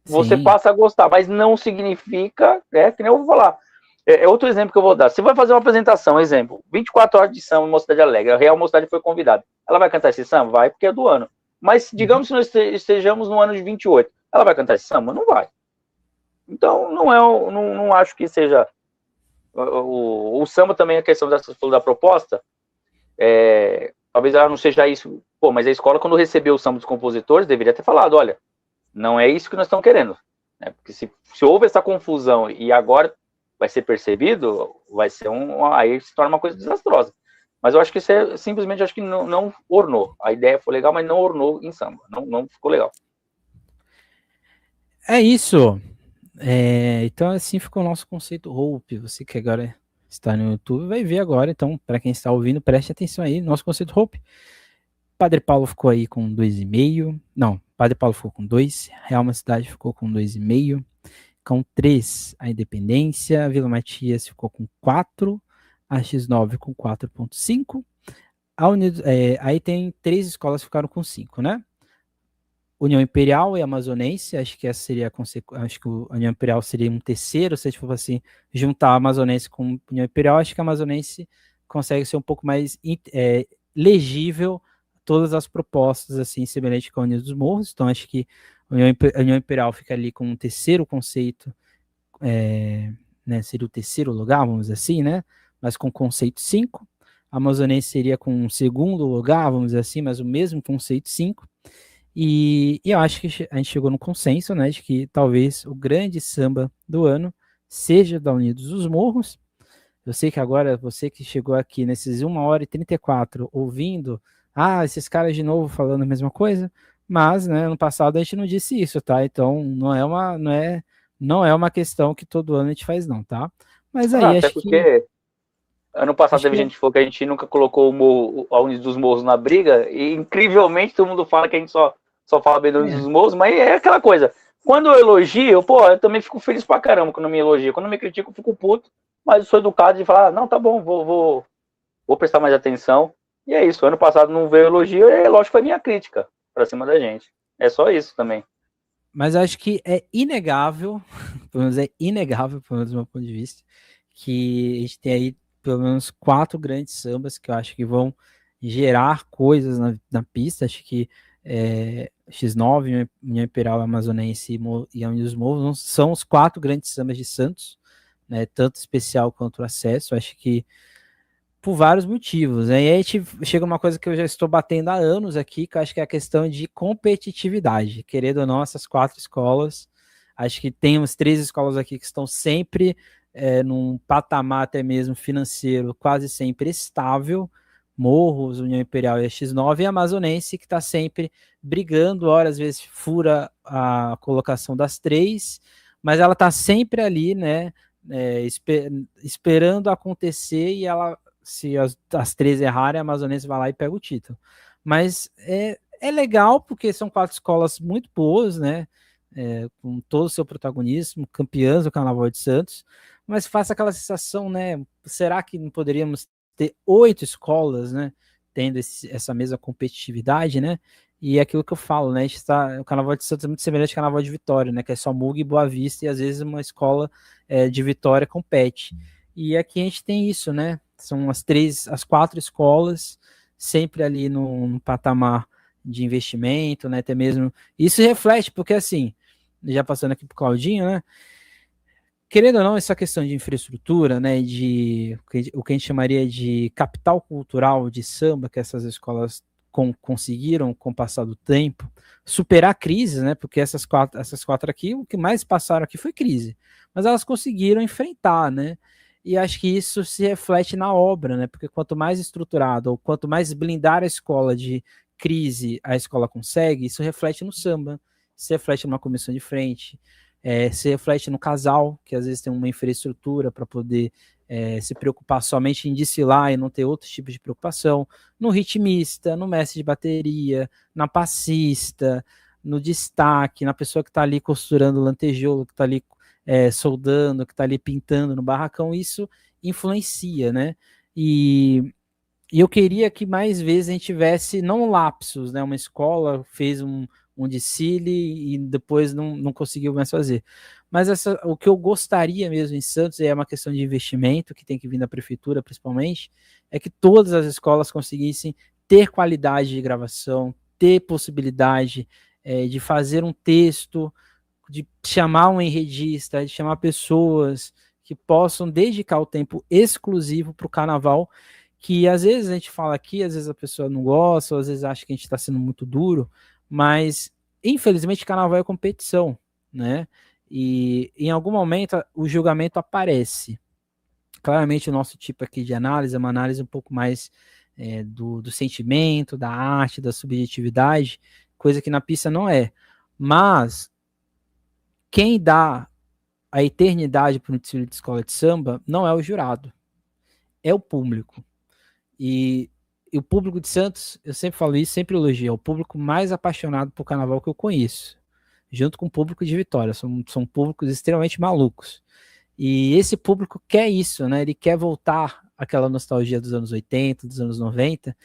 Você passa a gostar, mas não significa, que nem eu vou falar. É outro exemplo que eu vou dar. Você vai fazer uma apresentação, exemplo, 24 horas de samba em Mocidade Alegre, a Real Mocidade foi convidada. Ela vai cantar esse samba? Vai, porque é do ano. Mas digamos que nós estejamos no ano de 28. Ela vai cantar esse samba? Não vai. Então, não acho que seja... O samba também, a questão da proposta, talvez ela não seja isso. Pô, mas a escola, quando recebeu o samba dos compositores, deveria ter falado, olha, não é isso que nós estamos querendo. Né? Porque se houve essa confusão e agora vai ser percebido, vai ser aí se torna uma coisa desastrosa. Mas eu acho que isso simplesmente acho que não ornou. A ideia foi legal, mas não ornou em samba. Não ficou legal. É isso. Então assim ficou o nosso conceito Hope. Você que agora está no YouTube vai ver agora. Então, para quem está ouvindo, preste atenção aí. Nosso conceito Hope. Padre Paulo ficou aí com 2,5. Não, Padre Paulo ficou com 2. Real Mocidade ficou com 2,5. Com 3, a Independência. Vila Matias ficou com 4. A X9 com 4,5. Aí tem 3 escolas que ficaram com 5, né? União Imperial e Amazonense, acho que essa seria acho que a União Imperial seria um terceiro, se a gente for assim, juntar a Amazonense com a União Imperial, acho que a Amazonense consegue ser um pouco mais legível todas as propostas, assim, semelhante com a União dos Morros, então acho que a União Imperial fica ali com um terceiro conceito, né, seria o terceiro lugar, vamos dizer assim, né, mas com conceito 5, a Amazonense seria com um segundo lugar, vamos dizer assim, mas o mesmo conceito 5, e eu acho que a gente chegou no consenso, né, de que talvez o grande samba do ano seja da Unidos dos Morros. Eu sei que agora você que chegou aqui nesses 1h34 ouvindo, esses caras de novo falando a mesma coisa, mas, né, ano passado a gente não disse isso, tá? Então não é uma questão que todo ano a gente faz não, tá? Mas aí acho que ano passado teve gente que falou que a gente nunca colocou a Unidos dos Morros na briga, e incrivelmente todo mundo fala que a gente só fala bem da Unidos dos Morros, mas é aquela coisa. Quando eu elogio, eu também fico feliz pra caramba quando me elogia. Quando me critico, eu fico puto, mas eu sou educado de falar, não, tá bom, vou prestar mais atenção. E é isso, ano passado não veio elogio, e lógico que foi minha crítica pra cima da gente. É só isso também. Mas acho que é inegável, pelo menos pelo menos do meu ponto de vista, que a gente tem aí pelo menos 4 grandes sambas que eu acho que vão gerar coisas na pista. Acho que X9, União Imperial, Amazonense e a União dos Morros são os 4 grandes sambas de Santos, né, tanto especial quanto o acesso. Acho que por vários motivos, né? E aí a gente chega uma coisa que eu já estou batendo há anos aqui, que eu acho que é a questão de competitividade. Querendo ou não, essas 4 escolas, acho que tem umas 3 escolas aqui que estão sempre num patamar até mesmo financeiro quase sempre estável. Morros, União Imperial e a X9, e a Amazonense, que está sempre brigando, às vezes fura a colocação das 3, mas ela está sempre ali, né? Esperando acontecer, e ela, se as 3 errarem, a Amazonense vai lá e pega o título. Mas é legal, porque são 4 escolas muito boas, né? Com todo o seu protagonismo, campeãs do Carnaval de Santos, mas faça aquela sensação, né? Será que não poderíamos ter 8 escolas, né? Tendo essa mesma competitividade, né? E é aquilo que eu falo, né? O Carnaval de Santos é muito semelhante ao Carnaval de Vitória, né? Que é só MUG e Boa Vista, e às vezes uma escola de Vitória compete. E aqui a gente tem isso, né? São as 4 escolas, sempre ali no patamar de investimento, né? Até mesmo. Isso reflete, porque assim, já passando aqui para o Claudinho, né? Querendo ou não, essa questão de infraestrutura, né, de o que a gente chamaria de capital cultural de samba, que essas escolas conseguiram, com o passar do tempo, superar crises, né, porque essas quatro aqui, o que mais passaram aqui foi crise, mas elas conseguiram enfrentar, né, e acho que isso se reflete na obra, né, porque quanto mais estruturado, ou quanto mais blindar a escola de crise a escola consegue, isso reflete no samba, se reflete numa comissão de frente, se reflete no casal, que às vezes tem uma infraestrutura para poder se preocupar somente em desfilar e não ter outros tipos de preocupação, no ritmista, no mestre de bateria, na passista, no destaque, na pessoa que está ali costurando o lantejoulo, que está ali soldando, que está ali pintando no barracão. Isso influencia, né? E eu queria que mais vezes a gente tivesse, não lapsos, né? Uma escola fez um desfile e depois não conseguiu mais fazer. Mas o que eu gostaria mesmo em Santos, é uma questão de investimento, que tem que vir da prefeitura principalmente, é que todas as escolas conseguissem ter qualidade de gravação, ter possibilidade de fazer um texto, de chamar um enredista, de chamar pessoas que possam dedicar o tempo exclusivo para o carnaval, que às vezes a gente fala aqui, às vezes a pessoa não gosta, ou às vezes acha que a gente está sendo muito duro, mas infelizmente carnaval é competição, né? E em algum momento o julgamento aparece. Claramente o nosso tipo aqui de análise é uma análise um pouco mais do sentimento, da arte, da subjetividade, coisa que na pista não é. Mas quem dá a eternidade para um desfile de escola de samba não é o jurado, é o público. E o público de Santos, eu sempre falo isso, sempre elogio, é o público mais apaixonado por carnaval que eu conheço, junto com o público de Vitória. São públicos extremamente malucos. E esse público quer isso, né? Ele quer voltar àquela nostalgia dos anos 80, dos anos 90,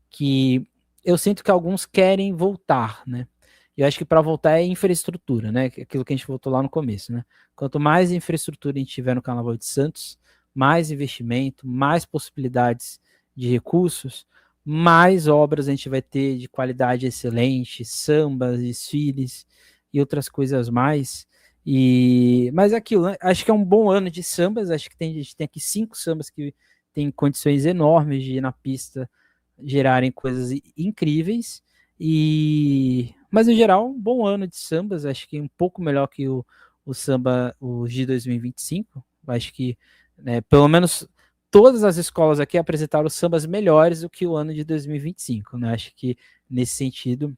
que eu sinto que alguns querem voltar, né? Eu acho que para voltar é infraestrutura, né? Aquilo que a gente voltou lá no começo, né? Quanto mais infraestrutura a gente tiver no Carnaval de Santos, mais investimento, mais possibilidades de recursos, mais obras a gente vai ter de qualidade excelente, sambas, desfiles e outras coisas mais. Mas é aquilo, né? Acho que é um bom ano de sambas. Acho que a gente tem aqui 5 sambas que têm condições enormes de ir na pista gerarem coisas incríveis. Mas no geral, um bom ano de sambas. Acho que um pouco melhor que o samba, o de 2025. Acho que pelo menos todas as escolas aqui apresentaram sambas melhores do que o ano de 2025, né? Acho que nesse sentido,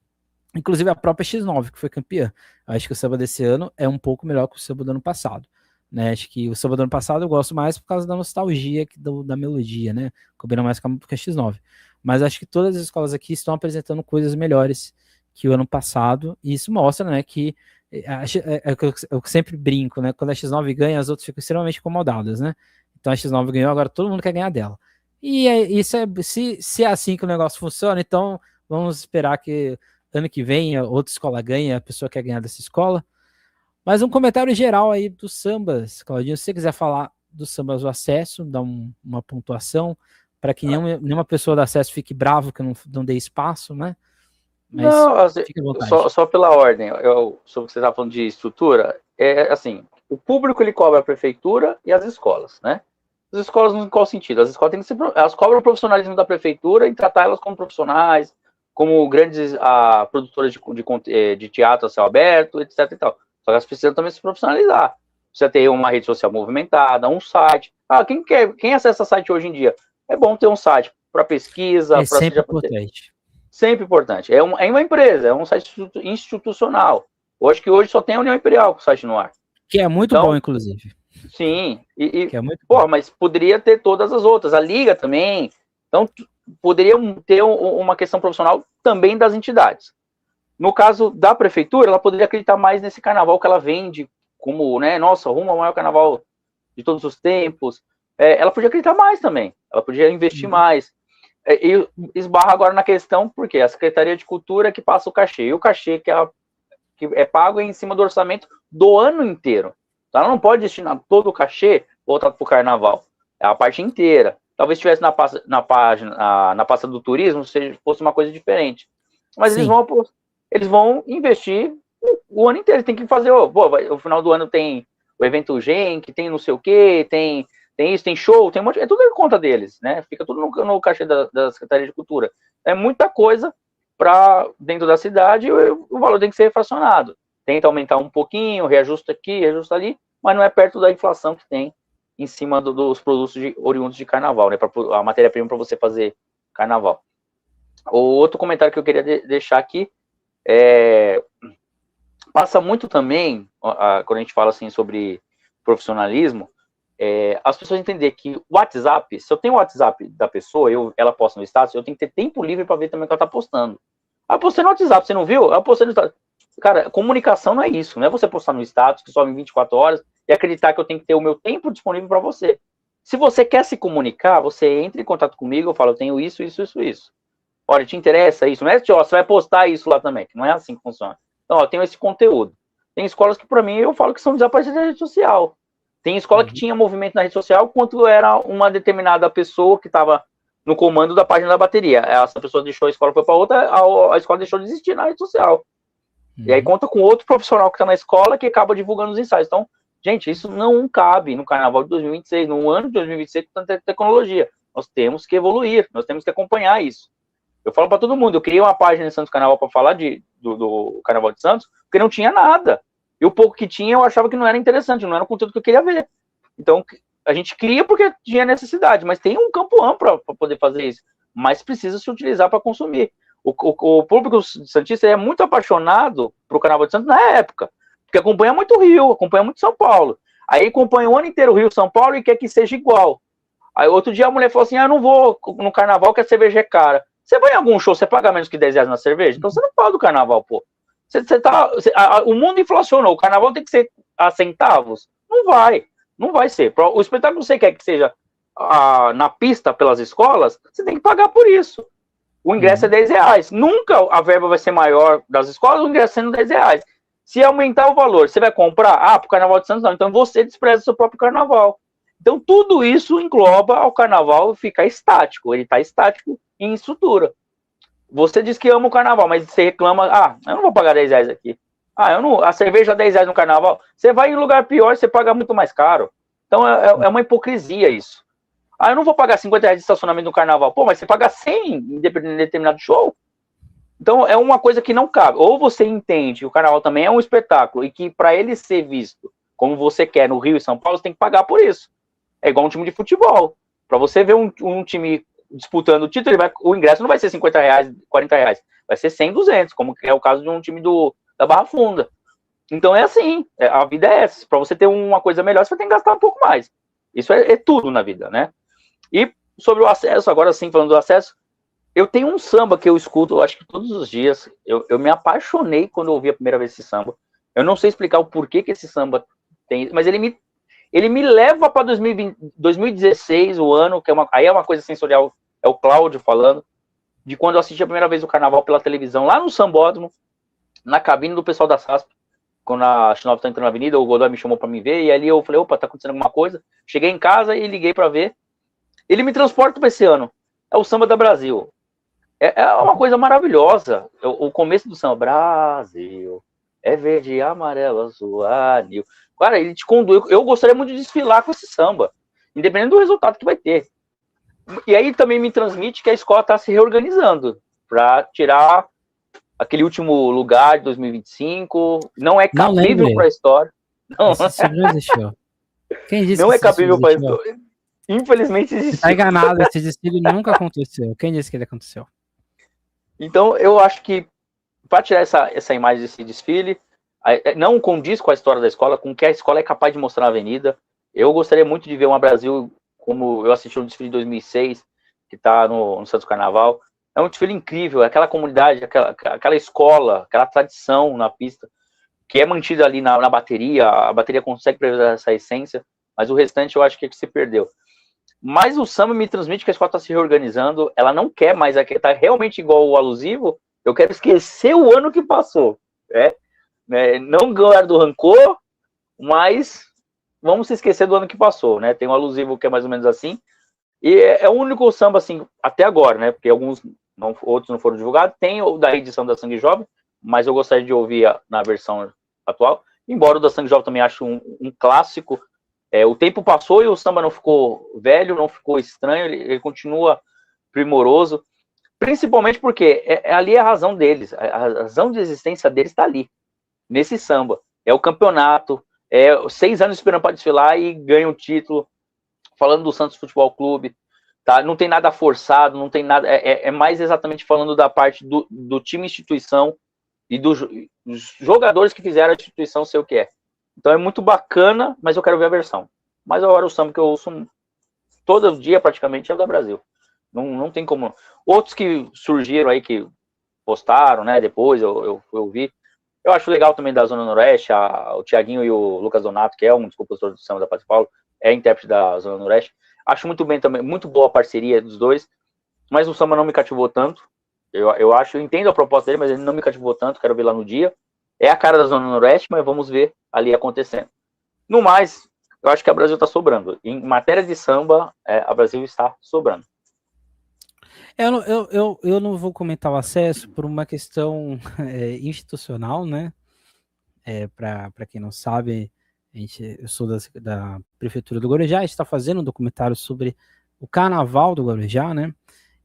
inclusive a própria X9, que foi campeã, acho que o samba desse ano é um pouco melhor que o samba do ano passado, né? Acho que o samba do ano passado eu gosto mais por causa da nostalgia da melodia, né? Combina mais com a X9. Mas acho que todas as escolas aqui estão apresentando coisas melhores que o ano passado, e isso mostra, né, que eu sempre brinco, né? Quando a X9 ganha, as outras ficam extremamente incomodadas, né? Então a X9 ganhou, agora todo mundo quer ganhar dela. E isso se é assim que o negócio funciona, então vamos esperar que ano que vem outra escola ganhe, a pessoa quer ganhar dessa escola. Mas um comentário geral aí dos sambas, Claudinho, se você quiser falar dos sambas do acesso, dar uma pontuação, para que nenhuma pessoa do acesso fique bravo que eu não dê espaço, né? Mas não, assim, fique à vontade. só pela ordem, sobre o que você estava falando de estrutura, assim, o público ele cobra a prefeitura e as escolas, né? As escolas, em qual sentido? As escolas têm que ser, elas cobram o profissionalismo da prefeitura e tratar elas como profissionais, como grandes produtoras de teatro a céu aberto, etc. E tal. Só que elas precisam também se profissionalizar. Precisa ter uma rede social movimentada, um site. Quem acessa site hoje em dia? É bom ter um site para pesquisa, É sempre importante. Sempre importante. É uma empresa, é um site institucional. Hoje só tem a União Imperial com o site no ar. Que é muito bom, inclusive. Sim. Que é muito bom. Mas poderia ter todas as outras. A Liga também. Então, poderia ter uma questão profissional também das entidades. No caso da prefeitura, ela poderia acreditar mais nesse carnaval que ela vende, como, né, nossa, rumo ao maior carnaval de todos os tempos. Ela podia acreditar mais também. Ela podia investir mais. E esbarra agora na questão, porque a Secretaria de Cultura que passa o cachê. E o cachê que é pago é em cima do orçamento do ano inteiro. Então, ela não pode destinar todo o cachê voltado para o carnaval. É a parte inteira. Talvez estivesse na pasta do turismo, fosse uma coisa diferente. Mas eles vão investir o ano inteiro. Tem que fazer, o final do ano tem o evento Gen, que tem não sei o quê, tem isso, tem show, tem um monte, é tudo em conta deles, né? Fica tudo no cachê da Secretaria de Cultura. É muita coisa para dentro da cidade e o valor tem que ser fracionado. Tenta aumentar um pouquinho, reajusta aqui, reajusta ali, mas não é perto da inflação que tem em cima dos produtos oriundos de carnaval, né? A matéria-prima para você fazer carnaval. O outro comentário que eu queria deixar aqui passa muito também, quando a gente fala assim sobre profissionalismo, as pessoas entenderem que o WhatsApp, se eu tenho o WhatsApp da pessoa, ela posta no status, eu tenho que ter tempo livre para ver também o que ela está postando. Eu postei no WhatsApp, você não viu? Eu postei no status. Cara, comunicação não é isso, não é você postar no status, que sobe em 24 horas, e acreditar que eu tenho que ter o meu tempo disponível para você. Se você quer se comunicar, você entra em contato comigo, eu falo, eu tenho isso. Olha, te interessa isso? Não é você vai postar isso lá também, que não é assim que funciona. Então, eu tenho esse conteúdo. Tem escolas que, para mim, eu falo que são desaparecidas da rede social. Tem escola que tinha movimento na rede social quanto era uma determinada pessoa que estava no comando da página da bateria. Essa pessoa deixou a escola, foi para outra, a escola deixou de existir na rede social. E aí conta com outro profissional que está na escola que acaba divulgando os ensaios. Então, gente, isso não cabe no carnaval de 2026, no ano de 2026 com tanta tecnologia. Nós temos que evoluir, nós temos que acompanhar isso. Eu falo para todo mundo, eu criei uma página de Santos Carnaval para falar do Carnaval de Santos, porque não tinha nada. E o pouco que tinha, eu achava que não era interessante, não era o conteúdo que eu queria ver. Então, a gente cria porque tinha necessidade, mas tem um campo amplo para poder fazer isso. Mas precisa se utilizar para consumir. O público santista é muito apaixonado pro Carnaval de Santos na época, porque acompanha muito o Rio, acompanha muito São Paulo. Aí acompanha o ano inteiro o Rio, São Paulo e quer que seja igual. Aí outro dia a mulher falou assim, eu não vou no Carnaval que a cerveja é cara. Você vai em algum show, você paga menos que 10 reais na cerveja? Então você não paga do Carnaval, pô. O mundo inflacionou, o Carnaval tem que ser a centavos? Não vai ser. O espetáculo que você quer que seja na pista pelas escolas, você tem que pagar por isso. O ingresso é 10 reais. Nunca a verba vai ser maior das escolas, o ingresso sendo 10 reais. Se aumentar o valor, você vai comprar? Pro Carnaval de Santos não. Então você despreza o seu próprio Carnaval. Então tudo isso engloba ao Carnaval ficar estático. Ele está estático em estrutura. Você diz que ama o Carnaval, mas você reclama, eu não vou pagar 10 reais aqui. A cerveja 10 reais no Carnaval. Você vai em lugar pior, você paga muito mais caro. Então é uma hipocrisia isso. Eu não vou pagar 50 reais de estacionamento no Carnaval. Pô, mas você paga 100 em determinado show? Então é uma coisa que não cabe. Ou você entende que o Carnaval também é um espetáculo e que para ele ser visto como você quer no Rio e São Paulo, você tem que pagar por isso. É igual um time de futebol. Para você ver um time disputando o título, o ingresso não vai ser 50 reais, 40 reais. Vai ser 100, 200, como é o caso de um time da Barra Funda. Então é assim, a vida é essa. Para você ter uma coisa melhor, você tem que gastar um pouco mais. Isso é tudo na vida, né? E sobre o acesso, agora sim, falando do acesso, eu tenho um samba que eu escuto, eu acho que todos os dias. Eu me apaixonei quando eu ouvi a primeira vez esse samba. Eu não sei explicar o porquê que esse samba tem, mas ele ele me leva para 2016, o ano, que aí é uma coisa sensorial, é o Cláudio falando, de quando eu assisti a primeira vez o carnaval pela televisão, lá no Sambódromo, na cabine do pessoal da SASP, quando a X9 tá entrando na avenida, o Godoy me chamou para me ver, e ali eu falei, opa, tá acontecendo alguma coisa. Cheguei em casa e liguei para ver. Ele me transporta para esse ano. É o Samba da Brasil. É uma coisa maravilhosa. O começo do samba, Brasil, é verde, amarelo, azul, anil. Cara, ele te conduz. Eu gostaria muito de desfilar com esse samba, independente do resultado que vai ter. E aí também me transmite que a escola está se reorganizando para tirar aquele último lugar de 2025. Não é cabível para a história. Não, não existiu. Quem disse não que é cabível para a história. Infelizmente existiu. Está enganado, esse desfile nunca aconteceu. Quem disse que ele aconteceu? Então, eu acho que para tirar essa imagem desse desfile, não condiz com a história da escola, com o que a escola é capaz de mostrar na avenida. Eu gostaria muito de ver uma Brasil como eu assisti o desfile de 2006, que está no Santos Carnaval. É um desfile incrível, aquela comunidade, aquela escola, aquela tradição na pista, que é mantida ali na bateria, a bateria consegue preservar essa essência, mas o restante eu acho que se perdeu. Mas o samba me transmite que a escola está se reorganizando, ela não quer mais, está realmente igual o alusivo, eu quero esquecer o ano que passou, não ganhar do rancor, mas vamos se esquecer do ano que passou, né? Tem um alusivo que é mais ou menos assim, e é o único samba, assim, até agora, né? Porque outros não foram divulgados, tem o da edição da Sangue Jovem, mas eu gostaria de ouvir na versão atual, embora o da Sangue Jovem também ache um clássico. O tempo passou e o samba não ficou velho, não ficou estranho, ele continua primoroso, principalmente porque ali é a razão deles, a razão de existência deles está ali, nesse samba. É o campeonato, 6 anos esperando para desfilar e ganha o título, falando do Santos Futebol Clube, tá? Não tem nada forçado, não tem nada, é mais exatamente falando da parte do time instituição e dos jogadores que fizeram a instituição ser o que é. Então é muito bacana, mas eu quero ver a versão. Mas agora o samba que eu ouço todo dia praticamente é o da Brasil. Não tem como. Outros que surgiram aí, que postaram, né? Depois eu vi. Eu acho legal também da Zona Noroeste, o Tiaguinho e o Lucas Donato, que é um dos compositores do samba da Padre Paulo, é intérprete da Zona Noroeste. Acho muito bem também, muito boa a parceria dos dois, mas o samba não me cativou tanto. Eu entendo a proposta dele, mas ele não me cativou tanto, quero ver lá no dia. É a cara da Zona Noroeste, mas vamos ver ali acontecendo. No mais, eu acho que a Brasil está sobrando. Em matéria de samba, a Brasil está sobrando. Eu não vou comentar o acesso por uma questão institucional, né? Para quem não sabe, eu sou da Prefeitura do Guarujá, a gente está fazendo um documentário sobre o Carnaval do Guarujá, né?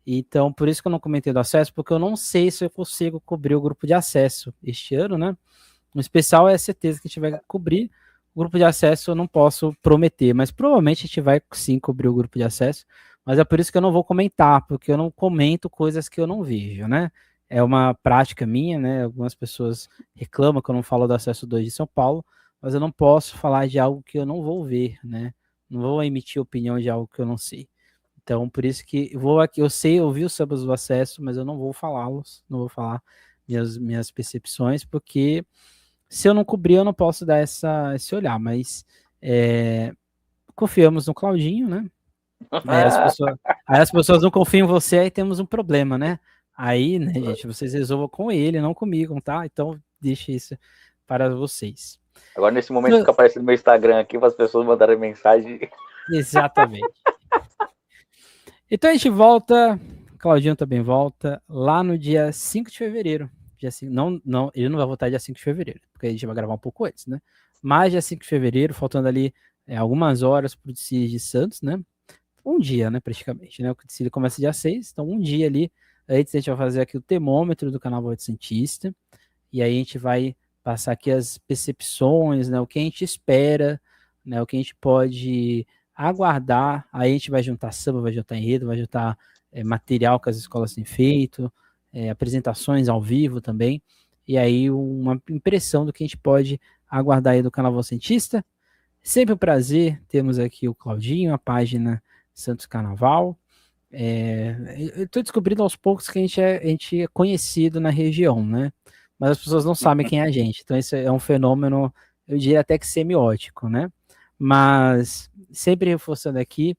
Então, por isso que eu não comentei do acesso, porque eu não sei se eu consigo cobrir o grupo de acesso este ano, né? O especial é certeza que a gente vai cobrir. O grupo de acesso eu não posso prometer, mas provavelmente a gente vai sim cobrir o grupo de acesso. Mas é por isso que eu não vou comentar, porque eu não comento coisas que eu não vejo, né? É uma prática minha, né? Algumas pessoas reclamam que eu não falo do acesso 2 de São Paulo, mas eu não posso falar de algo que eu não vou ver, né? Não vou emitir opinião de algo que eu não sei. Então, por isso que eu sei ouvir os sambas do acesso, mas eu não vou falá-los, não vou falar minhas percepções, porque se eu não cobrir, eu não posso dar esse olhar, mas confiamos no Claudinho, né? Aí as pessoas não confiam em você, aí temos um problema, né? Aí, né, gente, vocês resolvam com ele, não comigo, tá? Então, deixa isso para vocês. Agora, nesse momento, fica aparecendo no meu Instagram aqui para as pessoas mandarem mensagem. Exatamente. Então, a gente volta, Claudinho também volta, lá no dia 5 de fevereiro. Dia 5, não, ele não vai voltar dia 5 de fevereiro, porque a gente vai gravar um pouco antes, né? Mas dia 5 de fevereiro, faltando ali algumas horas para o desfile de Santos, né? Um dia, né, praticamente, né? O desfile começa dia 6, então um dia ali, antes a gente vai fazer aqui o termômetro do Carnaval de Santista, e aí a gente vai passar aqui as percepções, né? O que a gente espera, né? O que a gente pode aguardar, aí a gente vai juntar samba, vai juntar enredo, vai juntar material que as escolas têm feito, apresentações ao vivo também, e aí uma impressão do que a gente pode aguardar aí do Carnaval Santista. Sempre um prazer, temos aqui o Claudinho, a página Santos Carnaval. Eu estou descobrindo aos poucos que a gente é conhecido na região, né? Mas as pessoas não sabem quem é a gente, então esse é um fenômeno, eu diria até que semiótico, né? mas sempre reforçando aqui,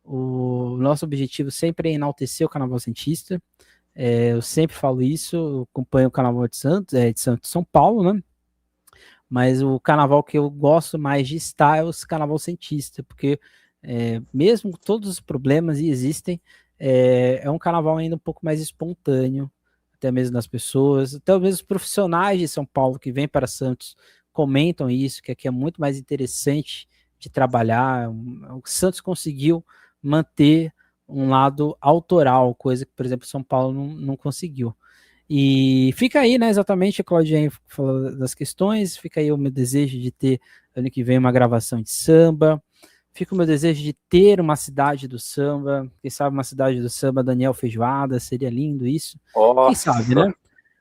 o nosso objetivo sempre é enaltecer o Carnaval Santista. Eu sempre falo isso, eu acompanho o Carnaval de Santos, de Santos São Paulo, né? Mas o carnaval que eu gosto mais de estar é o Carnaval Santista, porque mesmo com todos os problemas e existem, é um carnaval ainda um pouco mais espontâneo, até mesmo das pessoas, até mesmo os profissionais de São Paulo que vêm para Santos comentam isso, que aqui é muito mais interessante de trabalhar. O Santos conseguiu manter um lado autoral, coisa que, por exemplo, São Paulo não conseguiu. E fica aí, né, exatamente, a Claudinha falou das questões, fica aí o meu desejo de ter ano que vem uma gravação de samba, fica o meu desejo de ter uma cidade do samba, quem sabe uma cidade do samba, Daniel Feijoada, seria lindo isso, quem sabe, Nossa,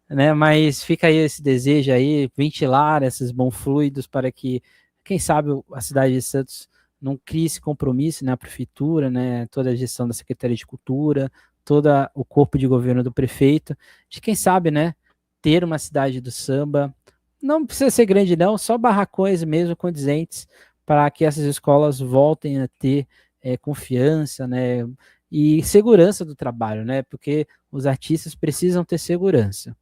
né, mas fica aí esse desejo aí, ventilar esses bons fluidos para que, quem sabe, a cidade de Santos não crie esse compromisso, né, a prefeitura, né, toda a gestão da Secretaria de Cultura, todo o corpo de governo do prefeito, de quem sabe, né, ter uma cidade do samba, não precisa ser grande não, só barracões mesmo condizentes, para que essas escolas voltem a ter confiança, né, e segurança do trabalho, né, porque os artistas precisam ter segurança,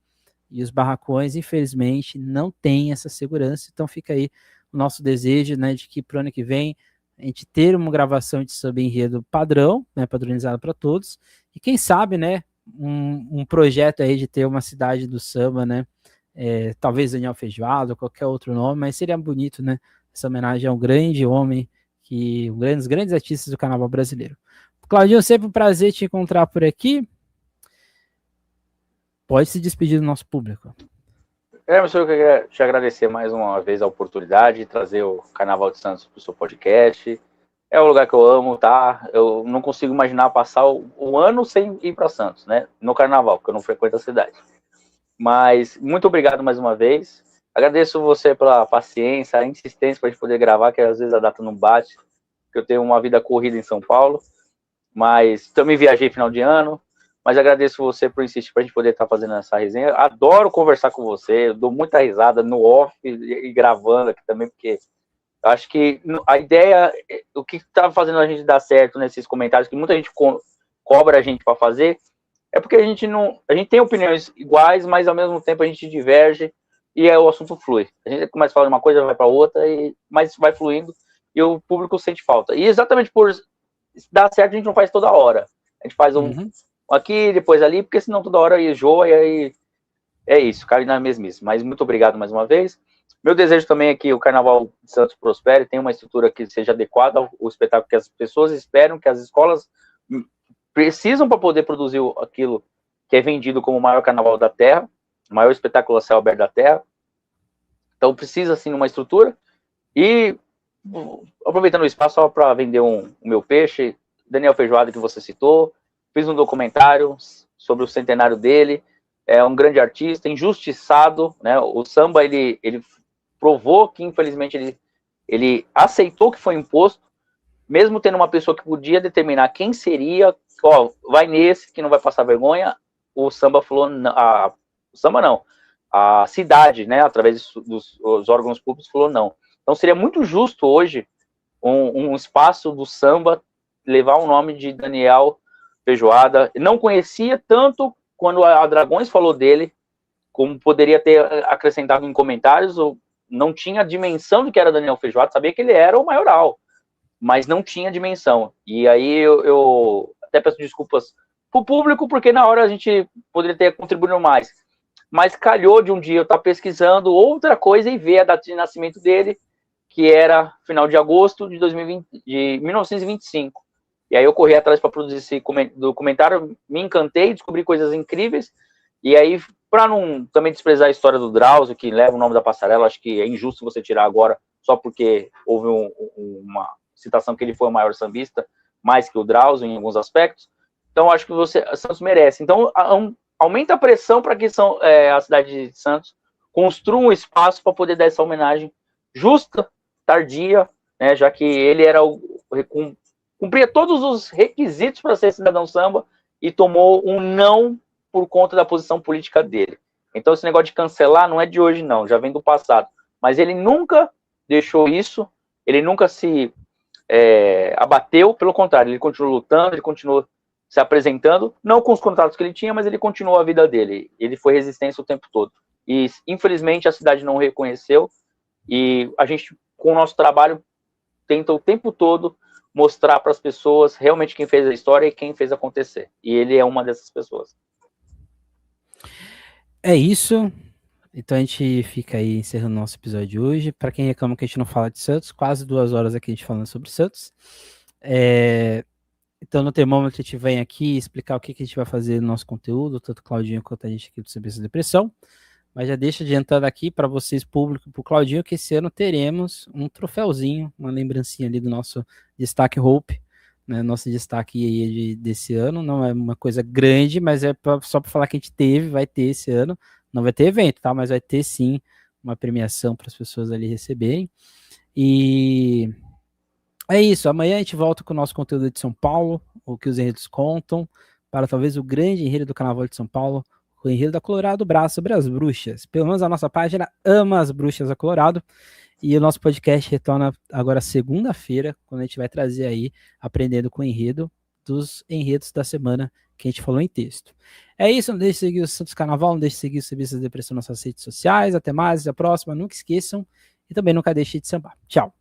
e os barracões, infelizmente, não têm essa segurança, então fica aí o nosso desejo, né, de que para o ano que vem a gente ter uma gravação de samba enredo padrão, né, padronizado para todos, e quem sabe, né, um projeto aí de ter uma cidade do samba, né, talvez Daniel Feijoada ou qualquer outro nome, mas seria bonito, né, essa homenagem a um grande homem, um dos grandes artistas do carnaval brasileiro. Claudinho, sempre um prazer te encontrar por aqui. Pode se despedir do nosso público. Emerson, eu queria te agradecer mais uma vez a oportunidade de trazer o Carnaval de Santos para o seu podcast. É um lugar que eu amo, tá? Eu não consigo imaginar passar o ano sem ir para Santos, né? No Carnaval, porque eu não frequento a cidade. Mas muito obrigado mais uma vez. Agradeço você pela paciência, a insistência para a gente poder gravar, que às vezes a data não bate, porque eu tenho uma vida corrida em São Paulo. Mas também viajei final de ano. Mas agradeço você por insistir para a gente poder estar fazendo essa resenha. Adoro conversar com você, eu dou muita risada no off e gravando aqui também, porque eu acho que a ideia, o que está fazendo a gente dar certo nesses comentários, que muita gente cobra a gente para fazer, é porque a gente tem opiniões iguais, mas ao mesmo tempo a gente diverge e o assunto flui. A gente começa a falar de uma coisa, vai para outra, mas vai fluindo e o público sente falta. E exatamente por dar certo, a gente não faz toda hora. A gente faz aqui, depois ali, porque senão toda hora enjoa e aí é isso, cai na mesmice. Mas muito obrigado mais uma vez. Meu desejo também é que o Carnaval de Santos prospere, tenha uma estrutura que seja adequada ao espetáculo que as pessoas esperam, que as escolas precisam para poder produzir aquilo que é vendido como o maior carnaval da Terra, o maior espetáculo a céu aberto da Terra. Então precisa, sim, uma estrutura. E, aproveitando o espaço só para vender o meu peixe, Daniel Feijoada, que você citou, fiz um documentário sobre o centenário dele, é um grande artista, injustiçado, né? O samba, ele provou que, infelizmente, ele aceitou que foi imposto, mesmo tendo uma pessoa que podia determinar quem seria, vai nesse, que não vai passar vergonha, o samba falou, o samba não, a cidade, né, através dos órgãos públicos, falou não. Então seria muito justo hoje um espaço do samba levar o nome de Daniel Feijoada. Não conhecia tanto quando a Dragões falou dele, como poderia ter acrescentado em comentários, ou não tinha dimensão do que era Daniel Feijoada, sabia que ele era o maioral, mas não tinha dimensão. E aí eu até peço desculpas pro público, porque na hora a gente poderia ter contribuído mais. Mas calhou de um dia eu estar pesquisando outra coisa e ver a data de nascimento dele, que era final de agosto de 1925. E aí eu corri atrás para produzir esse documentário, me encantei, descobri coisas incríveis, e aí, para não também desprezar a história do Drauzio, que leva o nome da passarela, acho que é injusto você tirar agora, só porque houve uma citação que ele foi o maior sambista, mais que o Drauzio em alguns aspectos. Então, acho que Santos merece. Então, aumenta a pressão para que a cidade de Santos construa um espaço para poder dar essa homenagem justa, tardia, né, já que ele cumpria todos os requisitos para ser cidadão samba e tomou um não por conta da posição política dele. Então, esse negócio de cancelar não é de hoje, não, já vem do passado. Mas ele nunca deixou isso, ele nunca se abateu, pelo contrário, ele continuou lutando, ele continuou se apresentando, não com os contatos que ele tinha, mas ele continuou a vida dele. Ele foi resistência o tempo todo. E, infelizmente, a cidade não o reconheceu, e a gente, com o nosso trabalho, tenta o tempo todo mostrar para as pessoas realmente quem fez a história e quem fez acontecer. E ele é uma dessas pessoas. É isso. Então a gente fica aí encerrando nosso episódio de hoje. Para quem reclama que a gente não fala de Santos, quase 2 horas aqui a gente falando sobre Santos. Então no termômetro a gente vem aqui explicar o que a gente vai fazer no nosso conteúdo, tanto o Claudinho quanto a gente aqui do CBC Depressão. Mas já deixa adiantando aqui para vocês, público, para o Claudinho, que esse ano teremos um troféuzinho, uma lembrancinha ali do nosso destaque Hope, né? Nosso destaque aí desse ano. Não é uma coisa grande, mas é só para falar que a gente vai ter esse ano. Não vai ter evento, tá? Mas vai ter sim uma premiação para as pessoas ali receberem. E é isso. Amanhã a gente volta com o nosso conteúdo de São Paulo, o que os enredos contam, para talvez o grande enredo do Carnaval de São Paulo, o enredo da Colorado Brás sobre as bruxas. Pelo menos a nossa página ama as bruxas da Colorado. E o nosso podcast retorna agora segunda-feira, quando a gente vai trazer aí, aprendendo com o enredo, dos enredos da semana que a gente falou em texto. É isso, não deixe de seguir o Santos Carnaval, não deixe de seguir o Serviço da Depressão nas nossas redes sociais. Até mais, até a próxima, nunca esqueçam. E também nunca deixe de sambar. Tchau.